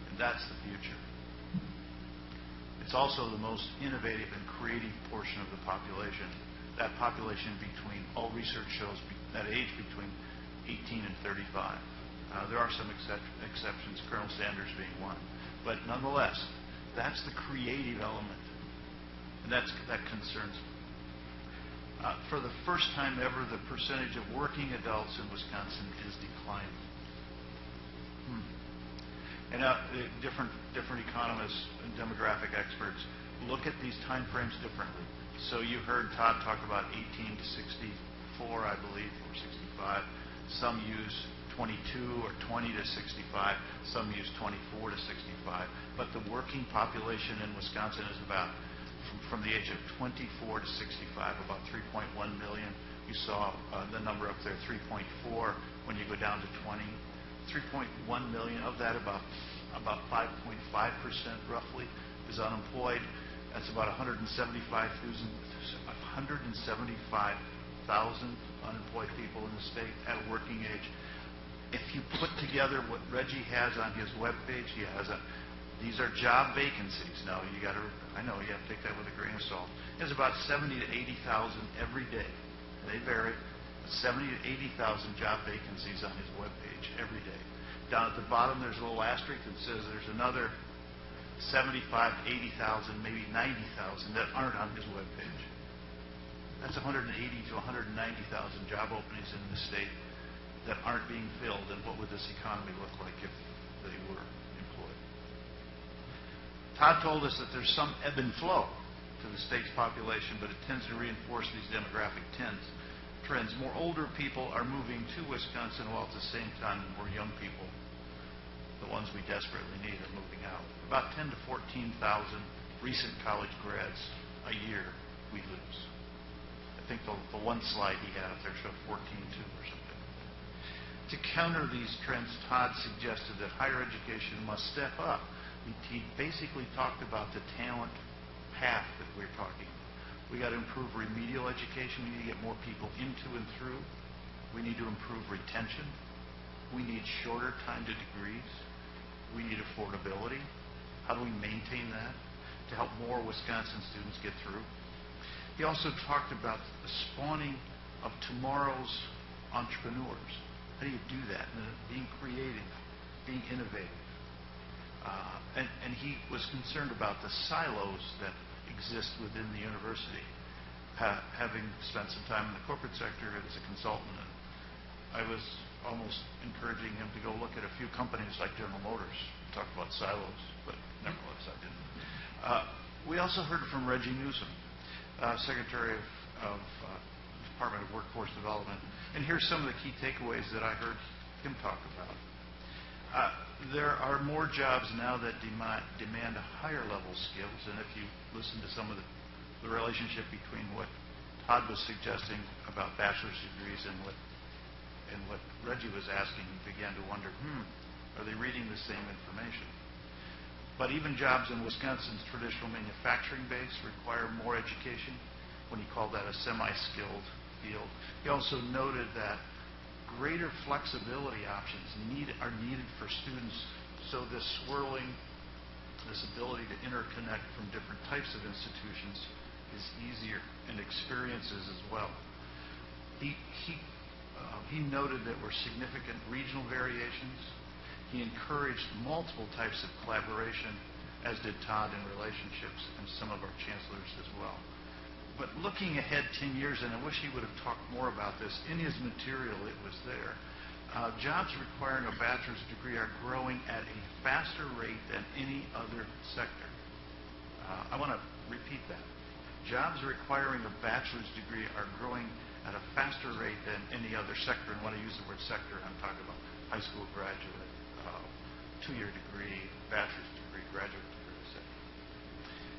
and that's the future. It's also the most innovative and creative portion of the population. That population between, all research shows, that age between 18 and 35. There are some exceptions, Colonel Sanders being one. But nonetheless, that's the creative element. And that concerns me. For the first time ever, the percentage of working adults in Wisconsin is declining. And different economists and demographic experts look at these time frames differently. So you heard Todd talk about 18 to 64, I believe, or 65. Some use 22 or 20 to 65. Some use 24 to 65. But the working population in Wisconsin is about, from the age of 24 to 65, about 3.1 million. You saw the number up there, 3.4. When you go down to 20, 3.1 million. Of that, about 5.5% roughly is unemployed. That's about 175,000 unemployed people in the state at working age. If you put together what Reggie has on his webpage, these are job vacancies. Now I know you have to take that with a grain of salt. There's about 70 to 80,000 every day. They vary. 70 to 80,000 job vacancies on his webpage every day. Down at the bottom, there's a little asterisk that says there's another 75, 80,000, maybe 90,000 that aren't on his webpage. That's 180 to 190,000 job openings in the state that aren't being filled. And what would this economy look like if they were employed? Todd told us that there's some ebb and flow to the state's population, but it tends to reinforce these demographic trends. More older people are moving to Wisconsin, while at the same time more young people, the ones we desperately need, are moving out. About 10 to 14,000 recent college grads a year we lose. I think the one slide he had up there showed 14.2 or something. To counter these trends, Todd suggested that higher education must step up. He basically talked about the talent path that we're talking about. We got to improve remedial education. We need to get more people into and through. We need to improve retention. We need shorter time to degrees. We need affordability. How do we maintain that to help more Wisconsin students get through? He also talked about the spawning of tomorrow's entrepreneurs. How do you do that? Being creative, being innovative. And he was concerned about the silos that exist within the university. Having spent some time in the corporate sector as a consultant I was almost encouraging him to go look at a few companies like General Motors. Talk about silos, but nevertheless I didn't. We also heard from Reggie Newsom, Secretary of Department of Workforce Development. And here's some of the key takeaways that I heard him talk about. There are more jobs now that demand higher level skills, and if you listen to some of the relationship between what Todd was suggesting about bachelor's degrees and what Reggie was asking, you began to wonder, are they reading the same information? But even jobs in Wisconsin's traditional manufacturing base require more education, when he called that a semi-skilled field. He also noted that greater flexibility options are needed for students, so this ability to interconnect from different types of institutions is easier, and experiences as well. He noted that were significant regional variations. He encouraged multiple types of collaboration, as did Todd in relationships and some of our chancellors as well. But looking ahead 10 years, and I wish he would have talked more about this, in his material it was there, jobs requiring a bachelor's degree are growing at a faster rate than any other sector. I want to repeat that. Jobs requiring a bachelor's degree are growing at a faster rate than any other sector. And when I use the word sector, I'm talking about high school graduate, two-year degree, bachelor's degree, graduate degree, etc.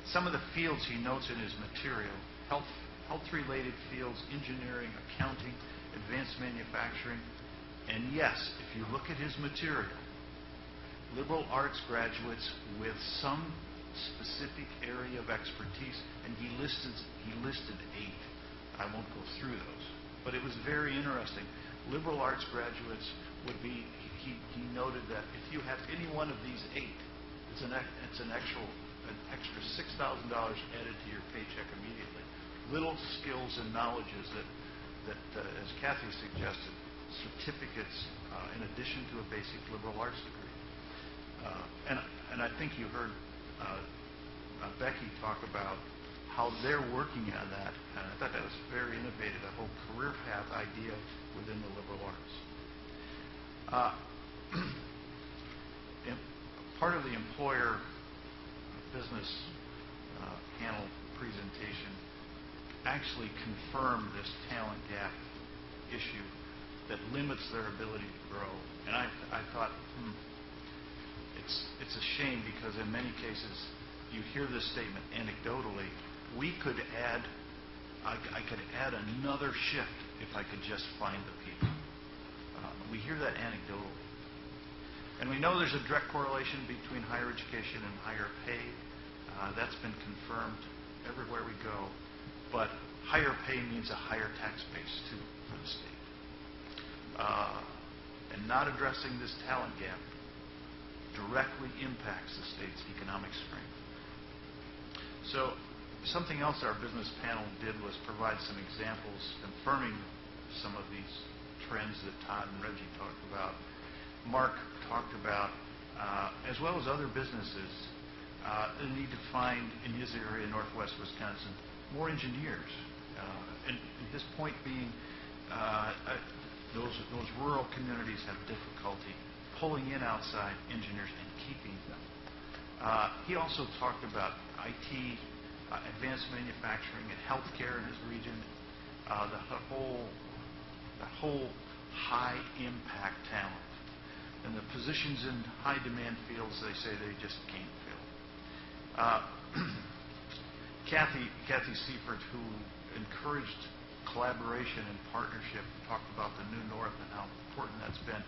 Some of the fields he notes in his material: health-related fields, engineering, accounting, advanced manufacturing. And yes, if you look at his material, liberal arts graduates with some specific area of expertise, and he listed 8. I won't go through those, but it was very interesting. Liberal arts graduates would be, he noted that if you have any one of these 8, it's an extra $6,000 added to your paycheck immediately. Little skills and knowledges that as Kathy suggested, certificates in addition to a basic liberal arts degree. And I think you heard Becky talk about how they're working on that, and I thought that was very innovative, a whole career path idea within the liberal arts. Part of the employer business panel presentation actually confirmed this talent gap issue that limits their ability to grow. And I thought, it's a shame, because in many cases you hear this statement anecdotally. I could add another shift if I could just find the people. We hear that anecdotally. And we know there's a direct correlation between higher education and higher pay. That's been confirmed everywhere we go. But higher pay means a higher tax base, too, for the state. And not addressing this talent gap directly impacts the state's economic strength. So something else our business panel did was provide some examples confirming some of these trends that Todd and Reggie talked about. Mark talked about, as well as other businesses, the need to find, in his area, northwest Wisconsin, more engineers. And his point being, those rural communities have difficulty pulling in outside engineers and keeping them. He also talked about IT, advanced manufacturing, and healthcare in his region, the whole high-impact talent. And the positions in high-demand fields, they say they just can't fill. Kathy Seifert, who encouraged collaboration and partnership, talked about the New North and how important that's been,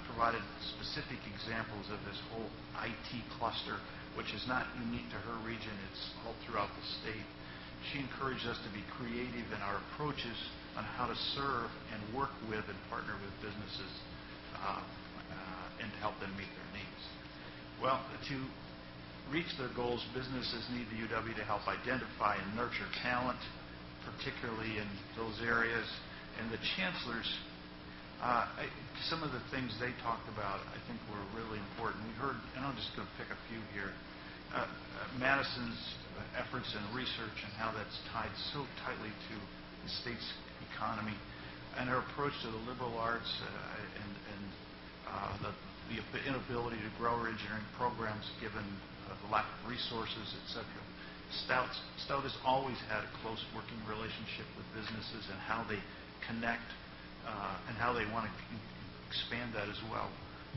provided specific examples of this whole IT cluster, which is not unique to her region, it's all throughout the state. She encouraged us to be creative in our approaches on how to serve and work with and partner with businesses and to help them meet their needs. Well, to reach their goals, businesses need the UW to help identify and nurture talent, particularly in those areas. And the chancellors, some of the things they talked about, I think, were really important. We heard, and I'm just going to pick a few here, Madison's efforts in research and how that's tied so tightly to the state's economy. and our approach to the liberal arts and the inability to grow our engineering programs given the lack of resources, etc. Stout has always had a close working relationship with businesses and how they connect and how they want to expand that as well.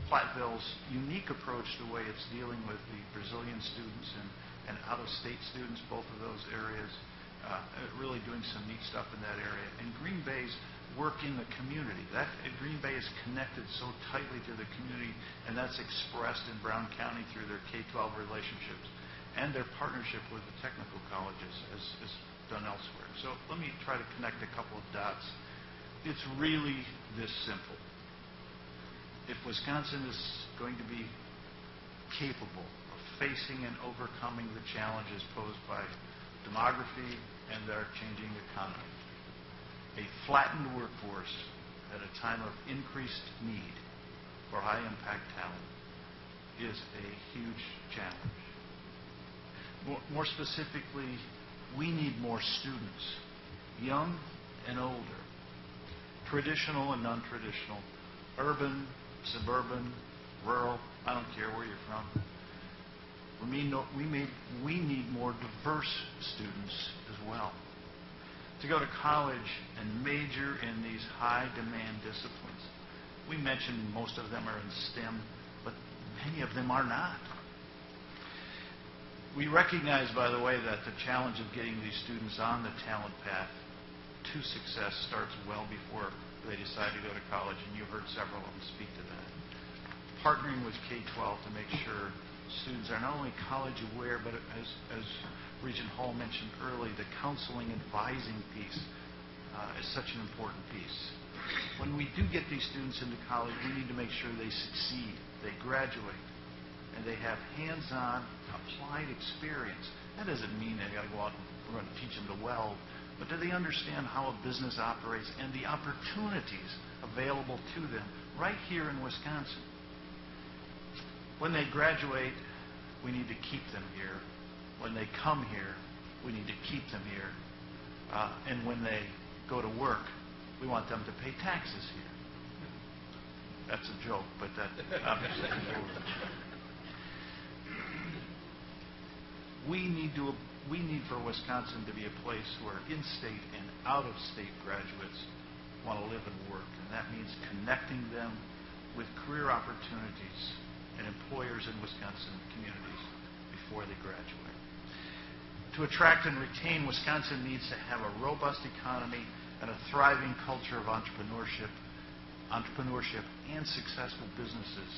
Platteville's unique approach to the way it's dealing with the Brazilian students and out-of-state students, both of those areas, really doing some neat stuff in that area. And Green Bay's work in the community. Green Bay is connected so tightly to the community, and that's expressed in Brown County through their K-12 relationships and their partnership with the technical colleges as done elsewhere. So let me try to connect a couple of dots. It's really this simple. If Wisconsin is going to be capable of facing and overcoming the challenges posed by demography and our changing economy, a flattened workforce at a time of increased need for high-impact talent is a huge challenge. More specifically, we need more students, young and older, traditional and non-traditional, urban, suburban, rural, I don't care where you're from. We need more diverse students as well to go to college and major in these high-demand disciplines. We mentioned most of them are in STEM, but many of them are not. We recognize, by the way, that the challenge of getting these students on the talent path to success starts well before they decide to go to college, and you've heard several of them speak to that. Partnering with K-12 to make sure students are not only college aware, but as Regent Hall mentioned early, the counseling advising piece is such an important piece. When we do get these students into college, we need to make sure they succeed, they graduate, and they have hands-on, applied experience. That doesn't mean they got to go out and we're going to teach them to weld, but do they understand how a business operates and the opportunities available to them right here in Wisconsin? When they graduate, we need to keep them here. When they come here, we need to keep them here. And when they go to work, we want them to pay taxes here. That's a joke, but that obviously is important. We need for Wisconsin to be a place where in-state and out-of-state graduates want to live and work, and that means connecting them with career opportunities and employers in Wisconsin communities before they graduate. To attract and retain, Wisconsin needs to have a robust economy and a thriving culture of entrepreneurship and successful businesses.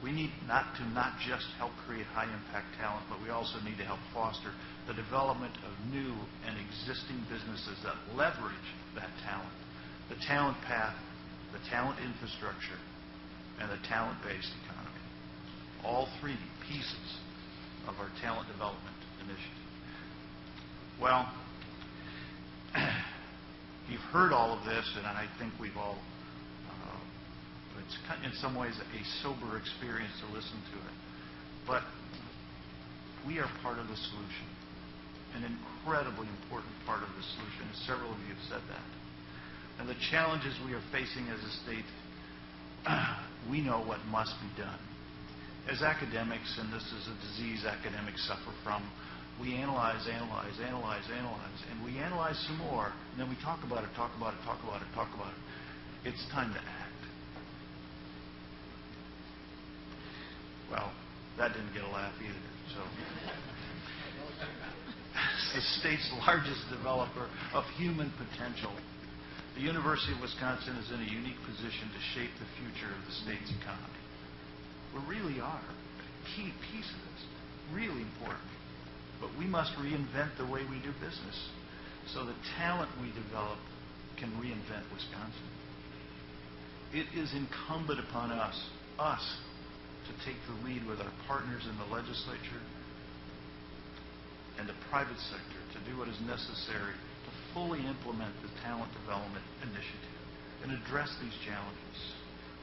We need not just help create high-impact talent, but we also need to help foster the development of new and existing businesses that leverage that talent, the talent path, the talent infrastructure, and the talent-based economy. All three pieces of our talent development initiative. Well, you've heard all of this, and I think we've all it's in some ways a sober experience to listen to it. But we are part of the solution, an incredibly important part of the solution, and several of you have said that. And the challenges we are facing as a state, we know what must be done. As academics, and this is a disease academics suffer from, we analyze, and we analyze some more, and then we talk about it. It's time to act. Well, that didn't get a laugh either. So, as the state's largest developer of human potential, the University of Wisconsin is in a unique position to shape the future of the state's economy. We really are a key piece of this, really important. But we must reinvent the way we do business so the talent we develop can reinvent Wisconsin. It is incumbent upon us to take the lead with our partners in the legislature and the private sector to do what is necessary to fully implement the talent development initiative and address these challenges.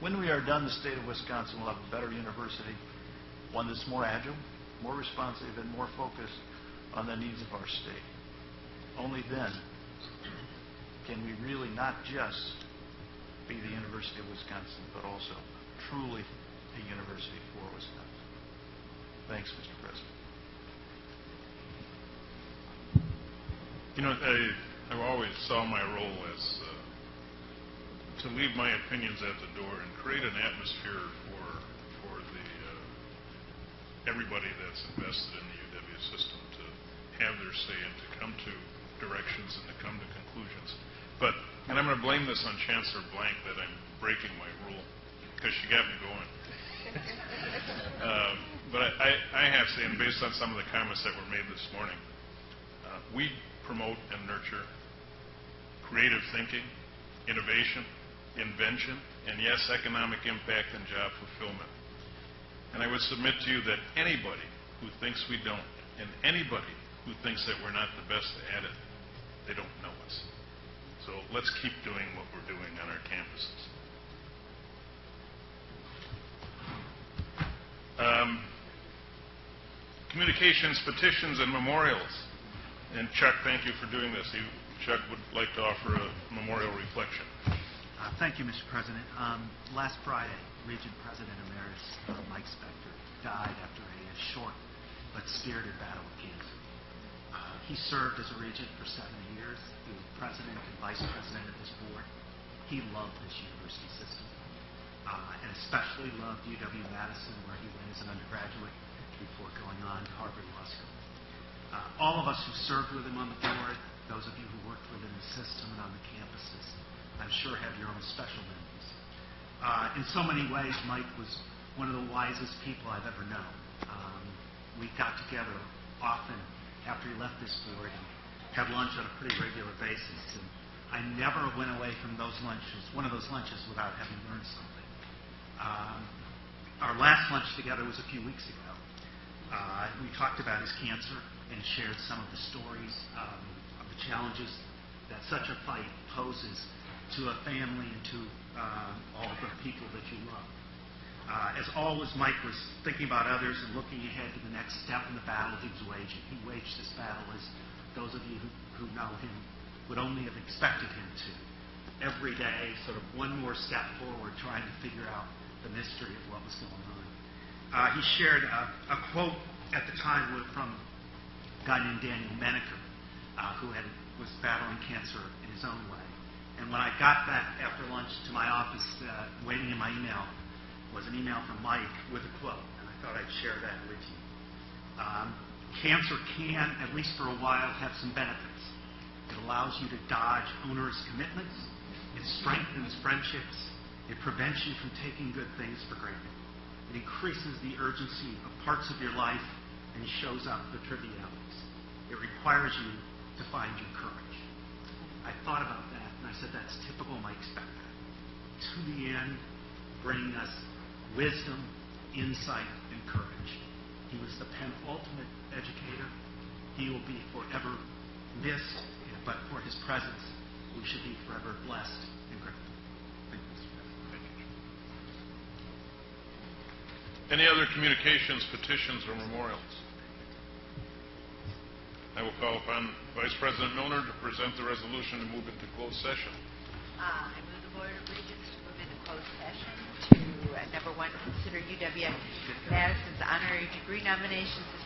When we are done, the state of Wisconsin will have a better university, one that's more agile, more responsive, and more focused on the needs of our state. Only then can we really not just be the University of Wisconsin, but also truly a university for Wisconsin? Thanks, Mr. President. You know, I've always saw my role as to leave my opinions at the door and create an atmosphere for the everybody that's invested in the UW system to have their say and to come to directions and to come to conclusions. And I'm going to blame this on Chancellor Blank that I'm breaking my rule because she got me going. But I have to say, and based on some of the comments that were made this morning, we promote and nurture creative thinking, innovation, invention, and yes, economic impact and job fulfillment. And I would submit to you that anybody who thinks we don't, and anybody who thinks that we're not the best at it, they don't know us. So let's keep doing what we're doing on our campuses. Communications, petitions, and memorials. And Chuck, thank you for doing this. Chuck would like to offer a memorial reflection. Thank you, Mr. President. Last Friday, Regent President Emeritus Mike Spector died after a short but spirited battle with cancer. He served as a regent for 7 years. He was president and vice president of this board. He loved this university system, and especially loved UW-Madison, where he went as an undergraduate before going on to Harvard Law School. All of us who served with him on the board, those of you who worked within the system and on the campuses, I'm sure have your own special memories. In so many ways, Mike was one of the wisest people I've ever known. We got together often after he left this board and had lunch on a pretty regular basis. And I never went away from those lunches, one of those lunches, without having learned something. Our last lunch together was a few weeks ago. We talked about his cancer and shared some of the stories of the challenges that such a fight poses to a family and to all the people that you love. As always, Mike was thinking about others and looking ahead to the next step in the battle he was waging. He waged this battle as those of you who know him would only have expected him to. Every day, sort of one more step forward, trying to figure out the mystery of what was going on. He shared a quote at the time from a guy named Daniel Menaker, who was battling cancer in his own way. And when I got back after lunch to my office, waiting in my email, was an email from Mike with a quote, and I thought I'd share that with you. Cancer can, at least for a while, have some benefits. It allows you to dodge onerous commitments. It strengthens friendships. It prevents you from taking good things for granted. It increases the urgency of parts of your life and shows up the trivialities. It requires you to find your courage. I thought about that, and I said, that's typical Mike Spector. To the end, bringing us wisdom, insight, and courage. He was the penultimate educator. He will be forever missed, but for his presence, we should be forever blessed and grateful. Thank you, Mr. President. Any other communications, petitions, or memorials? I will call upon Vice President Milner to present the resolution to move into closed session. I move the Board of Regents to move into closed session to, number one, consider UW-Madison's honorary degree nominations as